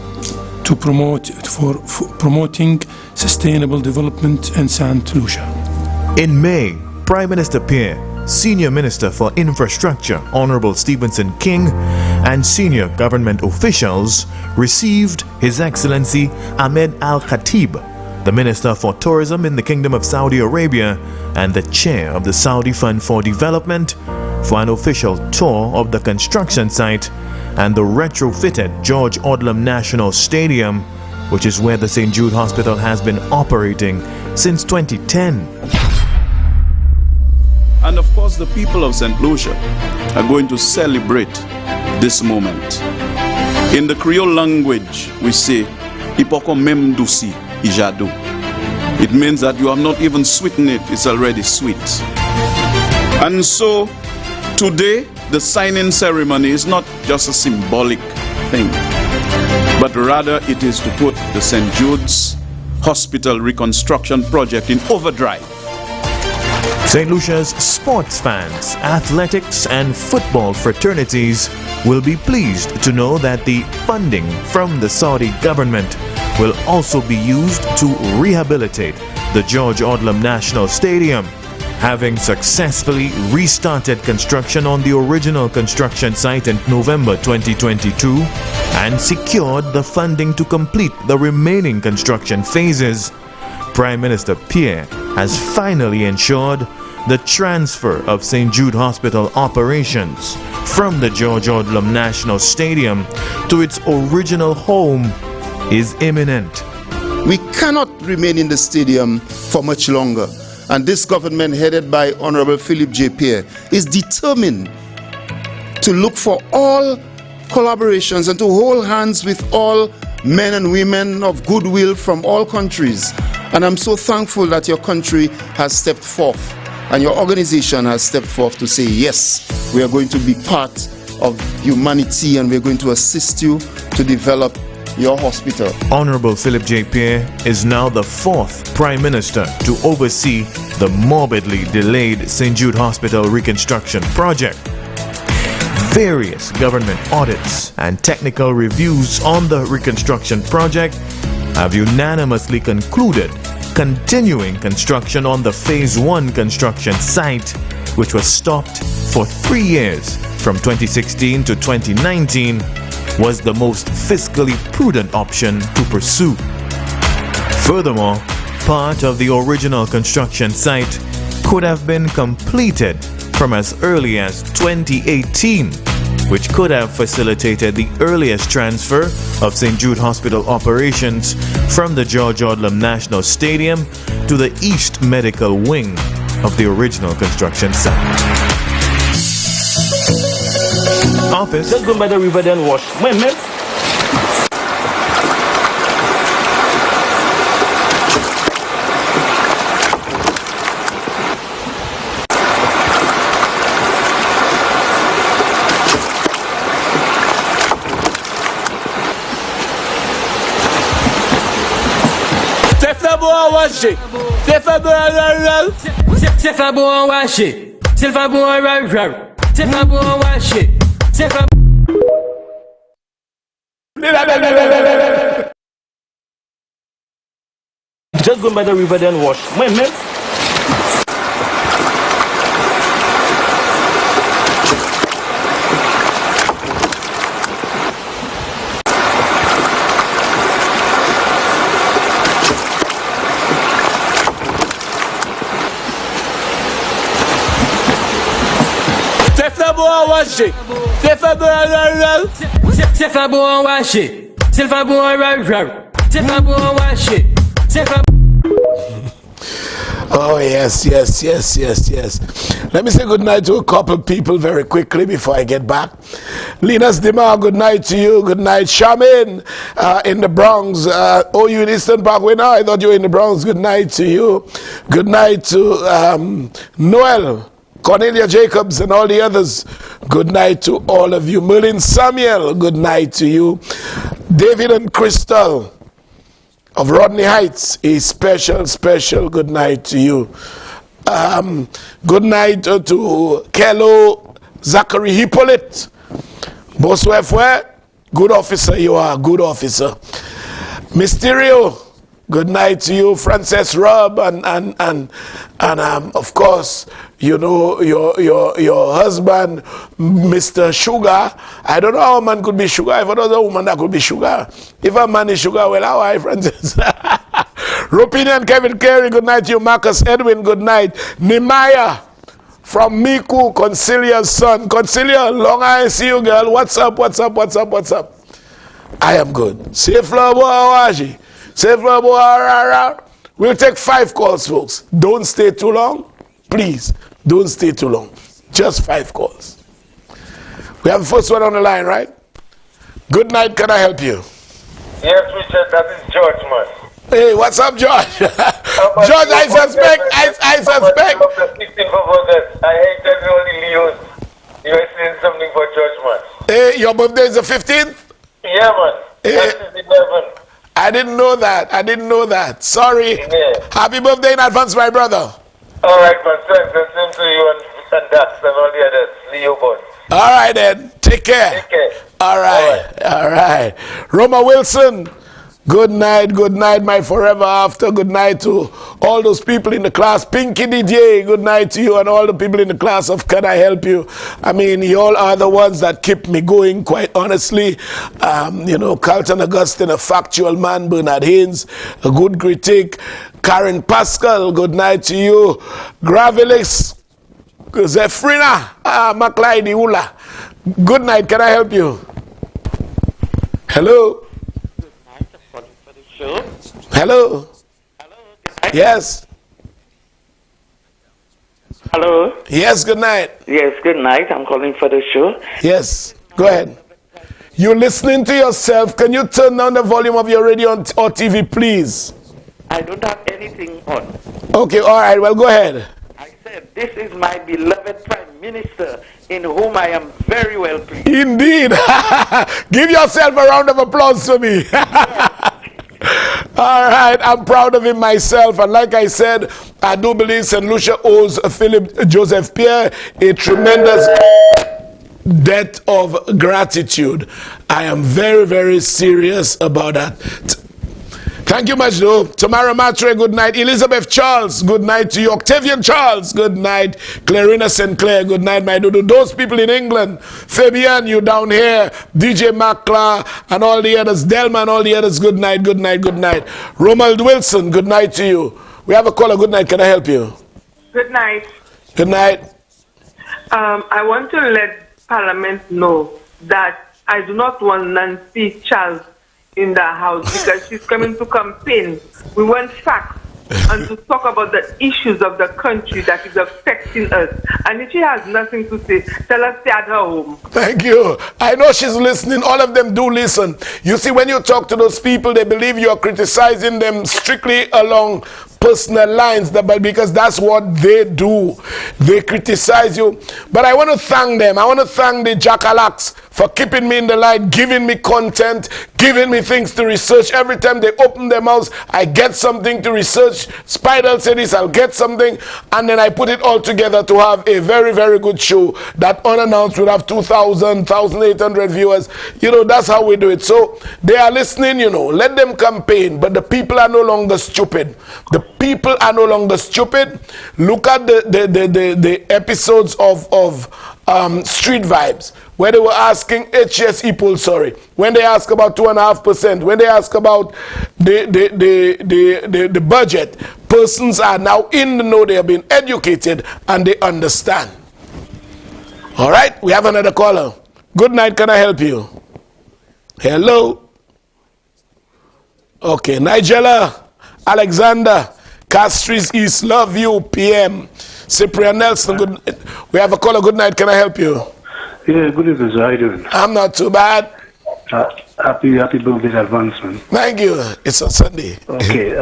to promoting sustainable development in St. Lucia. In May, Prime Minister Pierre, Senior Minister for Infrastructure Honorable Stephenson King, and senior government officials received His Excellency Ahmed Al Khatib, the Minister for Tourism in the Kingdom of Saudi Arabia and the Chair of the Saudi Fund for Development, for an official tour of the construction site and the retrofitted George Odlum National Stadium, which is where the St. Jude Hospital has been operating since 2010. And of course, the people of St. Lucia are going to celebrate this moment. In the Creole language, we say, Ipoko mem dusi ijadu. It means that you have not even sweetened it, it's already sweet. And so, today, the signing ceremony is not just a symbolic thing, but rather it is to put the St. Jude's Hospital reconstruction project in overdrive. St. Lucia's sports fans, athletics and football fraternities will be pleased to know that the funding from the Saudi government will also be used to rehabilitate the George Odlum National Stadium, having successfully restarted construction on the original construction site in November 2022 and secured the funding to complete the remaining construction phases. Prime Minister Pierre has finally ensured the transfer of St. Jude Hospital operations from the George Odlum National Stadium to its original home is imminent. We cannot remain in the stadium for much longer, and this government headed by Honorable Philip J. Pierre is determined to look for all collaborations and to hold hands with all men and women of goodwill from all countries. And I'm so thankful that your country has stepped forth and your organization has stepped forth to say, yes, we are going to be part of humanity and we're going to assist you to develop your hospital. Honorable Philip J. Pierre is now the fourth Prime Minister to oversee the morbidly delayed St. Jude Hospital reconstruction project. Various government audits and technical reviews on the reconstruction project have unanimously concluded continuing construction on the Phase 1 construction site, which was stopped for 3 years from 2016 to 2019, was the most fiscally prudent option to pursue. Furthermore, part of the original construction site could have been completed from as early as 2018, which could have facilitated the earliest transfer of St. Jude Hospital operations from the George Odlum National Stadium to the East Medical Wing of the original construction site. Office. Just go by the river then wash. Man. C'est fait bon en washi. C'est fait bon en washi. C'est fait bon en washi. C'est fait Just go by the river then wash. Man. washi. C'est fait bon en washi. C'est fait bon en washi. C'est fait Oh, yes. Let me say good night to a couple people very quickly before I get back. Linus Dimar, good night to you. Good night. Shamin in the Bronx. You in Eastern Parkway now? I thought you were in the Bronx. Good night to you. Good night to Noel, Cornelia Jacobs, and all the others. Good night to all of you. Merlin Samuel, good night to you. David and Crystal of Rodney Heights, a special good night to you. Good night to Kello Zachary Hippolyte. Boswefwe, good officer you are, good officer. Mysterio, good night to you. Frances Robb and of course, you know, your husband, Mr. Sugar. I don't know how a man could be sugar. If another woman that could be sugar. If a man is sugar, well, how are Francis? Rupinian Kevin Carey, good night to you. Marcus Edwin, good night. Nehemiah from Miku, Concilia's son. Concilia, long I see you, girl. What's up? I am good. Safe love, Awaji. Safe love, we'll take 5 calls, folks. Don't stay too long. Please, don't stay too long. Just 5 calls. We have the first one on the line, right? Good night, can I help you? Yes, Richard, that is George, man. Hey, what's up, George? George, I suspect. I hated all the Leos. You were saying something for George, man. Hey, your birthday is the 15th? Yeah, man. Hey. That is 11. I didn't know that. Sorry. Yeah. Happy birthday in advance, my brother. All right, man. Thanks. The same to you and Dax and all the others. Leo boys. All right, then. Take care. All right. Roma Wilson, good night, my forever after. Good night to all those people in the class. Pinky DJ, good night to you and all the people in the class of Can I Help You? I mean, you all are the ones that keep me going, quite honestly. You know, Carlton Augustine, a factual man. Bernard Haynes, a good critic. Karen Pascal, good night to you. Gravelis, Zefrina, Maclady Ula. Good night, can I help you? Hello? Hello? Yes. Hello? Yes, good night. Yes, good night. I'm calling for the show. Yes, go ahead. You're listening to yourself. Can you turn down the volume of your radio or TV, please? I don't have anything on. Okay, all right, well, go ahead. I said, this is my beloved Prime Minister, in whom I am very well pleased. Indeed. Give yourself a round of applause for me. All right, I'm proud of him myself, and like I said, I do believe St. Lucia owes Philip Joseph Pierre a tremendous debt of gratitude. I am very, very serious about that. Thank you much, though. Tamara Matre, good night. Elizabeth Charles, good night to you. Octavian Charles, good night. Clarina St. Clair, good night, my dude. Those people in England, Fabian, you down here, DJ Makla, and all the others, Delma and all the others, good night. Ronald Wilson, good night to you. We have a caller, good night. Can I help you? Good night. Good night. I want to let Parliament know that I do not want Nancy Charles in the house because she's coming to campaign. We want facts and to talk about the issues of the country that is affecting us. And if she has nothing to say, tell her stay at her home. Thank you. I know she's listening. All of them do listen. You see, when you talk to those people, they believe you are criticizing them strictly along personal lines, but because that's what they do. They criticize you. But I want to thank them. I want to thank the Jackalaks for keeping me in the light, giving me content, giving me things to research. Every time they open their mouths, I get something to research. Spider said this, I'll get something, and then I put it all together to have a very, very good show that unannounced will have 2,000, 1,800 viewers. You know, that's how we do it. So they are listening, you know, let them campaign, but the people are no longer stupid. The people are no longer stupid. Look at the episodes of Street Vibes, where they were asking HSE poll, when they ask about 2.5%, when they ask about the budget, persons are now in the know, they have been educated, and they understand. All right, we have another caller. Good night, can I help you? Hello? Okay, Nigella, Alexander, Castries East, love you, PM. Cyprian Nelson, good. We have a caller. Good night. Can I help you? Yeah, good evening, sir. How you doing? I'm not too bad. Happy birthday advancement. Thank you. It's a Sunday. Okay.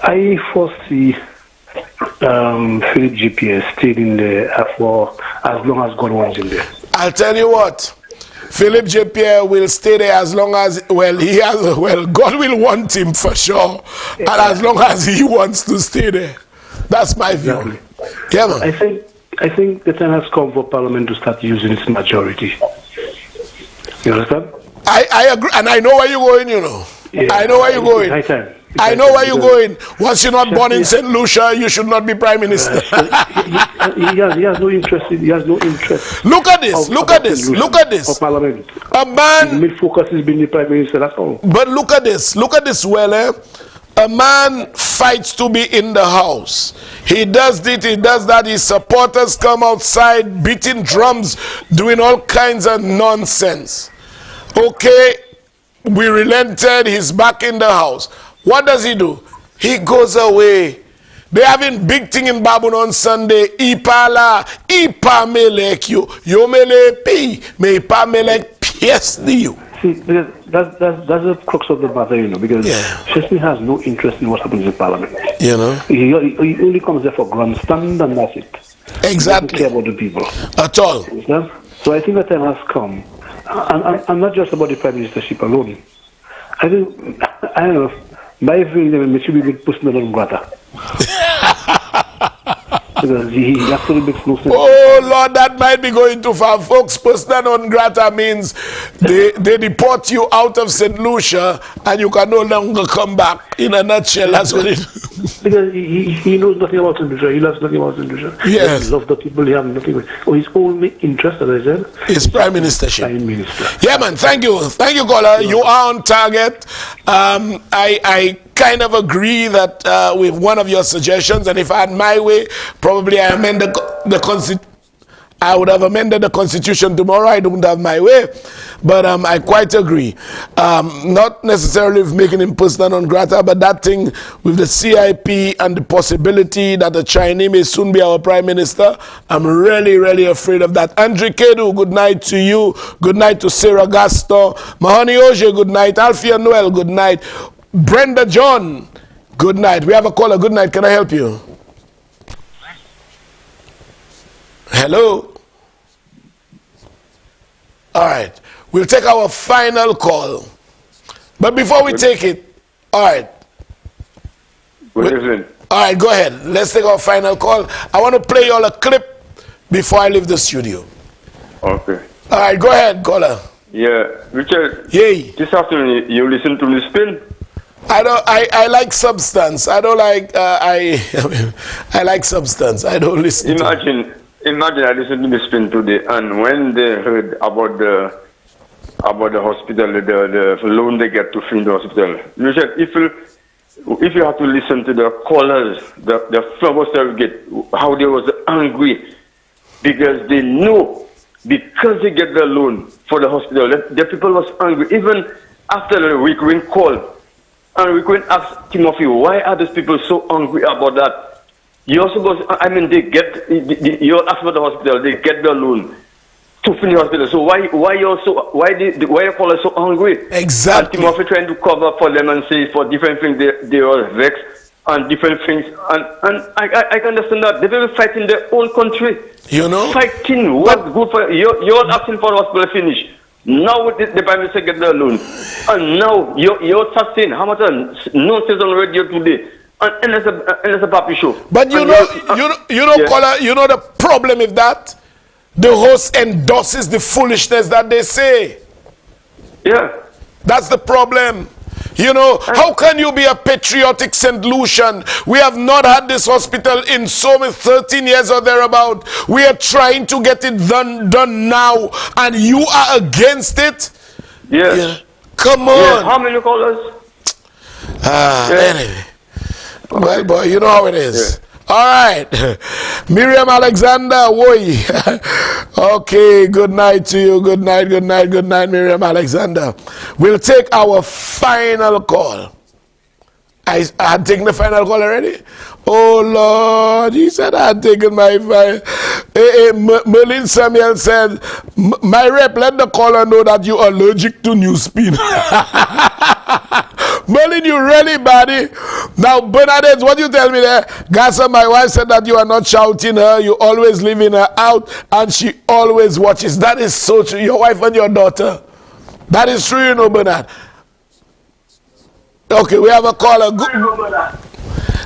I foresee Philip JPS staying there for as long as God wants him there. I'll tell you what. Philip JPS will stay there as long as God will want him for sure, and as long as he wants to stay there. That's my view. Exactly. Yeah, man. I think the time has come for Parliament to start using its majority. You understand? I agree, and I know where you're going, you know. Yeah. I know where you're going. I know where you're going. Once you're not born in St. Lucia, you should not be Prime Minister. He has no interest. He has no interest. Look at this. Look at this. Look at this. Of Parliament. A man. His main focus is being the Prime Minister. That's all. But look at this. Look at this, Welle. A man fights to be in the house. He does this, he does that. His supporters come outside beating drums, doing all kinds of nonsense. Okay, we relented. He's back in the house. What does he do? He goes away. They're having big thing in Babon on Sunday. Ipala, ipa melek you. Yo mele pi, me ipa melek pies you. See, that's the crux of the matter, you know, because Chesney has no interest in what happens in Parliament. You know? He only comes there for grandstand and that's it. Exactly. He doesn't care about the people. At all. Understand? So I think the time has come. And not just about the Prime Ministership alone. I think, I don't know, my feeling it should be big personal on grata. Because he actually makes no sense. Oh Lord, that might be going too far. Folks, persona non grata means they deport you out of St. Lucia and you can no longer come back. In a nutshell, that's what it is. Because he knows nothing about St. Lucia. He loves nothing about St. Lucia. Yes. He loves the people. He has nothing with. His only interest, as I said, is Prime Ministership. Prime Minister. Yeah, man. Thank you. Thank you, caller. You are on target. I kind of agree that with one of your suggestions, and if I had my way, probably I amend the constitution. I would have amended the constitution tomorrow. I don't have my way, but I quite agree. Not necessarily with making him persona non grata, but that thing with the CIP and the possibility that the Chinese may soon be our Prime Minister, I'm really, really afraid of that. Andre Kedu, good night to you. Good night to Sarah Gaston. Mahoney Oje, good night. Alfia Noel, good night. Brenda John, good night. We have a caller. Good night. Can I help you? Hello? All right. We'll take our final call. But before we take it, all right. Good evening. All right, go ahead. Let's take our final call. I want to play you all a clip before I leave the studio. Okay. All right, go ahead, caller. Yeah, Richard. Yay. This afternoon, you listen to the spin? I like substance. I don't like I like substance. I don't listen. Imagine I listened to the spin today, and when they heard about the hospital, the loan they get to fund the hospital. Richard, if you have to listen to the callers, the flowers that we get, how they was angry because they know because they get the loan for the hospital, the people was angry even after the recurring call. And we couldn't ask Timothy, why are these people so angry about that? You're supposed, they get, you're asking for the hospital, they get the loan to finish the hospital. So why your callers so angry? Exactly. And Timothy trying to cover for them and say for different things they are vexed and different things. And I can understand that. They will fight in their own country. You know? Fighting what's good for you're asking for the hospital finish. Now the Prime Minister get the loan, and now you're saying how much nonsense on radio today, and it's a puppy show. But you know, caller, you know the problem with that, the host endorses the foolishness that they say. Yeah, that's the problem. You know, how can you be a patriotic St. Lucian? We have not had this hospital in so many 13 years or thereabout. We are trying to get it done now, and you are against it? Yes. Yeah. Come on. Yes. How many callers? Anyway. Well, boy, you know how it is. Yeah. All right. Miriam Alexander, woy. Okay, good night to you. Good night, Miriam Alexander. We'll take our final call. I had taken the final call already. Oh Lord, he said I had taken my final. Merlin Samuel said, my rep, let the caller know that you're allergic to newspeed. Merlin, you really bad. Now, Bernadette, what you tell me there? Gassa, my wife said that you are not shouting her, you always leaving her out, and she always watches. That is so true. Your wife and your daughter. That is true, you know, Bernard. Okay, we have a caller.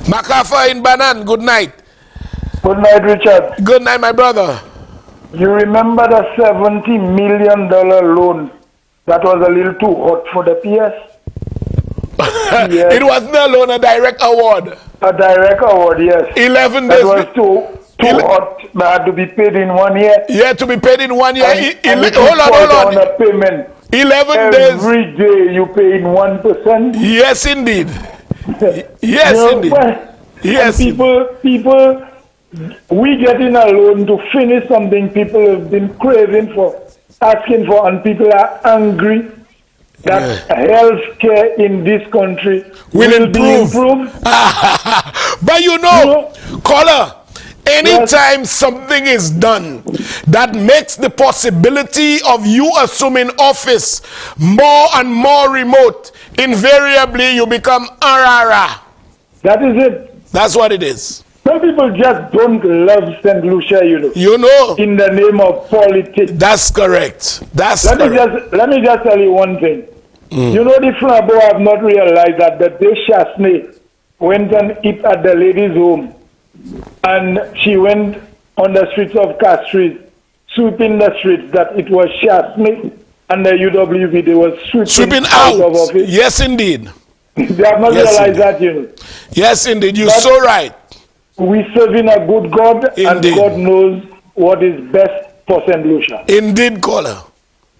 Makafa in Banan, good night. Good night, Richard. Good night, my brother. You remember the $70 million loan that was a little too hot for the PS? Yes. It wasn't a loan, a direct award. A direct award, yes. 11 days. That was too hot. That had to be paid in 1 year. Yeah, to be paid in 1 year. Hold on. A payment. 11 days. Every day you pay in 1%. Yes, indeed. Yes, indeed. Yes. People, we getting a loan to finish something people have been craving for, asking for, and people are angry that health care in this country will improve. Be improved. But you know, caller, anytime something is done that makes the possibility of you assuming office more and more remote, invariably you become arara. That is it. That's what it is. Some people just don't love St. Lucia, you know. You know. In the name of politics. That's correct. Let me just tell you one thing. You know, the Flambeau have not realized that the day Chasney went and eat at the lady's home, and she went on the streets of Castries, sweeping the streets, that it was Chasney and the UWV, they were sweeping out of office. Yes, indeed. They have not realized that, you know. Yes, indeed. You're so right. We serving a good God, indeed. And God knows what is best for St. Lucia. Indeed, caller.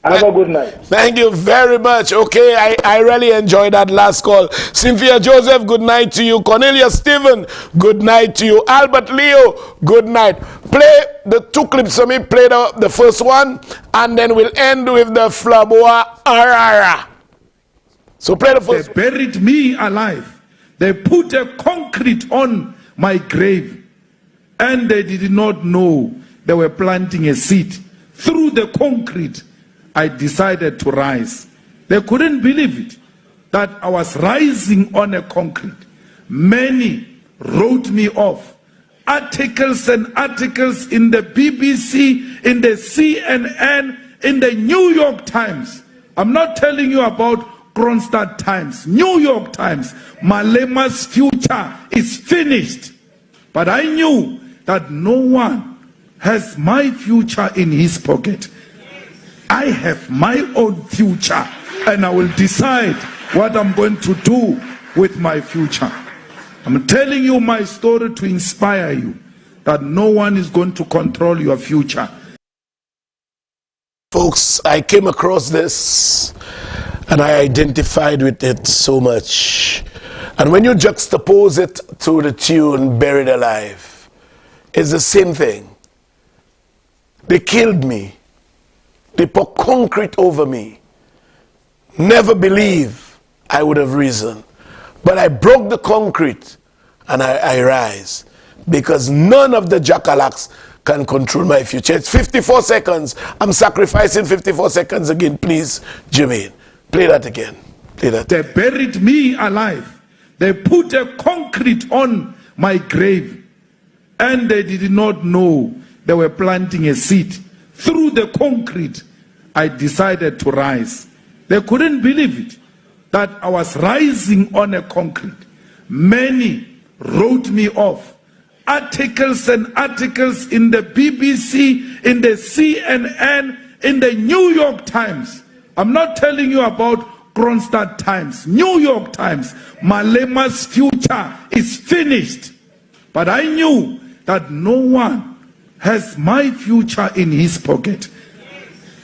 Have a good night. Thank you very much. Okay, I really enjoyed that last call. Cynthia Joseph, good night to you. Cornelia Stephen, good night to you. Albert Leo, good night. Play the two clips for me. Play the first one, and then we'll end with the Flaboa Arara. So play the first. They buried me alive. They put a concrete on my grave, and they did not know they were planting a seed. Through the concrete, I decided to rise. They couldn't believe it, that I was rising on a concrete. Many wrote me off. Articles and articles in the BBC, in the CNN, in the New York Times. I'm not telling you about Kronstadt Times, New York Times. Malema's future is finished. But I knew that no one has my future in his pocket. I have my own future, and I will decide what I'm going to do with my future. I'm telling you my story to inspire you that no one is going to control your future. Folks, I came across this and I identified with it so much. And when you juxtapose it to the tune Buried Alive, it's the same thing. They killed me. They put concrete over me. Never believe I would have risen. But I broke the concrete and I rise. Because none of the jackalacks can control my future. It's 54 seconds. I'm sacrificing 54 seconds again. Please, Jermaine, play that again. Play that. They buried me alive. They put a concrete on my grave. And they did not know they were planting a seed. Through the concrete, I decided to rise. They couldn't believe it, that I was rising on a concrete. Many wrote me off. Articles and articles in the BBC, in the CNN, in the New York Times. I'm not telling you about Kronstadt Times, New York Times. Malema's future is finished. But I knew that no one has my future in his pocket.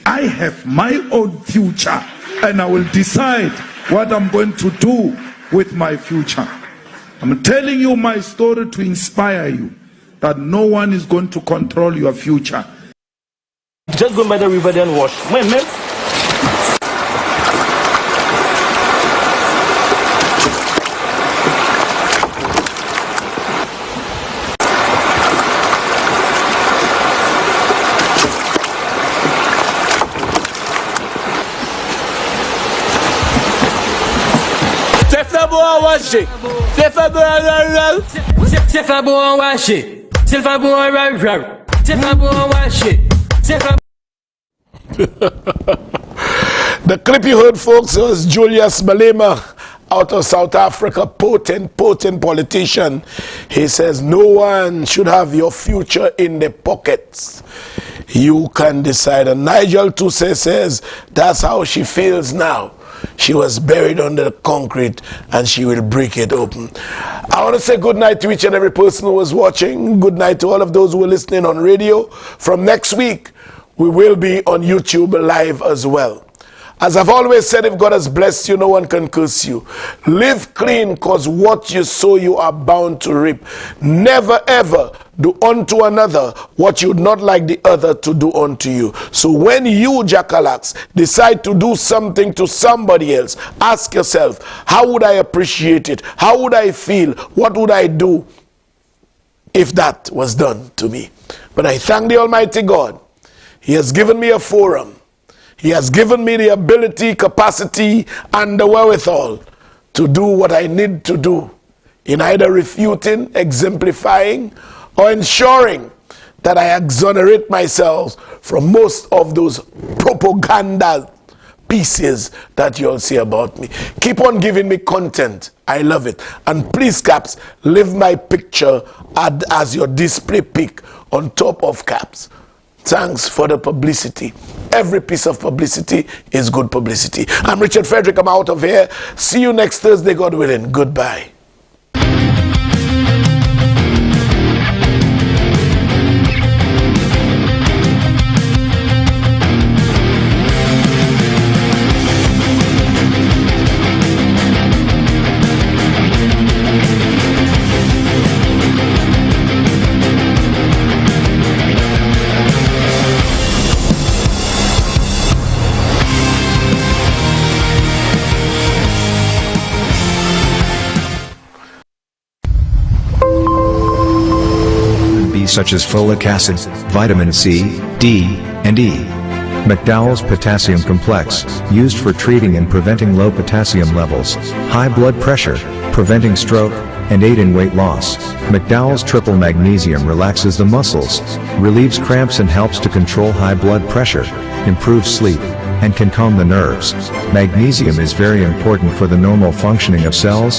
I have my own future, and I will decide what I'm going to do with my future. I'm telling you my story to inspire you that no one is going to control your future. Just go by the river then wash. Man. bon wash it. C'est fait bon wash it. C'est fait bon c'est fait bon wash it. C'est fait. The clip you heard, folks, was Julius Malema out of South Africa, potent politician. He says, no one should have your future in their pockets. You can decide. And Nigel Toussé says, that's how she feels now. She was buried under the concrete and she will break it open. I want to say good night to each and every person who was watching. Good night to all of those who are listening on radio. From next week, we will be on YouTube live as well. As I've always said, if God has blessed you, no one can curse you. Live clean, because what you sow, you are bound to reap. Never ever do unto another what you'd not like the other to do unto you. So when you, Jackalax, decide to do something to somebody else, ask yourself, how would I appreciate it? How would I feel? What would I do if that was done to me? But I thank the Almighty God. He has given me a forum. He has given me the ability, capacity, and the wherewithal to do what I need to do in either refuting, exemplifying, or ensuring that I exonerate myself from most of those propaganda pieces that you'll see about me. Keep on giving me content. I love it. And please, Caps, leave my picture as your display pic on top of Caps. Thanks for the publicity. Every piece of publicity is good publicity. I'm Richard Frederick. I'm out of here. See you next Thursday, God willing. Goodbye. Such as folic acid, vitamin C, D, and E. McDowell's Potassium Complex, used for treating and preventing low potassium levels, high blood pressure, preventing stroke, and aid in weight loss. McDowell's Triple Magnesium relaxes the muscles, relieves cramps and helps to control high blood pressure, improves sleep, and can calm the nerves. Magnesium is very important for the normal functioning of cells,